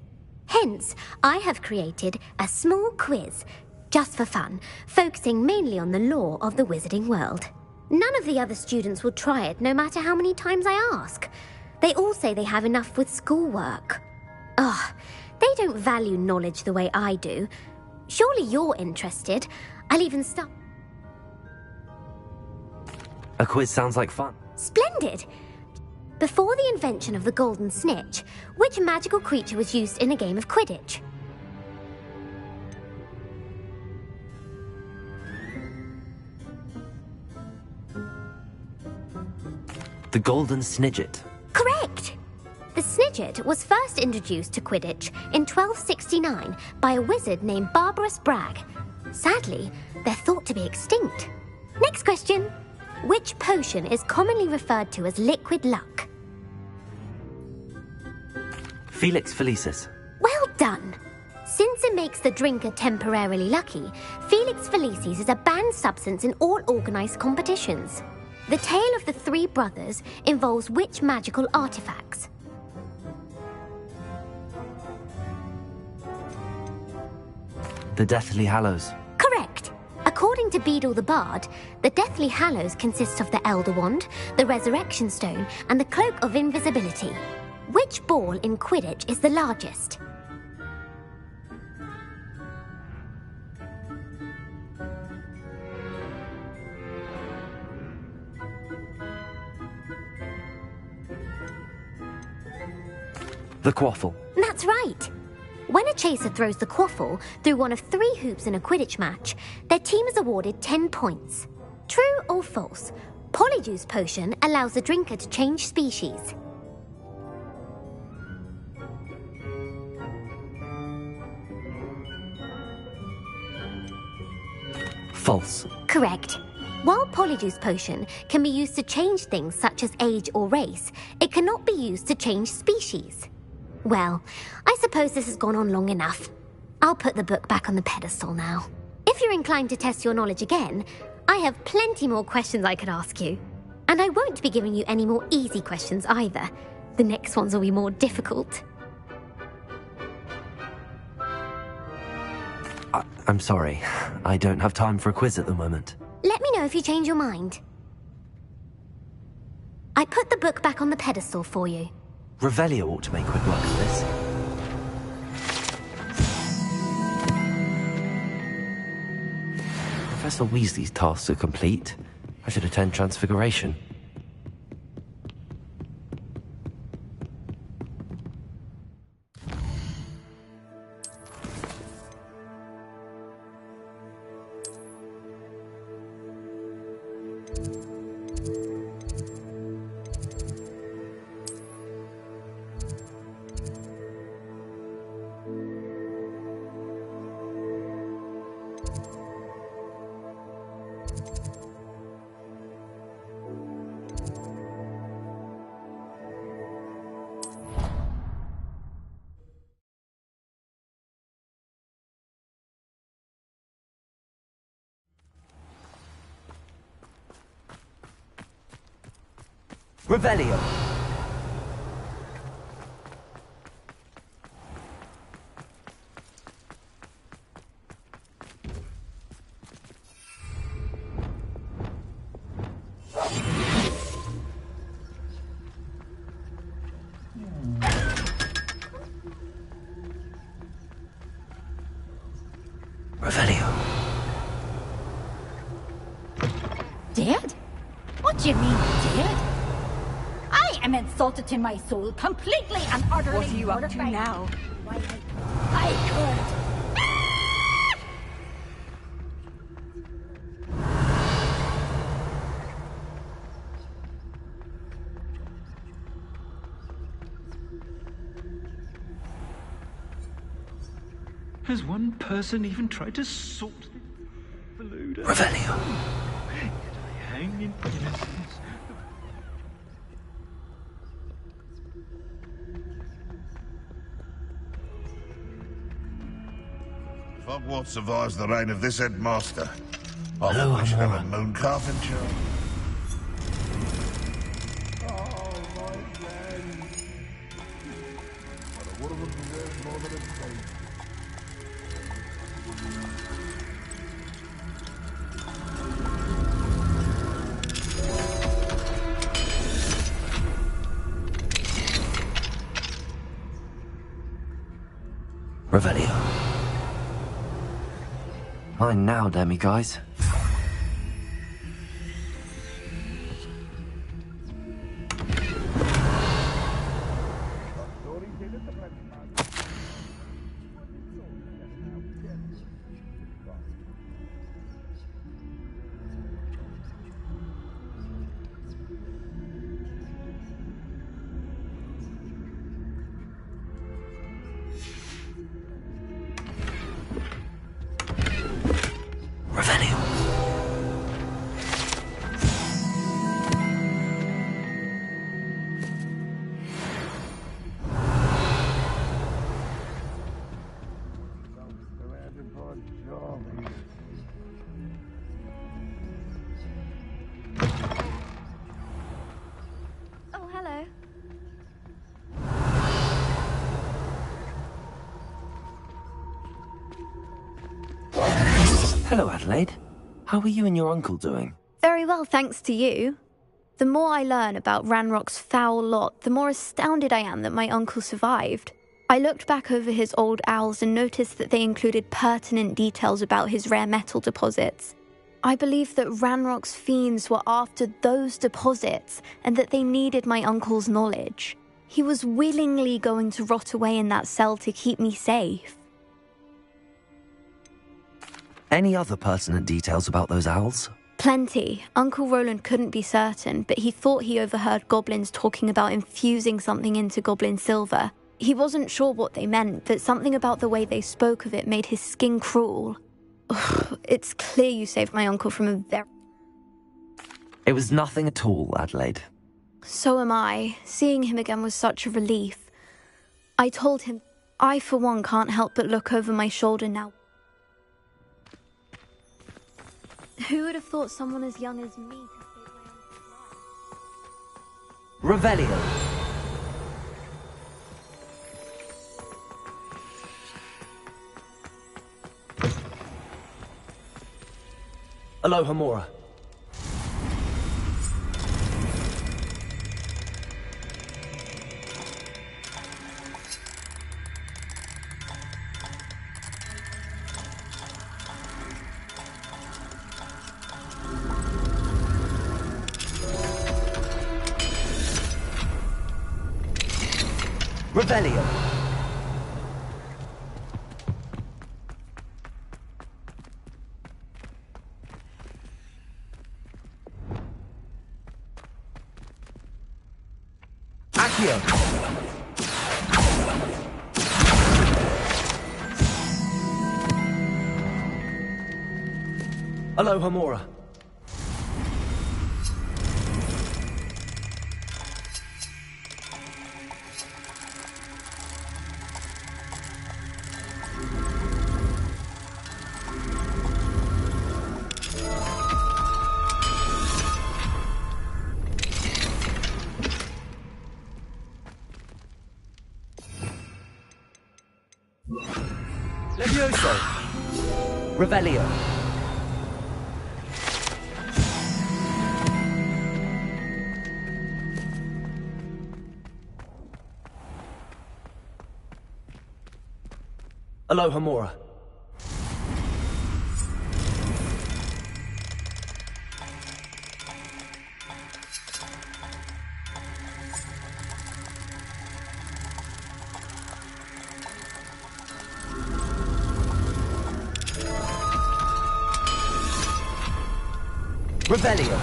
Hence, I have created a small quiz, just for fun, focusing mainly on the lore of the wizarding world. None of the other students will try it, no matter how many times I ask. They all say they have enough with schoolwork. Ugh, they don't value knowledge the way I do. Surely you're interested. I'll even stop. A quiz sounds like fun. Splendid! Before the invention of the golden snitch, which magical creature was used in a game of Quidditch? The golden snidget. Correct! The snidget was first introduced to Quidditch in 1269 by a wizard named Barbarous Bragg. Sadly, they're thought to be extinct. Next question. Which potion is commonly referred to as liquid luck? Felix Felicis. Well done! Since it makes the drinker temporarily lucky, Felix Felicis is a banned substance in all organised competitions. The tale of the three brothers involves which magical artifacts? The Deathly Hallows. Correct! According to Beedle the Bard, the Deathly Hallows consists of the Elder Wand, the Resurrection Stone, and the Cloak of Invisibility. Which ball in Quidditch is the largest? The Quaffle. That's right! When a chaser throws the quaffle through one of 3 hoops in a Quidditch match, their team is awarded 10 points. True or false? Polyjuice Potion allows the drinker to change species. False. Correct. While Polyjuice Potion can be used to change things such as age or race, it cannot be used to change species. Well, I suppose this has gone on long enough. I'll put the book back on the pedestal now. If you're inclined to test your knowledge again, I have plenty more questions I could ask you. And I won't be giving you any more easy questions either. The next ones will be more difficult. I'm sorry. I don't have time for a quiz at the moment. Let me know if you change your mind. I put the book back on the pedestal for you. Revelio ought to make quick work of this. Professor Weasley's tasks are complete. I should attend Transfiguration. Revelio. Revelio. Dead? What do you mean, dead? I am insulted in my soul, completely and utterly. What are you up to now? I could. Has one person even tried to sort the load out? Revelio. Yet I hang in innocence. If Hogwarts survives the reign of this headmaster, I Hello, think we should have a Hamora. moon carving job. Revelio. Mine now, Demi guys. Oh, hello. Hello, Adelaide. How are you and your uncle doing? Very well, thanks to you. The more I learn about Ranrock's foul lot, the more astounded I am that my uncle survived. I looked back over his old owls and noticed that they included pertinent details about his rare metal deposits. I believe that Ranrock's fiends were after those deposits and that they needed my uncle's knowledge. He was willingly going to rot away in that cell to keep me safe. Any other pertinent details about those owls? Plenty. Uncle Roland couldn't be certain, but he thought he overheard goblins talking about infusing something into goblin silver. He wasn't sure what they meant, but something about the way they spoke of it made his skin crawl. Ugh, it's clear you saved my uncle from a very... It was nothing at all, Adelaide. So am I. Seeing him again was such a relief. I told him, I for one can't help but look over my shoulder now. Who would have thought someone as young as me could stay away? Revelio. Hello, Hamora. Revelio. Accio. Hello, Hamora. Levioso. Revelio. Hello, Hamora. Revelio.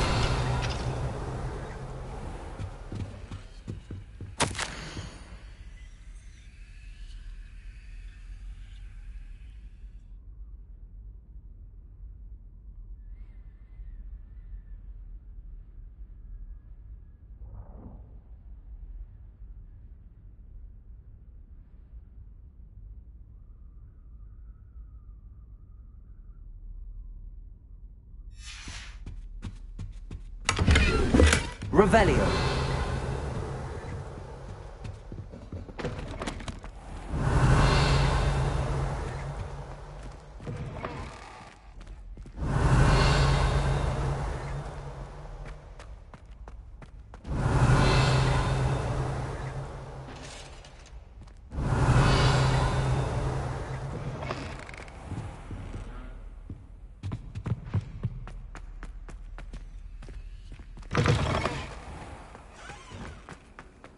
Revelio.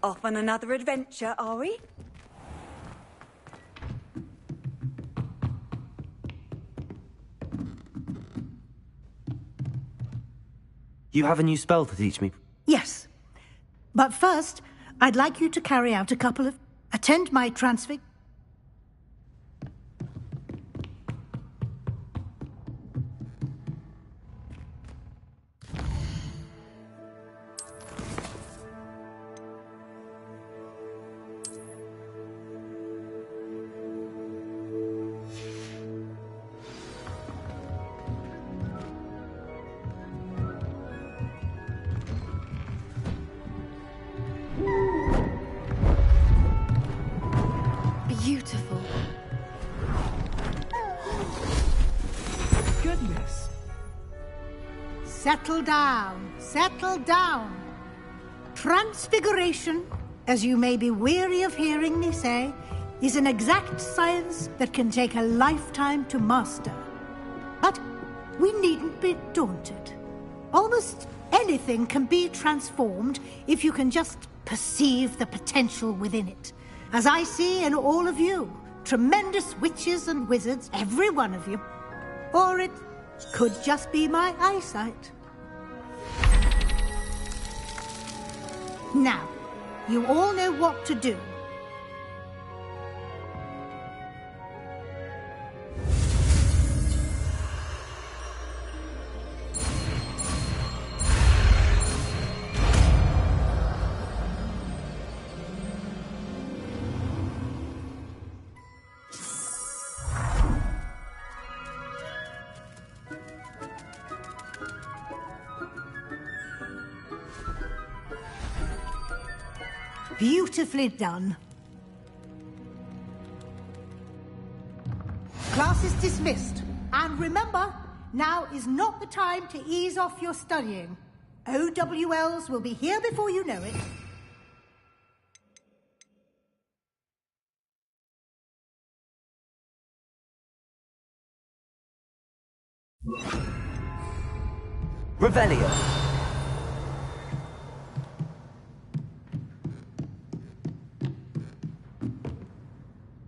Off on another adventure, are we? You have a new spell to teach me. Yes. But first, I'd like you to carry out a couple of... Attend my transfig... Beautiful. Goodness. Settle down. Settle down. Transfiguration, as you may be weary of hearing me say, is an exact science that can take a lifetime to master. But we needn't be daunted. Almost anything can be transformed if you can just perceive the potential within it. As I see in all of you, tremendous witches and wizards, every one of you. Or it could just be my eyesight. Now, you all know what to do. Beautifully done. Class is dismissed. And remember, now is not the time to ease off your studying. OWLs will be here before you know it. Revelio.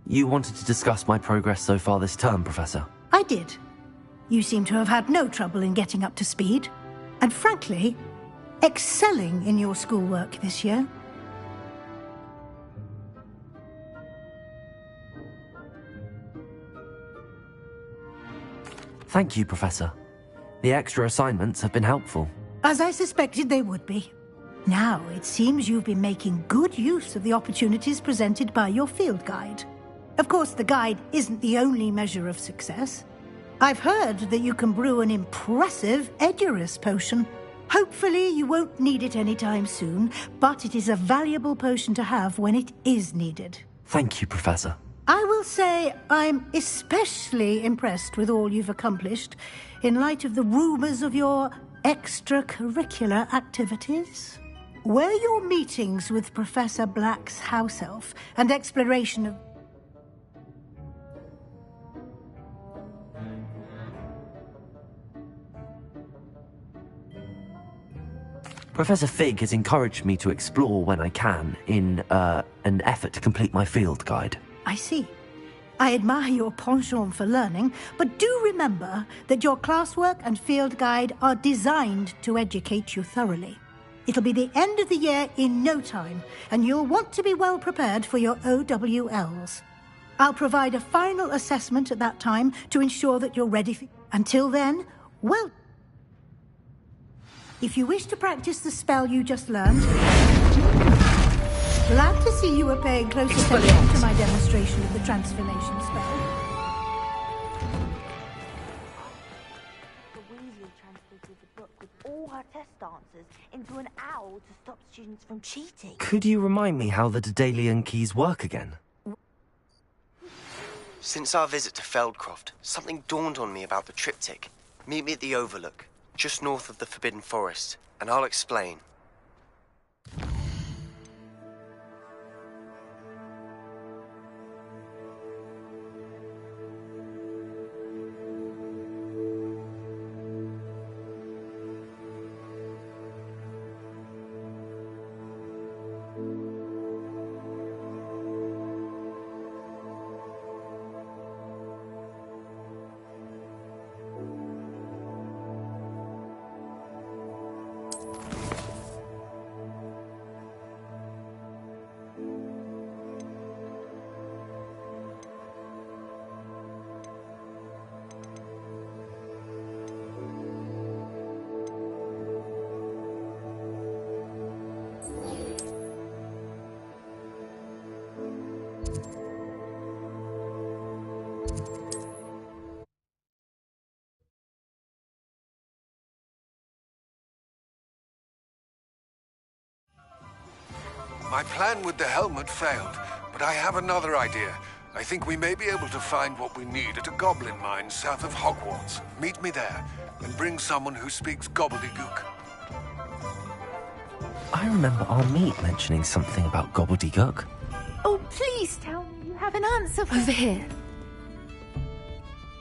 You wanted to discuss my progress so far this term, Professor? I did. You seem to have had no trouble in getting up to speed. And frankly, excelling in your schoolwork this year. Thank you, Professor. The extra assignments have been helpful. As I suspected they would be. Now, it seems you've been making good use of the opportunities presented by your field guide. Of course, the guide isn't the only measure of success. I've heard that you can brew an impressive Edurus potion. Hopefully, you won't need it anytime soon, but it is a valuable potion to have when it is needed. Thank you, Professor. I will say I'm especially impressed with all you've accomplished in light of the rumors of your extracurricular activities. Were your meetings with Professor Black's house elf and exploration of... Professor Fig has encouraged me to explore when I can in an effort to complete my field guide. I see. I admire your penchant for learning, but do remember that your classwork and field guide are designed to educate you thoroughly. It'll be the end of the year in no time, and you'll want to be well prepared for your OWLs. I'll provide a final assessment at that time to ensure that you're ready for... Until then, well... If you wish to practice the spell you just learned... Glad to see you were paying close attention to my demonstration of the transformation spell. translated the book with all her test answers into an owl to stop students from cheating. Could you remind me how the Daedalian keys work again? Since our visit to Feldcroft, something dawned on me about the triptych. Meet me at the Overlook, just north of the Forbidden Forest, and I'll explain. My plan with the helmet failed, but I have another idea. I think we may be able to find what we need at a goblin mine south of Hogwarts. Meet me there, and bring someone who speaks gobbledygook. I remember our meet mentioning something about gobbledygook. Oh, please tell me you have an answer for Over here.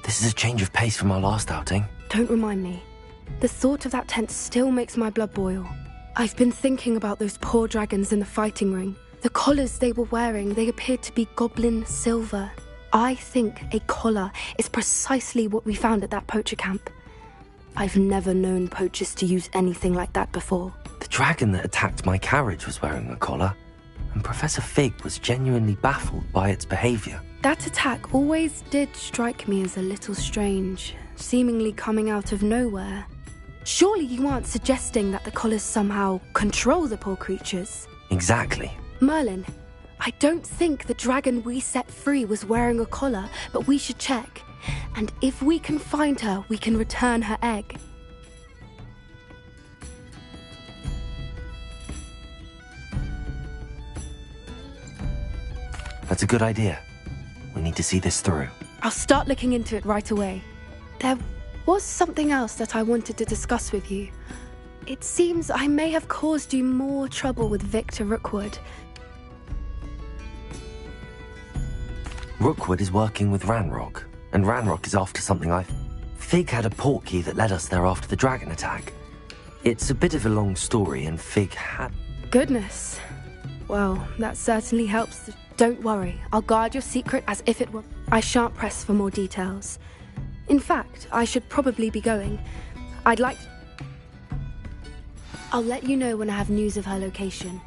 This is a change of pace from our last outing. Don't remind me. The thought of that tent still makes my blood boil. I've been thinking about those poor dragons in the fighting ring. The collars they were wearing, they appeared to be goblin silver. I think a collar is precisely what we found at that poacher camp. I've never known poachers to use anything like that before. The dragon that attacked my carriage was wearing a collar, and Professor Fig was genuinely baffled by its behavior. That attack always did strike me as a little strange, seemingly coming out of nowhere. Surely you aren't suggesting that the collars somehow control the poor creatures? Exactly. Merlin, I don't think the dragon we set free was wearing a collar, but we should check. And if we can find her, we can return her egg. That's a good idea. We need to see this through. I'll start looking into it right away. There was something else that I wanted to discuss with you. It seems I may have caused you more trouble with Victor Rookwood. Rookwood is working with Ranrock, and Ranrock is after something Fig had a portkey that led us there after the dragon attack. It's a bit of a long story, and Fig had... Goodness. Well, that certainly helps. Don't worry, I'll guard your secret as if it were... I shan't press for more details. In fact, I should probably be going. I'd like to... I'll let you know when I have news of her location.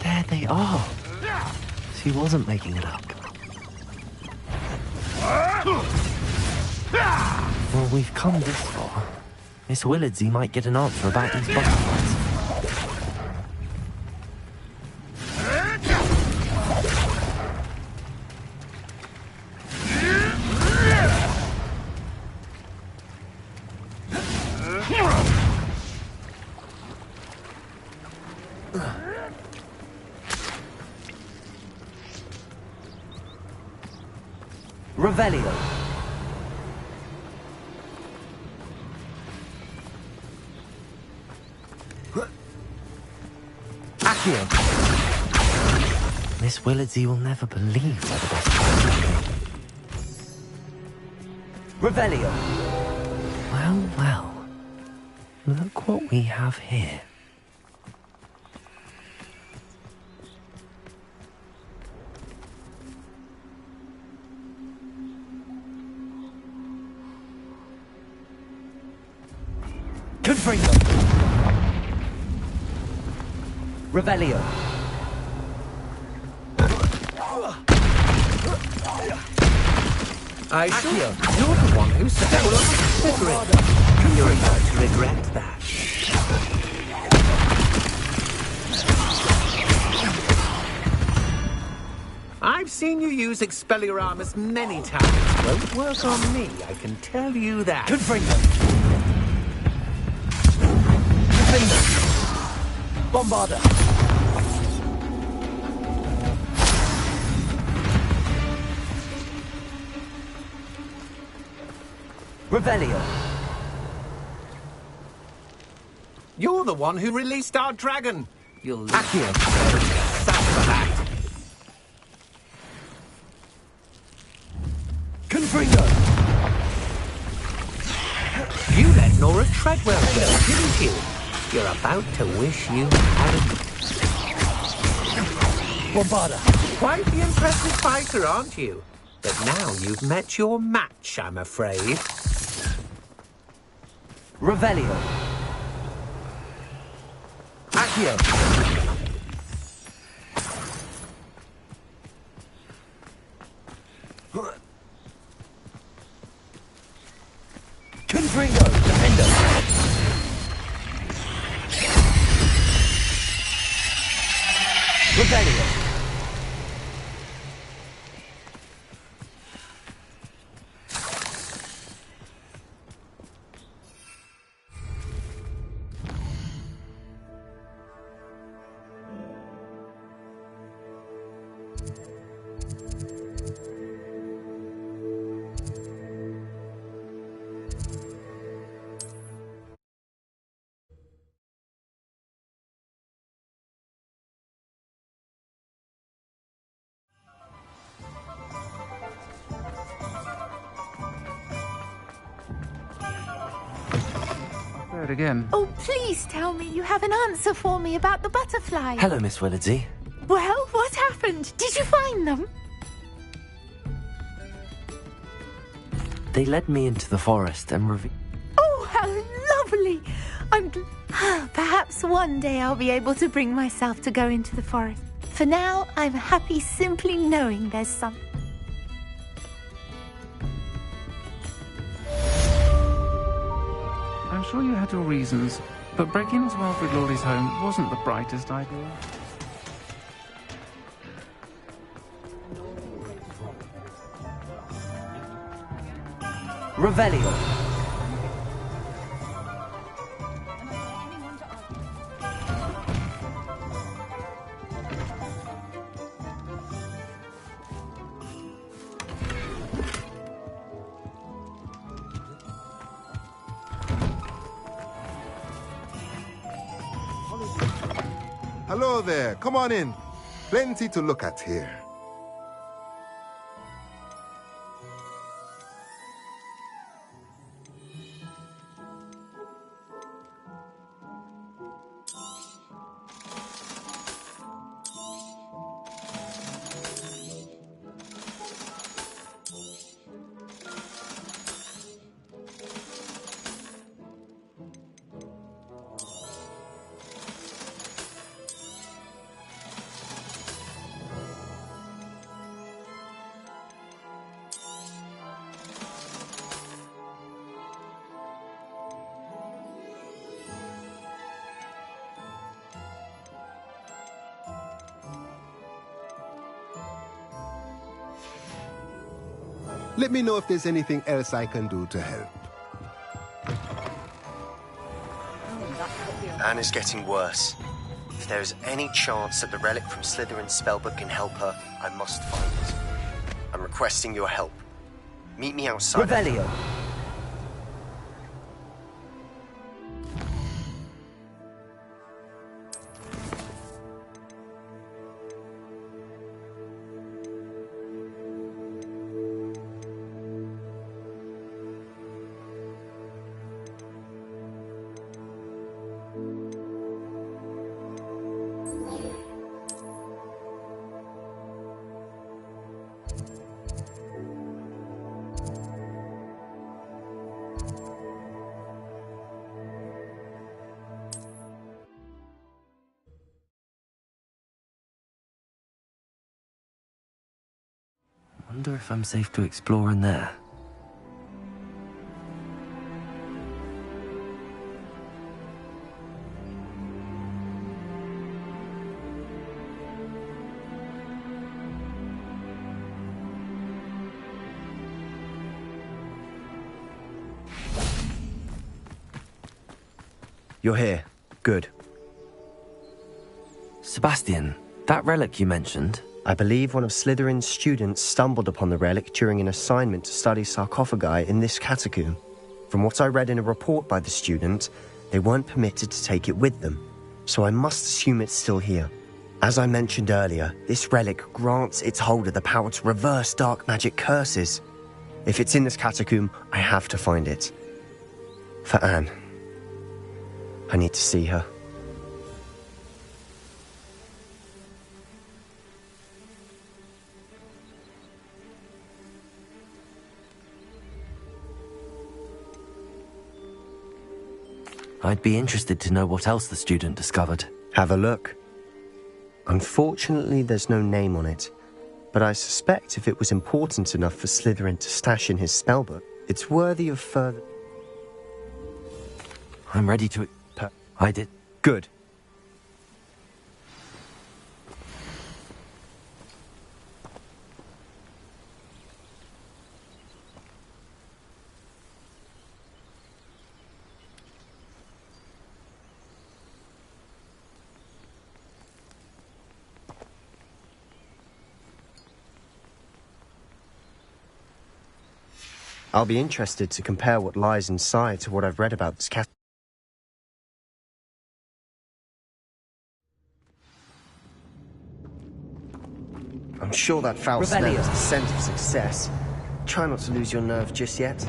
There they are. She wasn't making it up. Well, we've come this far. Miss Willardsey might get an answer about these butterflies. Revelio. Accio. Miss Willardsey will never believe where the best Revelio. Well, well. Look what we have here. Confringo. Revelio. I see. You're the one who said You're about to regret that. I've seen you use Expelliarmus many times. Won't work on me, I can tell you that. Confringo. Bombarda. Revelio. You're the one who released our dragon. You'll lose your sad for that. Confringo. You let Nora Treadwell go, didn't you? You're about to wish you hadn't. Bombarda. Quite the impressive fighter, aren't you? But now you've met your match, I'm afraid. Revelio. Accio. Confringo. Defender. Revelio. There again. Oh, please tell me you have an answer for me about the butterfly. Hello, Miss Willardsey. Well, what happened? Did you find them? They led me into the forest and Oh, how lovely! Perhaps one day I'll be able to bring myself to go into the forest. For now, I'm happy simply knowing there's some. I'm sure you had your reasons, but breaking into Alfred Lawley's home wasn't the brightest idea. Revelio. Hello there. Come on in. Plenty to look at here. Let me know if there's anything else I can do to help. Anne is getting worse. If there is any chance that the relic from Slytherin's spellbook can help her, I must find it. I'm requesting your help. Meet me outside. Revelio. Wonder if I'm safe to explore in there. You're here. Good. Sebastian, that relic you mentioned? I believe one of Slytherin's students stumbled upon the relic during an assignment to study sarcophagi in this catacomb. From what I read in a report by the student, they weren't permitted to take it with them, so I must assume it's still here. As I mentioned earlier, this relic grants its holder the power to reverse dark magic curses. If it's in this catacomb, I have to find it. For Anne. I need to see her. I'd be interested to know what else the student discovered. Have a look. Unfortunately, there's no name on it, but I suspect if it was important enough for Slytherin to stash in his spellbook, it's worthy of further... I'm ready to... I did. Good. I'll be interested to compare what lies inside to what I've read about this cat. I'm sure that foul smell is the scent of success. Try not to lose your nerve just yet.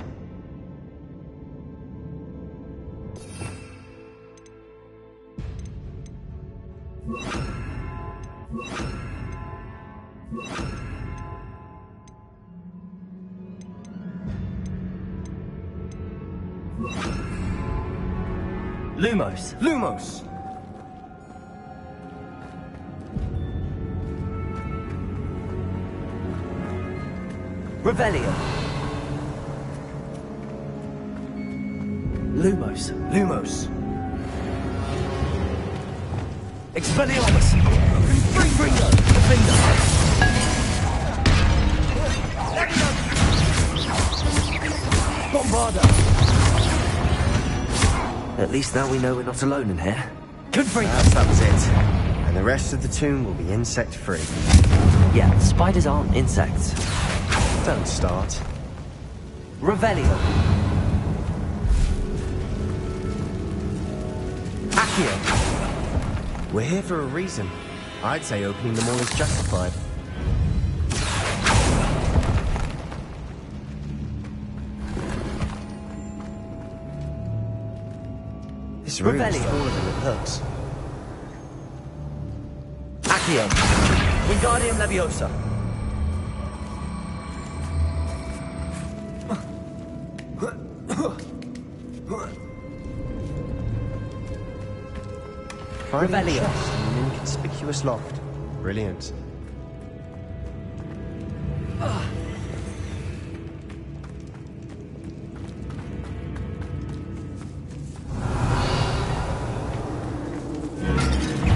Lumos! Lumos! Revelio! Lumos! Lumos! Expelliarmus! Confringo! Defender! Bombarda! At least now we know we're not alone in here. Confringo! That's it. And the rest of the tomb will be insect-free. Yeah, spiders aren't insects. Don't start. Revelio! Accio! We're here for a reason. I'd say opening them all is justified. This room is smaller than it looks. Accio! Wingardium Leviosa! Finding a chest in an inconspicuous loft. Brilliant.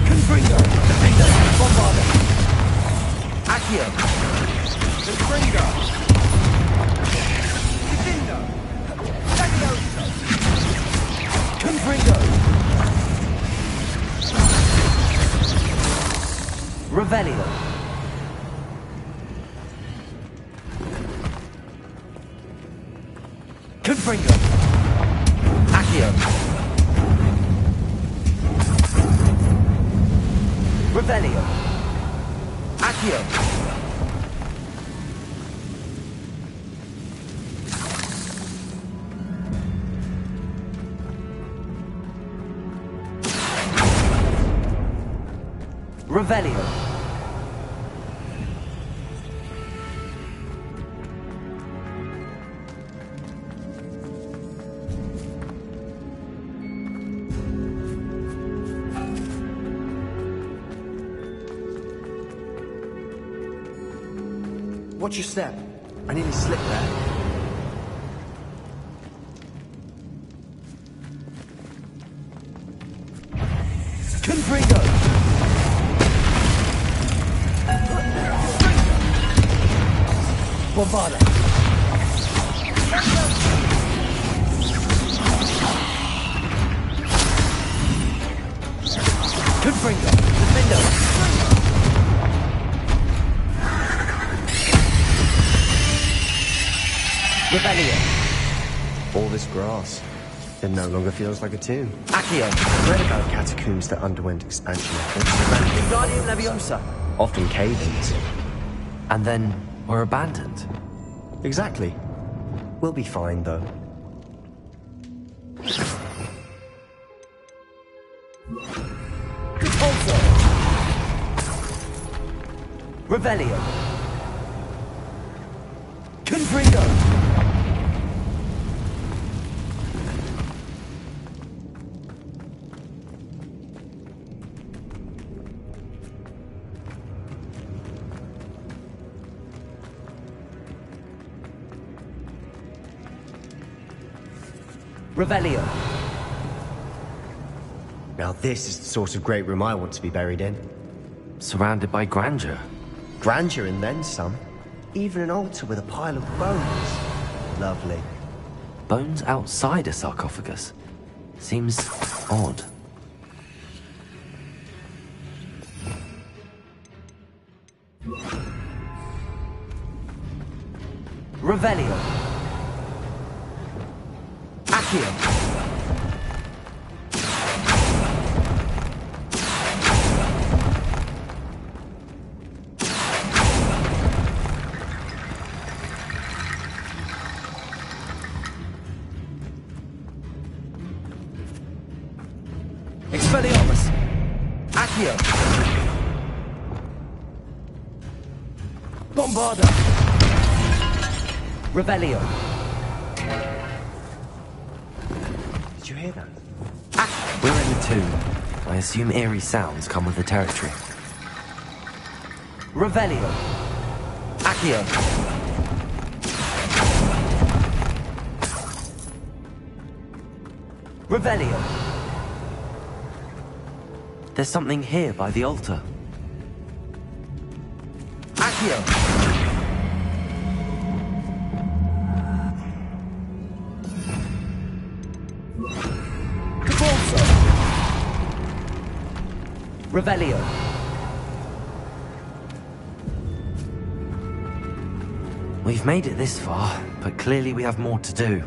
Confringo! Defender! Bombarda! Accio! Confringo! Defender! Leviosa! Confringo! Revelio! Confringo! Accio! Revelio! Accio! Revelio! Watch your step. I nearly slipped there. Confringo! Bombarda! Confringo! Defendo! Rebellion! All this grass. It no longer feels like a tomb. Accio! I read about catacombs that underwent expansion efforts. Wingardium Leviosa! Often cave-ins. And then were abandoned. Exactly. We'll be fine, though. Repulsor! Revelio! Confringo! Revelio. Now this is the sort of great room I want to be buried in. Surrounded by grandeur. Grandeur and then some. Even an altar with a pile of bones. Lovely. Bones outside a sarcophagus? Seems odd. Revelio. Accio. Expelliarmus! Accio! Bombarda! Revelio! Did you hear that? We're in the tomb. I assume eerie sounds come with the territory. Revelio! Accio! Revelio! There's something here by the altar. Accio! Revelio. We've made it this far, but clearly we have more to do.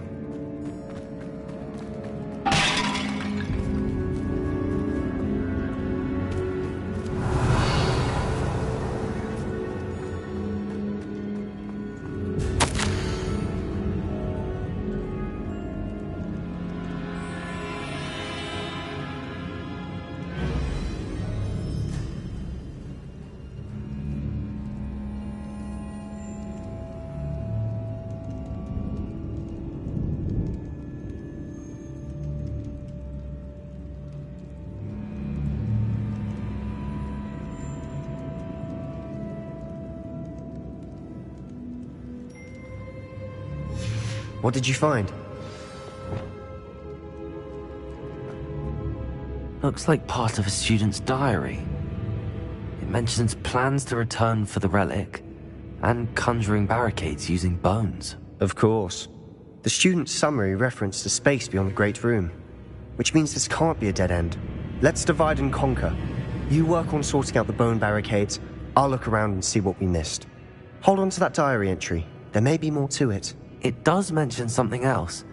What did you find? Looks like part of a student's diary. It mentions plans to return for the relic, and conjuring barricades using bones. Of course. The student's summary referenced a space beyond the Great Room, which means this can't be a dead end. Let's divide and conquer. You work on sorting out the bone barricades, I'll look around and see what we missed. Hold on to that diary entry. There may be more to it. It does mention something else.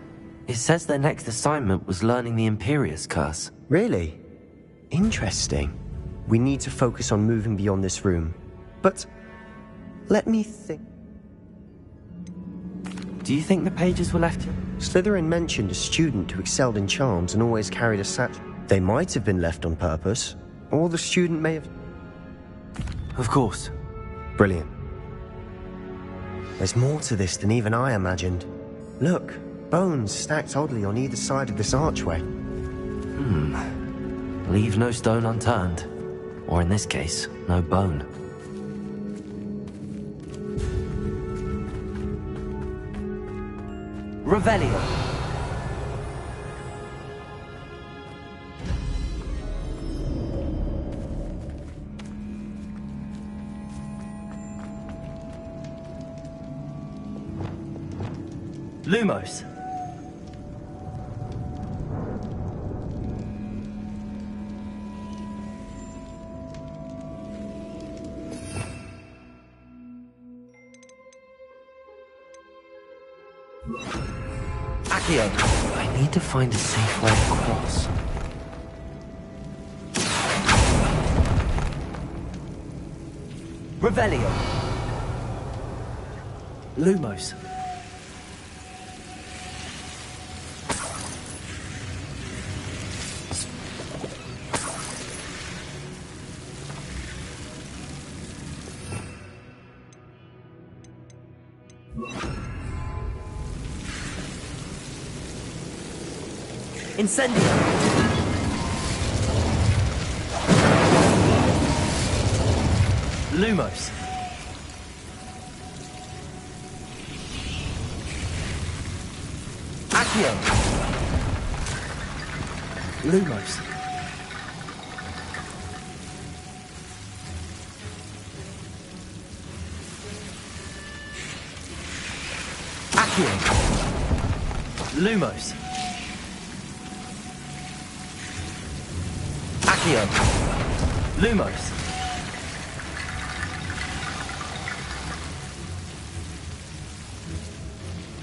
It says their next assignment was learning the Imperius Curse. Really? Interesting. We need to focus on moving beyond this room. But let me think. Do you think the pages were left here? Slytherin mentioned a student who excelled in charms and always carried a satchel. They might have been left on purpose, or the student may have... Of course. Brilliant. There's more to this than even I imagined. Look, bones stacked oddly on either side of this archway. Leave no stone unturned. Or in this case, no bone. Revelio. Lumos. Accio. I need to find a safe way across. Revelio. Lumos. Incendio! Lumos. Accio. Lumos. Accio. Lumos. Accio. Lumos.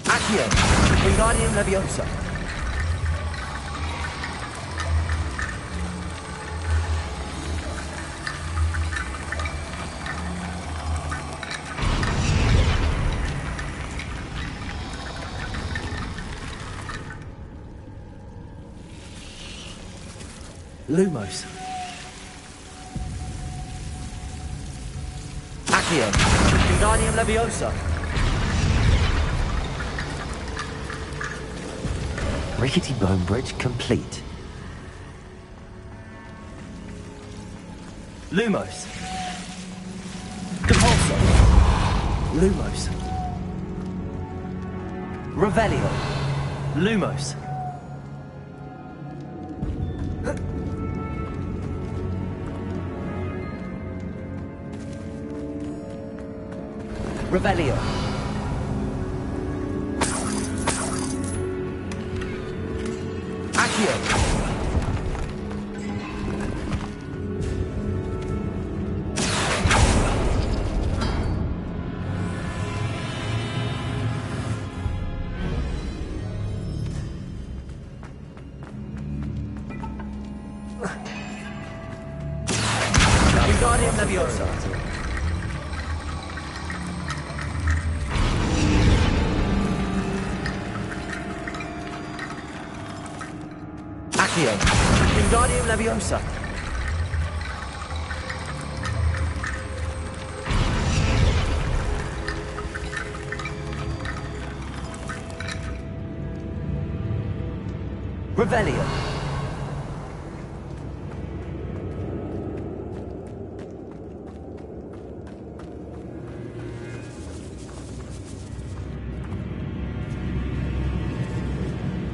Accio. Wingardium Leviosa. Lumos. Accio. Wingardium Leviosa. Rickety Bone Bridge complete. Lumos. Compulso. Lumos. Revelio. Lumos. Revelio. Accio. Wingardium Leviosa. Accio. Wingardium Leviosa. Revelio.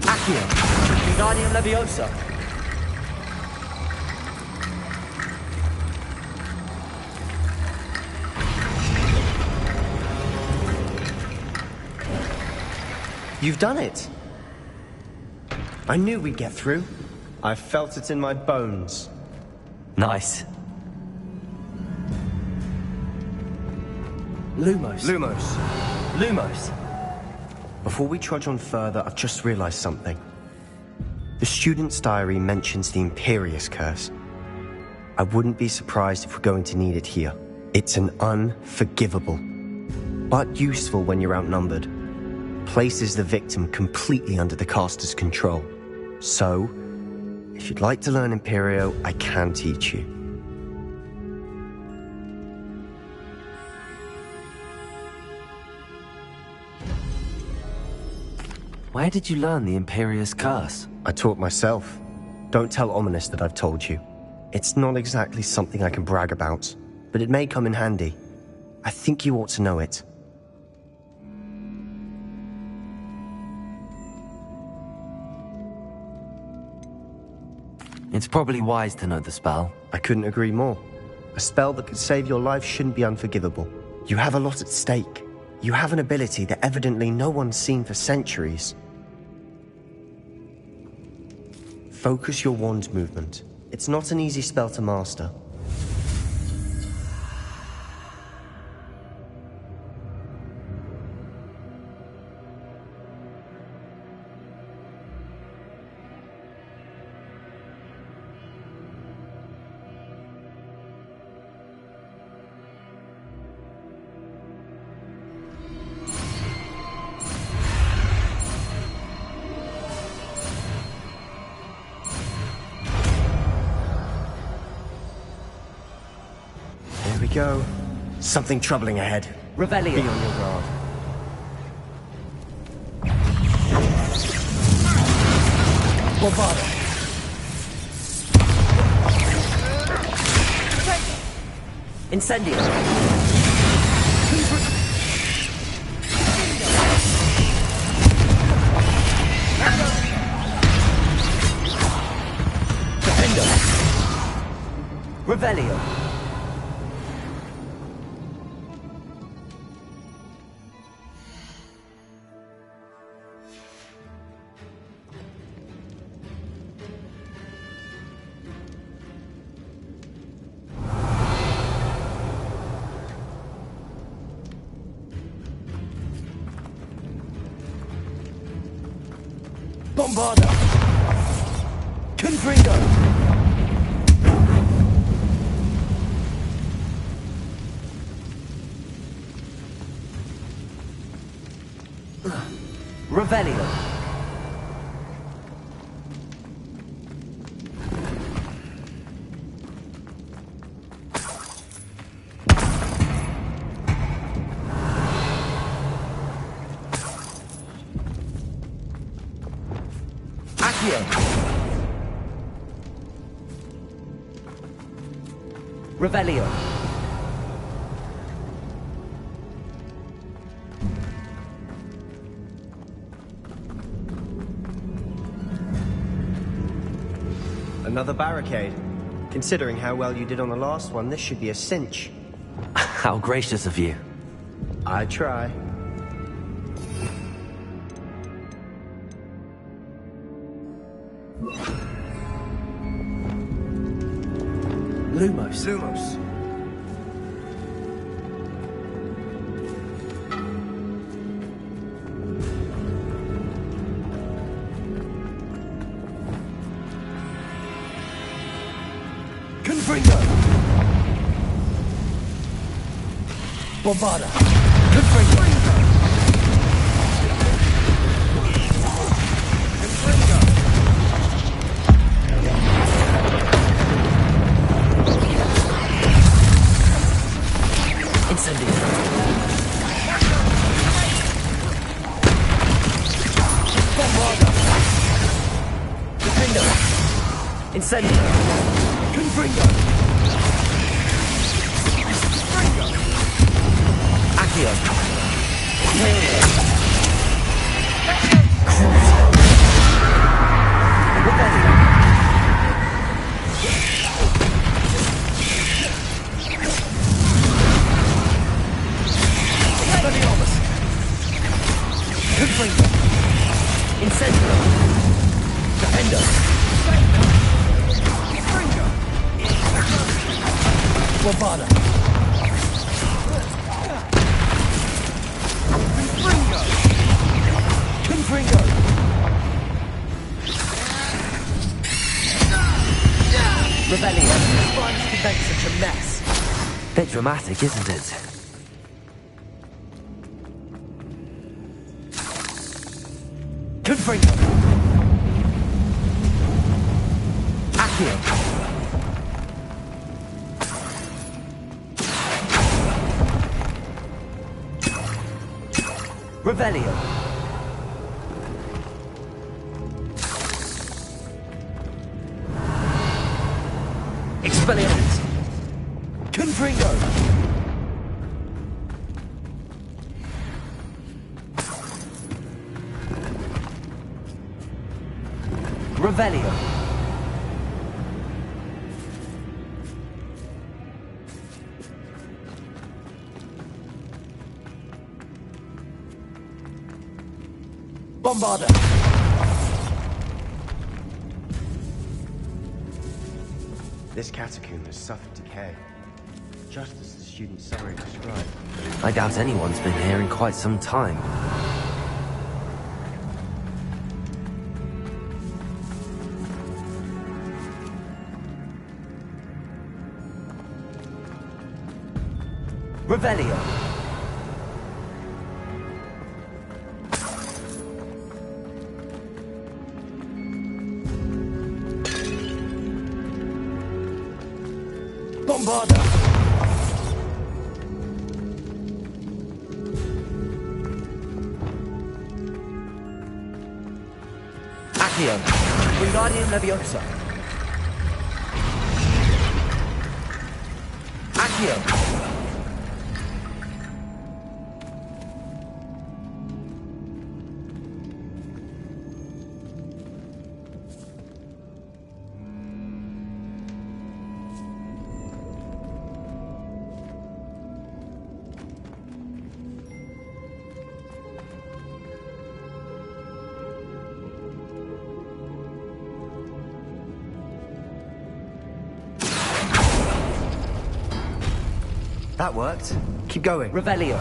Accio. Wingardium Leviosa. You've done it. I knew we'd get through. I felt it in my bones. Nice. Lumos. Lumos. Lumos. Before we trudge on further, I've just realized something. The student's diary mentions the Imperious Curse. I wouldn't be surprised if we're going to need it here. It's an unforgivable, but useful when you're outnumbered. Places the victim completely under the caster's control. So, if you'd like to learn Imperio, I can teach you. Where did you learn the Imperious Curse? I taught myself. Don't tell Ominous that I've told you. It's not exactly something I can brag about, but it may come in handy. I think you ought to know it. It's probably wise to know the spell. I couldn't agree more. A spell that could save your life shouldn't be unforgivable. You have a lot at stake. You have an ability that evidently no one's seen for centuries. Focus your wand movement. It's not an easy spell to master. Here we go. Something troubling ahead. Revelio. Be on your guard. Bombarda. Incendio. Defendo. Revelio. Bombarda! Confringo! Revelio! Revelio. Another barricade. Considering how well you did on the last one, this should be a cinch. How gracious of you. I try. Lumos. Lumos. Confringo. Bombarda. Confringo. Incendio. Bombarda. Defendo. Incendio. Confringo. Accio. Confringo. Incendio. Defendo. Bombarda. Confringo. Revelio. Why did you make such a mess? Bit dramatic, isn't it? Confringo. Accio. Revelio. Expelliarmus. Confringo. Revelio. Bombarder! This catacomb has suffered decay, just as the student summary described. I doubt anyone's been here in quite some time. Revelio! Bombarder! Accio! Wingardium Leviosa! Accio! That worked. Keep going. Revelio!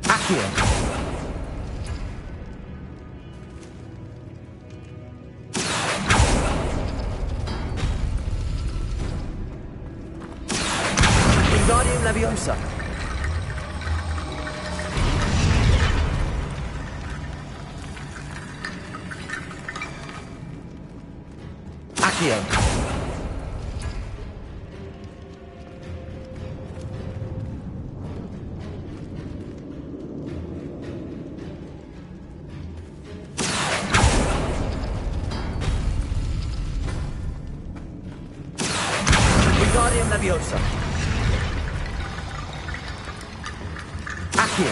Accio! Wingardium Leviosa! Accio! Wingardium Leviosa! Accio!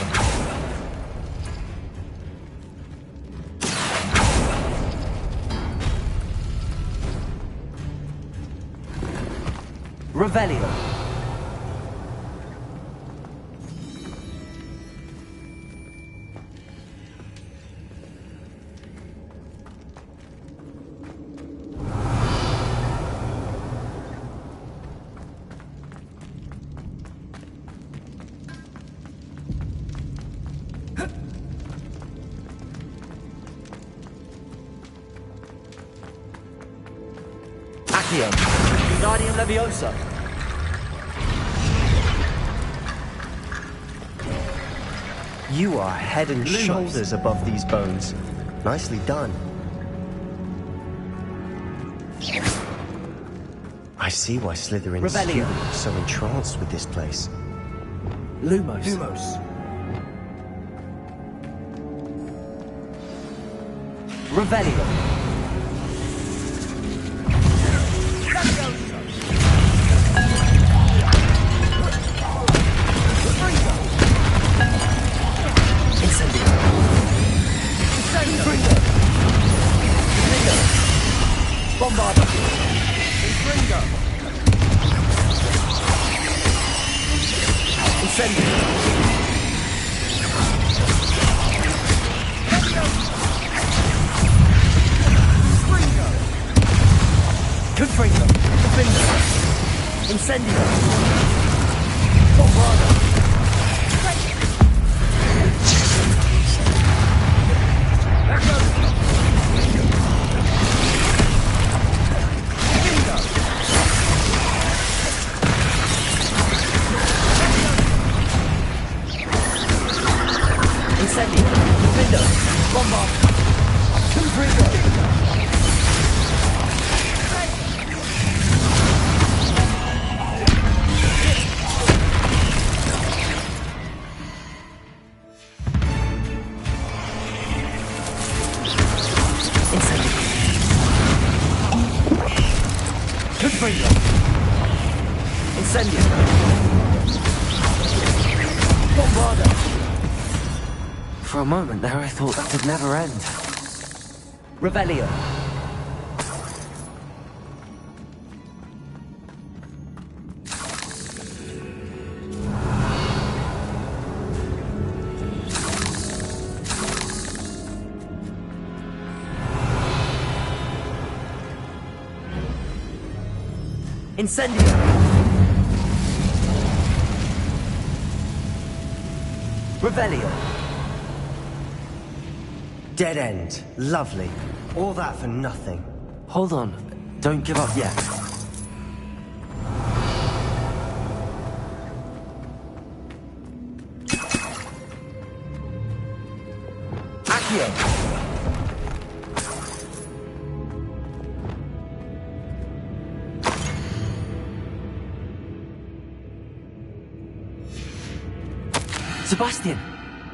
Revelio! Accio! Wingardium Leviosa! You are head and shoulders above these bones. Nicely done. I see why Slytherin's Revelio. students are so entranced with this place. Lumos! Lumos! Revelio! Bombarder! Infringo! Incendio! Confringo! Defender! Incendio! Bombarder! Incendio! Defender! Bombarder! Confringo! Confringo! Incendio! Bombarder! For a moment there I thought that would never end. Revelio! Incendio! Revelio! Dead end. Lovely. All that for nothing. Hold on. Don't give up yet. Accio! Sebastian!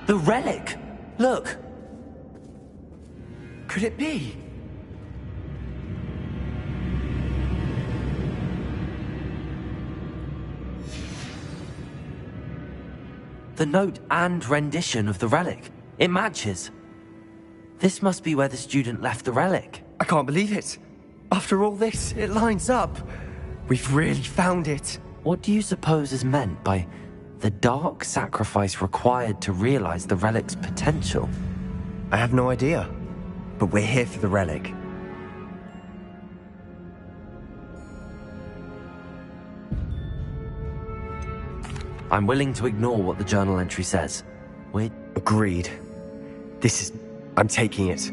The relic! Look! Could it be? The note and rendition of the relic. It matches. This must be where the student left the relic. I can't believe it. After all this, it lines up. We've really found it. What do you suppose is meant by the dark sacrifice required to realize the relic's potential? I have no idea. But we're here for the relic. I'm willing to ignore what the journal entry says. We're... Agreed. I'm taking it.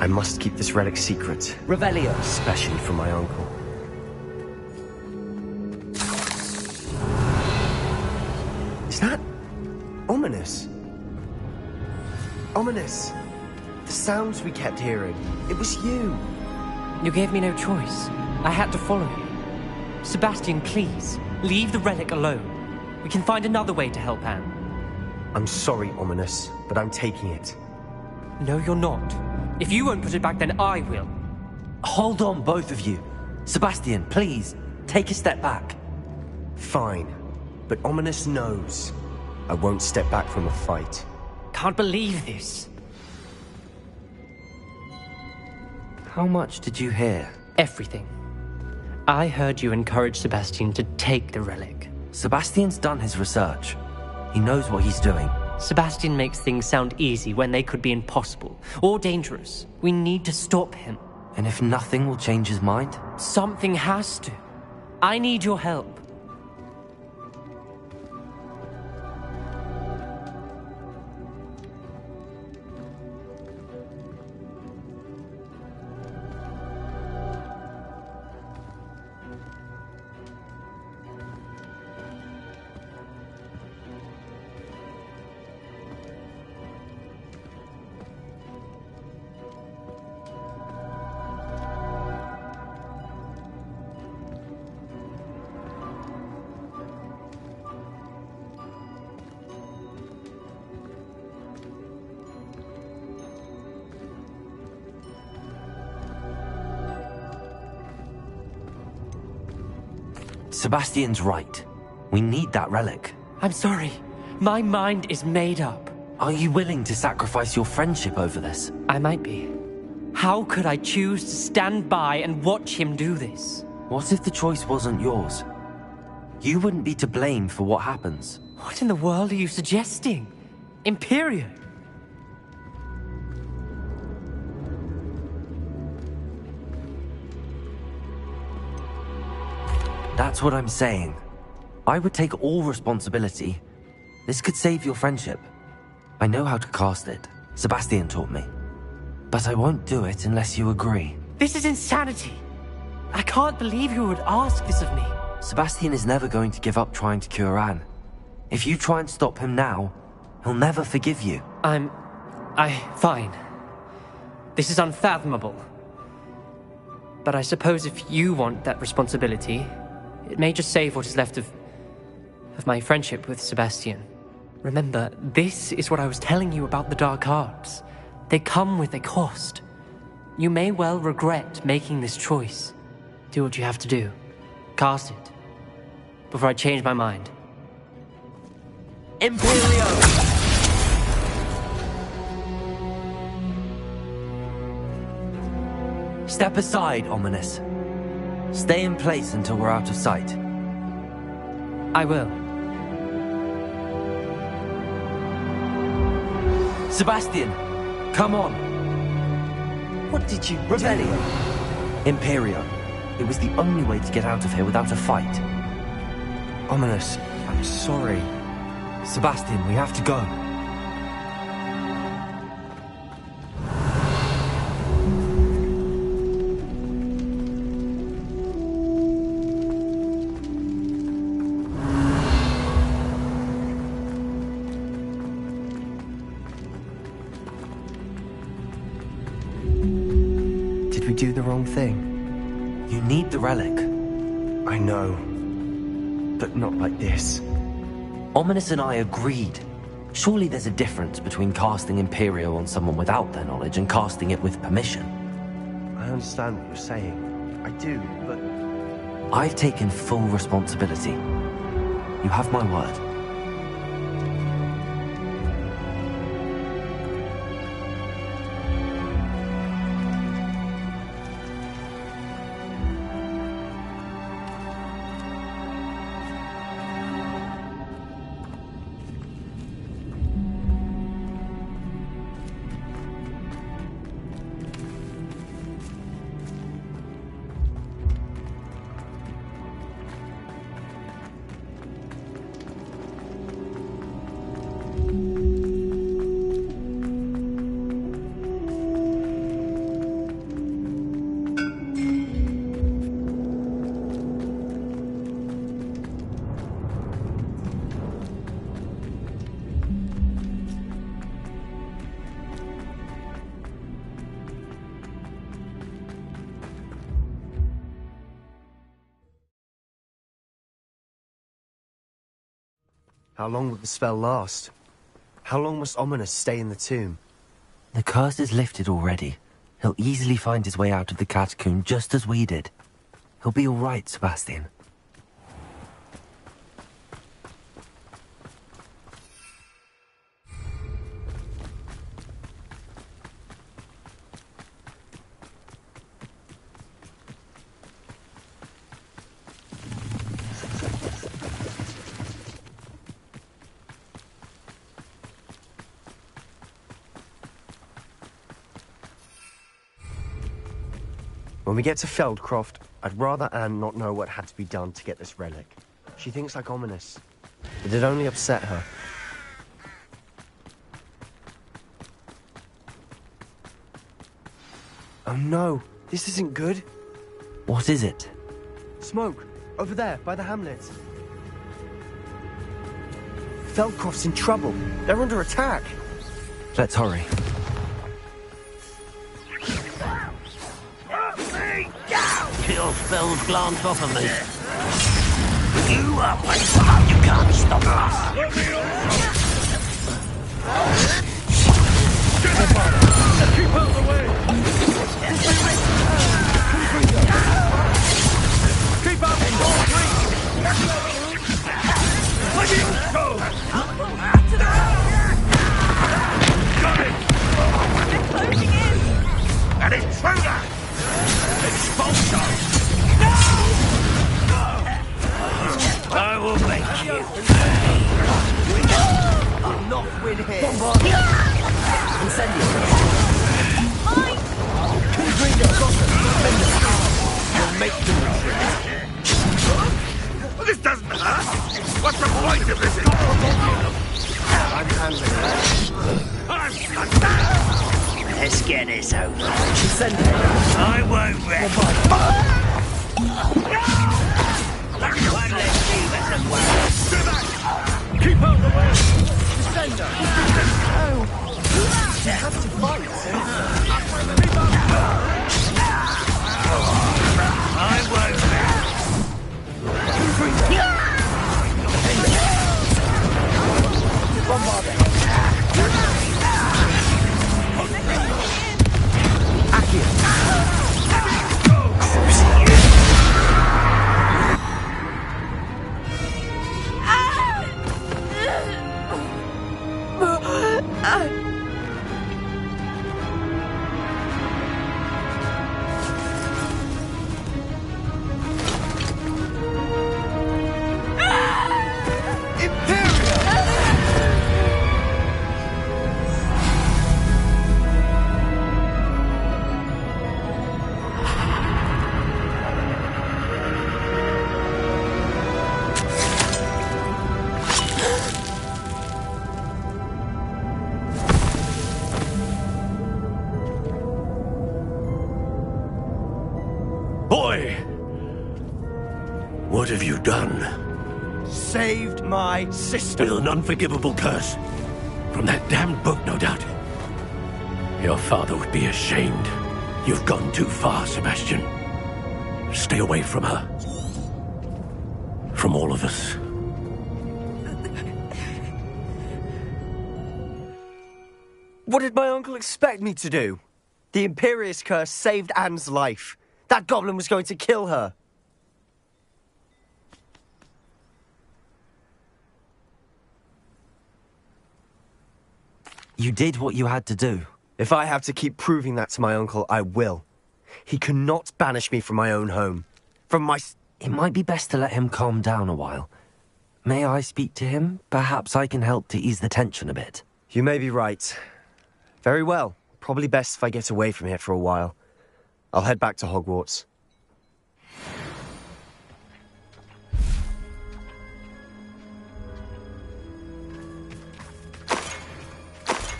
I must keep this relic secret. Revelio! Especially from my uncle. Is that... ominous? Ominous! The sounds we kept hearing. It was you. You gave me no choice. I had to follow you. Sebastian, please, leave the relic alone. We can find another way to help Anne. I'm sorry, Ominous, but I'm taking it. No, you're not. If you won't put it back, then I will. Hold on, both of you. Sebastian, please, take a step back. Fine, but Ominous knows. I won't step back from a fight. Can't believe this. How much did you hear? Everything. I heard you encourage Sebastian to take the relic. Sebastian's done his research. He knows what he's doing. Sebastian makes things sound easy when they could be impossible or dangerous. We need to stop him. And if nothing will change his mind? Something has to. I need your help. Sebastian's right. We need that relic. I'm sorry. My mind is made up. Are you willing to sacrifice your friendship over this? I might be. How could I choose to stand by and watch him do this? What if the choice wasn't yours? You wouldn't be to blame for what happens. What in the world are you suggesting? Imperium? That's what I'm saying. I would take all responsibility. This could save your friendship. I know how to cast it. Sebastian taught me. But I won't do it unless you agree. This is insanity. I can't believe you would ask this of me. Sebastian is never going to give up trying to cure Anne. If you try and stop him now, he'll never forgive you. Fine. This is unfathomable. But I suppose if you want that responsibility, it may just save what is left of my friendship with Sebastian. Remember, this is what I was telling you about the dark arts. They come with a cost. You may well regret making this choice. Do what you have to do. Cast it. Before I change my mind. Imperio! Step aside, Ominous. Stay in place until we're out of sight. I will. Sebastian, come on. What did you Revelio. Imperio. It was the only way to get out of here without a fight. Ominous, I'm sorry. Sebastian, we have to go. Did we do the wrong thing? You need the relic. I know. But not like this. Ominous and I agreed. Surely there's a difference between casting Imperio on someone without their knowledge and casting it with permission. I understand what you're saying. I do, but... I've taken full responsibility. You have my word. How long will the spell last? How long must Ominous stay in the tomb? The curse is lifted already. He'll easily find his way out of the catacomb just as we did. He'll be all right, Sebastian. When we get to Feldcroft, I'd rather Anne not know what had to be done to get this relic. She thinks like Ominous. It'd only upset her. Oh no, this isn't good. What is it? Smoke, over there, by the hamlet. Feldcroft's in trouble. They're under attack. Let's hurry. Your spells glance off of me. You are you can't stop us. Keep out of the way! Keep up! All three! Let me go! Got it! They're closing in! An intruder! Expulsion! I will make you. I'll not win here. Bombard! Incendio. You'll make them retreat. This doesn't hurt. What's the point of this? I'm handling it. I'm stuck down. Let's get this over. Incendio. I won't rest. One less team at the world. Keep out of the way! Defender! Oh! You have to fight! Keep up! I won't Bombard it! Accio! Boy! What have you done? Saved my sister. With an unforgivable curse. From that damned book, no doubt. Your father would be ashamed. You've gone too far, Sebastian. Stay away from her. From all of us. What did my uncle expect me to do? The Imperious curse saved Anne's life. That goblin was going to kill her. You did what you had to do. If I have to keep proving that to my uncle, I will. He cannot banish me from my own home. From my... It might be best to let him calm down a while. May I speak to him? Perhaps I can help to ease the tension a bit. You may be right. Very well. Probably best if I get away from here for a while. I'll head back to Hogwarts.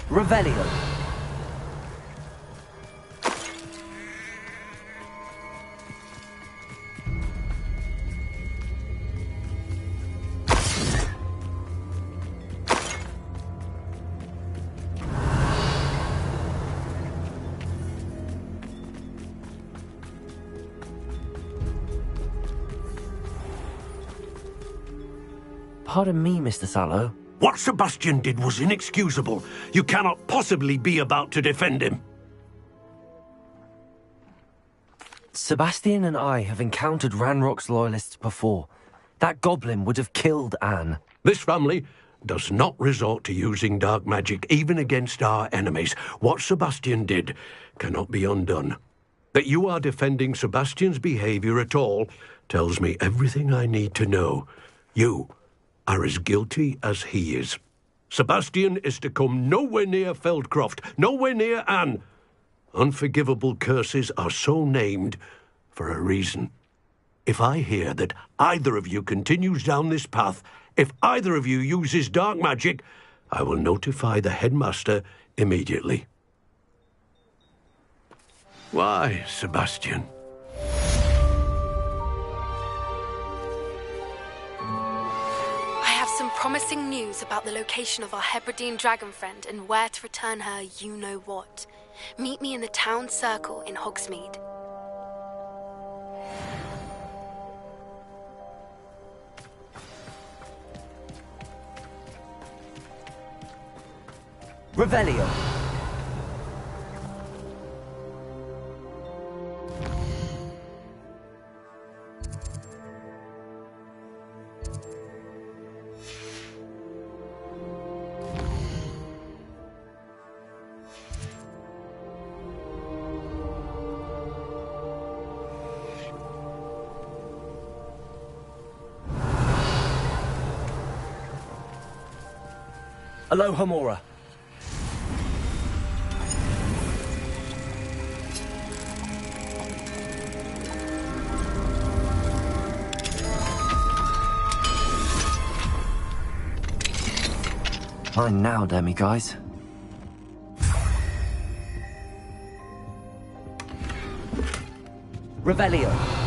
Revelio. Pardon me, Mr. Sallow. What Sebastian did was inexcusable. You cannot possibly be about to defend him. Sebastian and I have encountered Ranrock's loyalists before. That goblin would have killed Anne. This family does not resort to using dark magic, even against our enemies. What Sebastian did cannot be undone. That you are defending Sebastian's behavior at all tells me everything I need to know. You are as guilty as he is. Sebastian is to come nowhere near Feldcroft, nowhere near Anne. Unforgivable curses are so named for a reason. If I hear that either of you continues down this path, if either of you uses dark magic, I will notify the headmaster immediately. Why, Sebastian? Some promising news about the location of our Hebridean dragon friend and where to return her you-know-what. Meet me in the town circle in Hogsmeade. Revelio. Aloha Mora. Fine now, demi-guys. Revelio.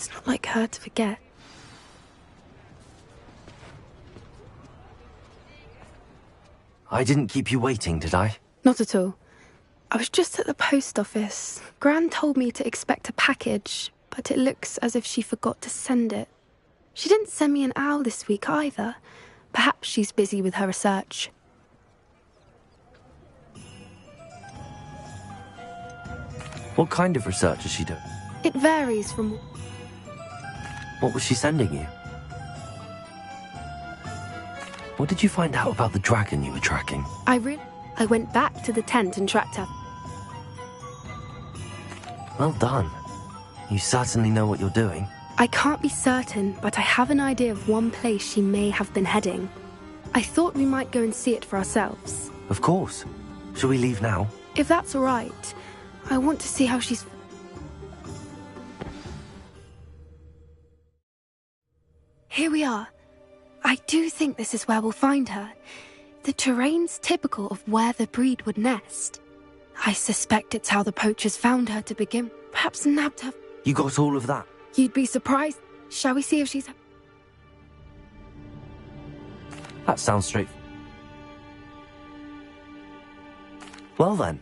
It's not like her to forget. I didn't keep you waiting, did I? Not at all. I was just at the post office. Gran told me to expect a package, but it looks as if she forgot to send it. She didn't send me an owl this week either. Perhaps she's busy with her research. What kind of research is she doing? It varies from... What was she sending you? What did you find out about the dragon you were tracking? I went back to the tent and tracked her. Well done. You certainly know what you're doing. I can't be certain, but I have an idea of one place she may have been heading. I thought we might go and see it for ourselves. Of course. Shall we leave now? If that's all right. I want to see how she's... Here we are. I do think this is where we'll find her. The terrain's typical of where the breed would nest. I suspect it's how the poachers found her to begin. Perhaps nabbed her. You got all of that? You'd be surprised. Shall we see if she's... That sounds straight. Well then.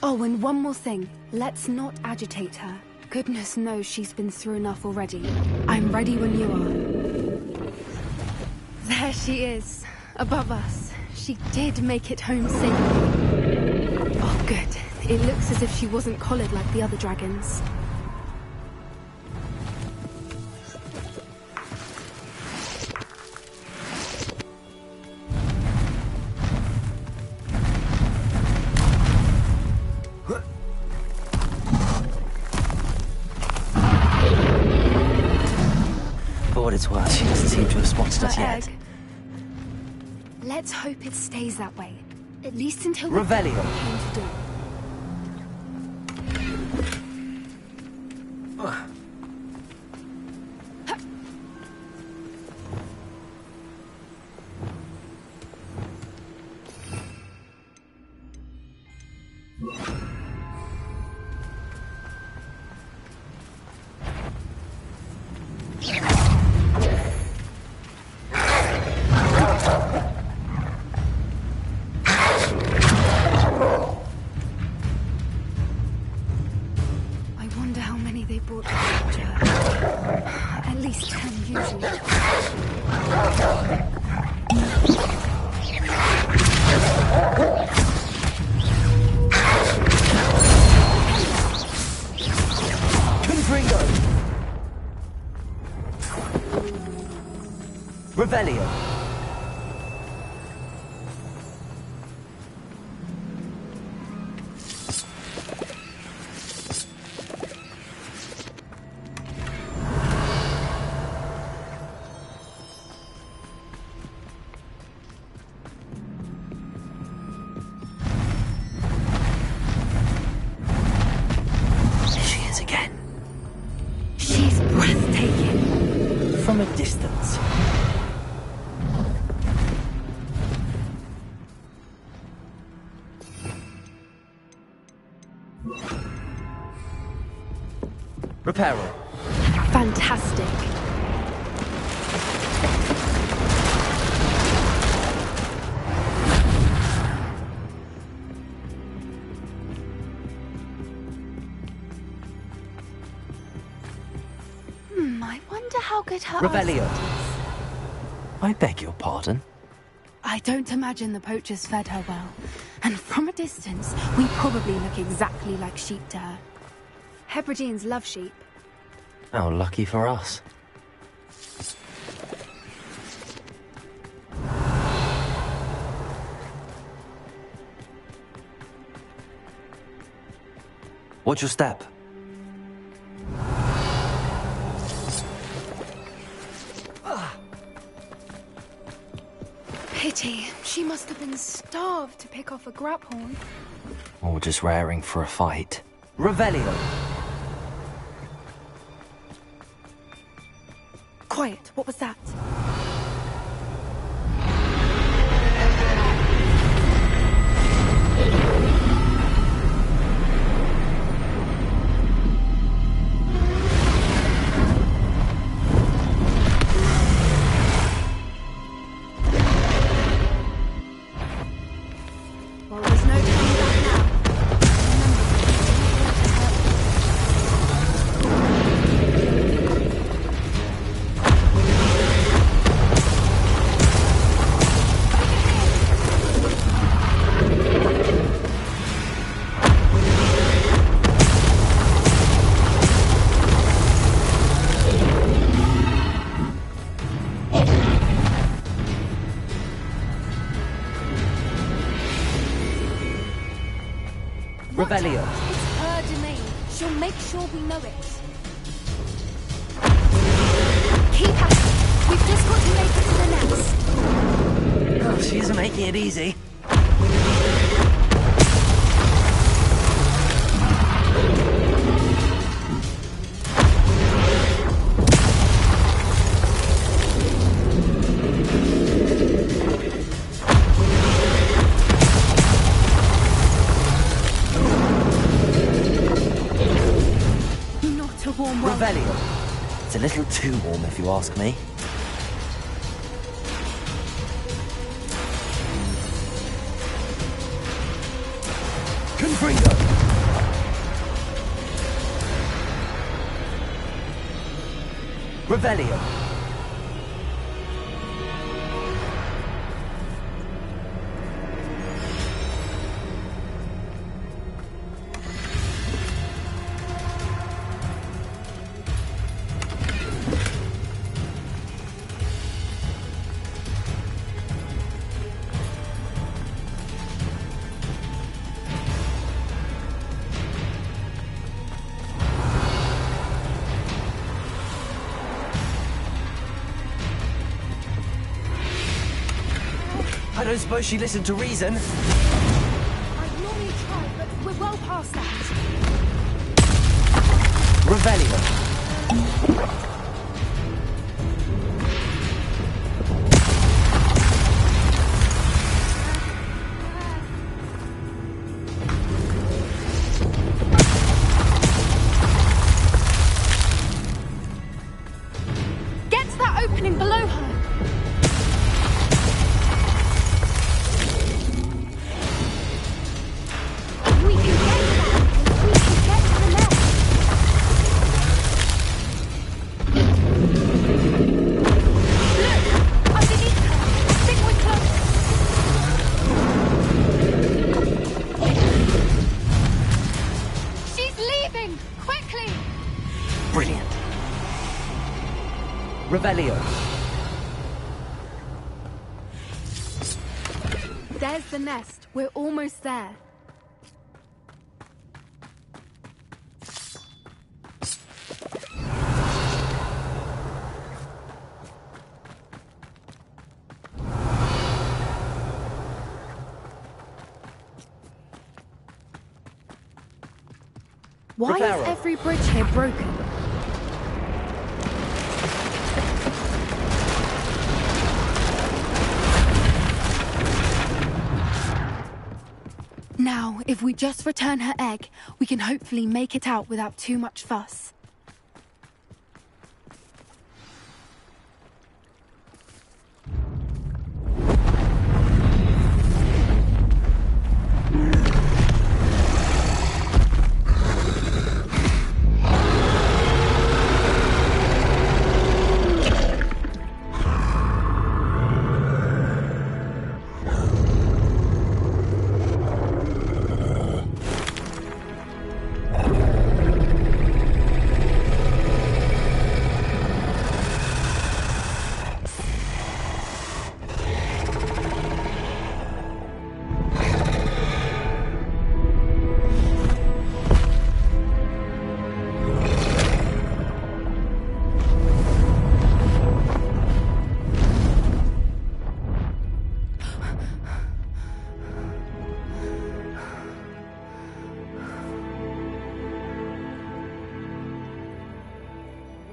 Oh, and one more thing. Let's not agitate her. Goodness knows she's been through enough already. I'm ready when you are. There she is, above us. She did make it home safely. Oh, good. It looks as if she wasn't collared like the other dragons. For what it's worth, she doesn't seem to have spotted us yet. Let's hope it stays that way. At least until Revelio. Came to do. At least 10 usually. Confringo! Revelio! From a distance. Reparo. Fantastic. I wonder how good her Revelio. eyesight is. I beg your pardon? I don't imagine the poachers fed her well. And from a distance, we probably look exactly like sheep to her. Hebrideans love sheep. How lucky for us. Watch your step. Pity. She must have been starved to pick off a graphorn. Or just raring for a fight. Revelio! Quiet. What was that? sure we know it. Keep at it. We've just got to make it to the nest. Oh, she isn't making it easy. Revelio. It's a little too warm, if you ask me. Confringo! Revelio. I don't suppose she listened to reason. I'd normally try, but we're well past that. Revelio. Get to that opening below her. Brilliant. Revelio. There's the nest. We're almost there. Why is every bridge here broken? Now, if we just return her egg, we can hopefully make it out without too much fuss.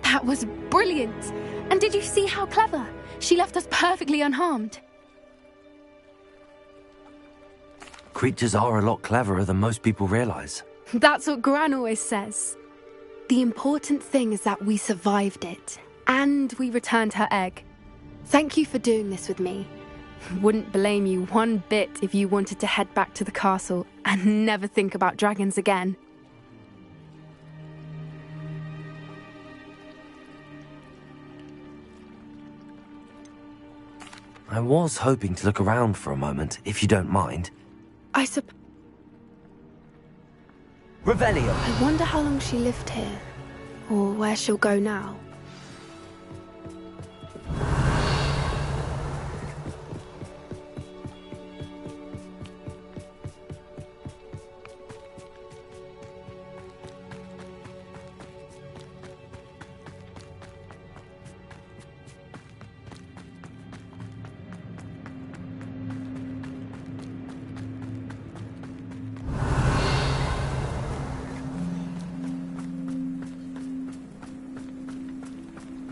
That was brilliant! And did you see how clever? She left us perfectly unharmed. Creatures are a lot cleverer than most people realize. That's what Gran always says. The important thing is that we survived it, and we returned her egg. Thank you for doing this with me. Wouldn't blame you one bit if you wanted to head back to the castle and never think about dragons again. I was hoping to look around for a moment, if you don't mind. I suppose... Revelio! I wonder how long she lived here, or where she'll go now.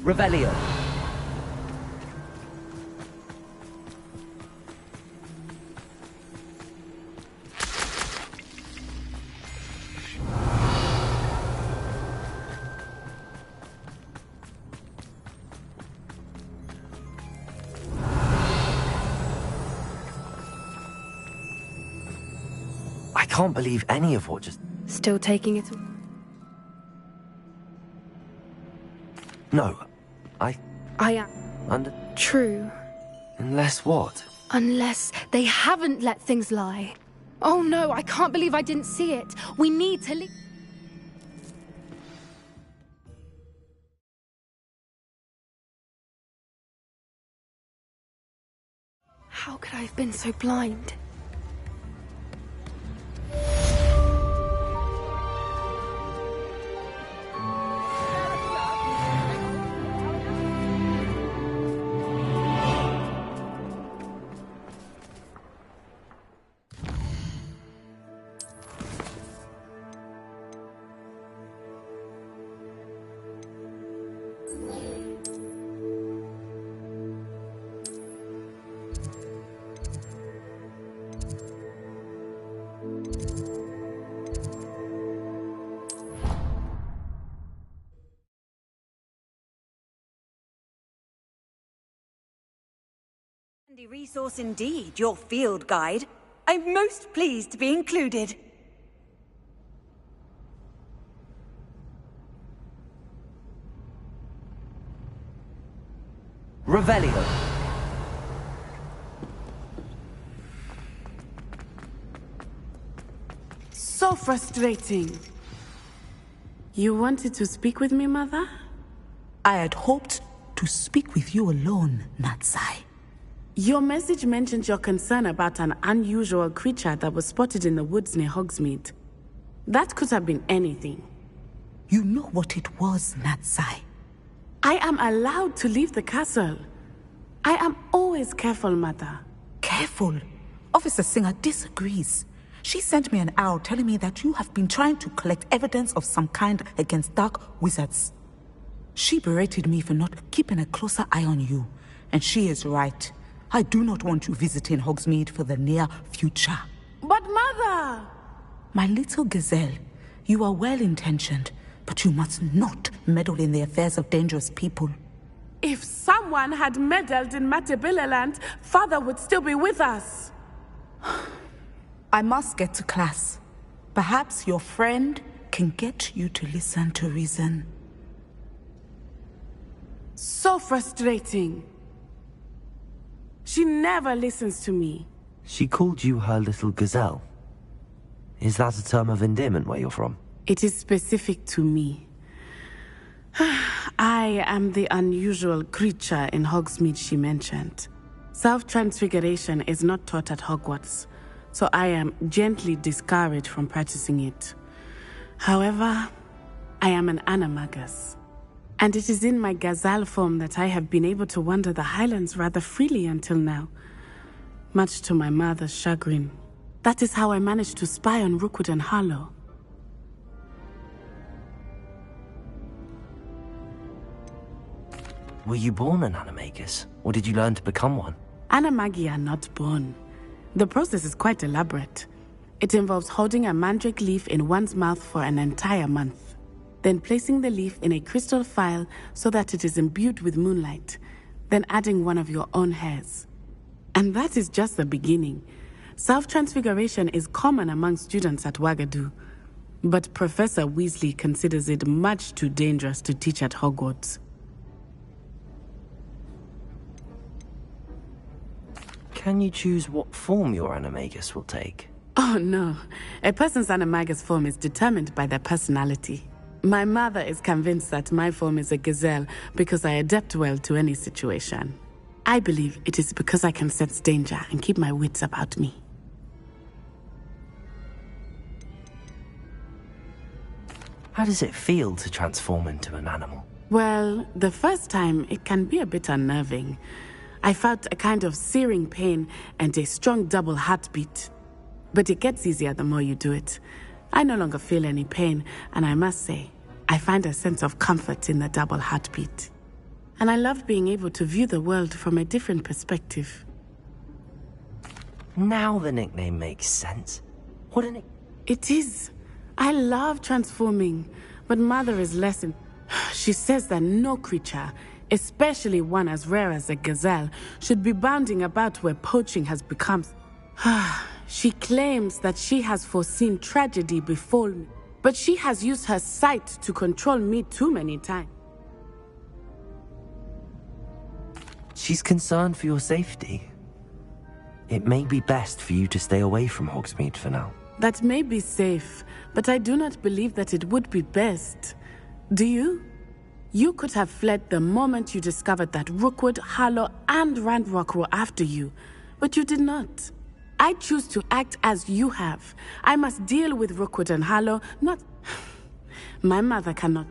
Revelio. I can't believe any of what just... Still taking it? No, I am. Under... True. Unless what? Unless they haven't let things lie. Oh no, I can't believe I didn't see it. We need to leave. How could I have been so blind? Handy resource indeed, your field guide. I'm most pleased to be included. Revelio. So frustrating. You wanted to speak with me, Mother? I had hoped to speak with you alone, Natsai. Your message mentioned your concern about an unusual creature that was spotted in the woods near Hogsmeade. That could have been anything. You know what it was, Natsai. I am allowed to leave the castle. I am always careful, Mother. Careful? Officer Singer disagrees. She sent me an owl telling me that you have been trying to collect evidence of some kind against dark wizards. She berated me for not keeping a closer eye on you, and she is right. I do not want you visiting Hogsmeade for the near future. But Mother! My little gazelle, you are well-intentioned, but you must not meddle in the affairs of dangerous people. If someone had meddled in Matabeleland, Father would still be with us. I must get to class. Perhaps your friend can get you to listen to reason. So frustrating. She never listens to me. She called you her little gazelle. Is that a term of endearment where you're from? It is specific to me. I am the unusual creature in Hogsmeade she mentioned. Self-transfiguration is not taught at Hogwarts, so I am gently discouraged from practicing it. However, I am an animagus. And it is in my gazelle form that I have been able to wander the highlands rather freely until now. Much to my mother's chagrin. That is how I managed to spy on Rookwood and Harlow. Were you born an animagus, or did you learn to become one? Animagi are not born. The process is quite elaborate. It involves holding a mandrake leaf in one's mouth for an entire month. Then placing the leaf in a crystal phial so that it is imbued with moonlight, then adding one of your own hairs. And that is just the beginning. Self-transfiguration is common among students at Wagadu, but Professor Weasley considers it much too dangerous to teach at Hogwarts. Can you choose what form your animagus will take? Oh no, a person's animagus form is determined by their personality. My mother is convinced that my form is a gazelle because I adapt well to any situation. I believe it is because I can sense danger and keep my wits about me. How does it feel to transform into an animal? Well, the first time it can be a bit unnerving. I felt a kind of searing pain and a strong double heartbeat. But it gets easier the more you do it. I no longer feel any pain, and I must say, I find a sense of comfort in the double heartbeat. and I loved being able to view the world from a different perspective. Now the nickname makes sense. What an... It is. I love transforming, but Mother is less in... She says that no creature, especially one as rare as a gazelle, should be bounding about where poaching has become... She claims that she has foreseen tragedy befall me, but she has used her sight to control me too many times. She's concerned for your safety. It may be best for you to stay away from Hogsmeade for now. That may be safe, but I do not believe that it would be best. Do you? You could have fled the moment you discovered that Rookwood, Harlow, and Ranrock were after you, but you did not. I choose to act as you have. I must deal with Rookwood and Harlow, not... My mother cannot...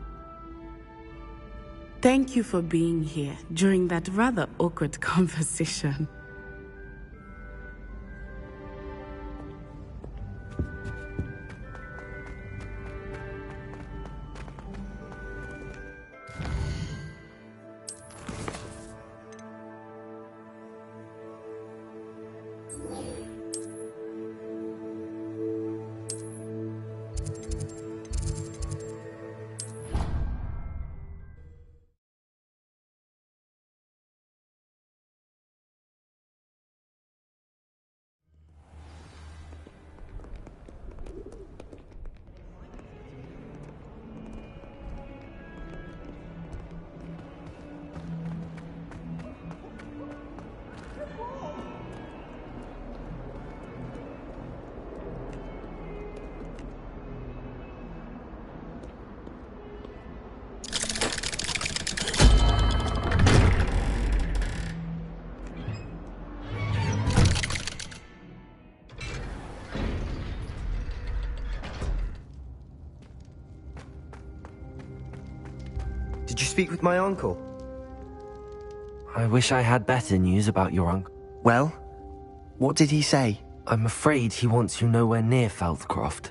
Thank you for being here during that rather awkward conversation. Did you speak with my uncle? I wish I had better news about your uncle. Well, what did he say? I'm afraid he wants you nowhere near Feldcroft.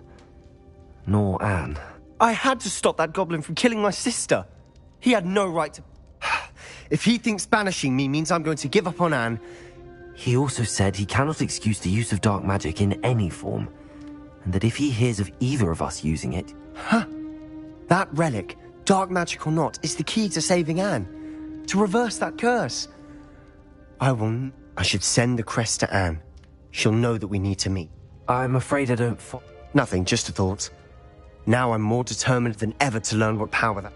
Nor Anne. I had to stop that goblin from killing my sister. He had no right to... If he thinks banishing me means I'm going to give up on Anne... He also said he cannot excuse the use of dark magic in any form, and that if he hears of either of us using it... Huh. That relic, dark magic or not, is the key to saving Anne. To reverse that curse. I should send the crest to Anne. She'll know that we need to meet. I'm afraid I don't Nothing, just a thought. Now I'm more determined than ever to learn what power that...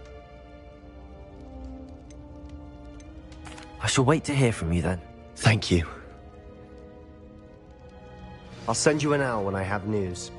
I shall wait to hear from you then. Thank you. I'll send you an owl when I have news.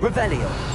Revelio.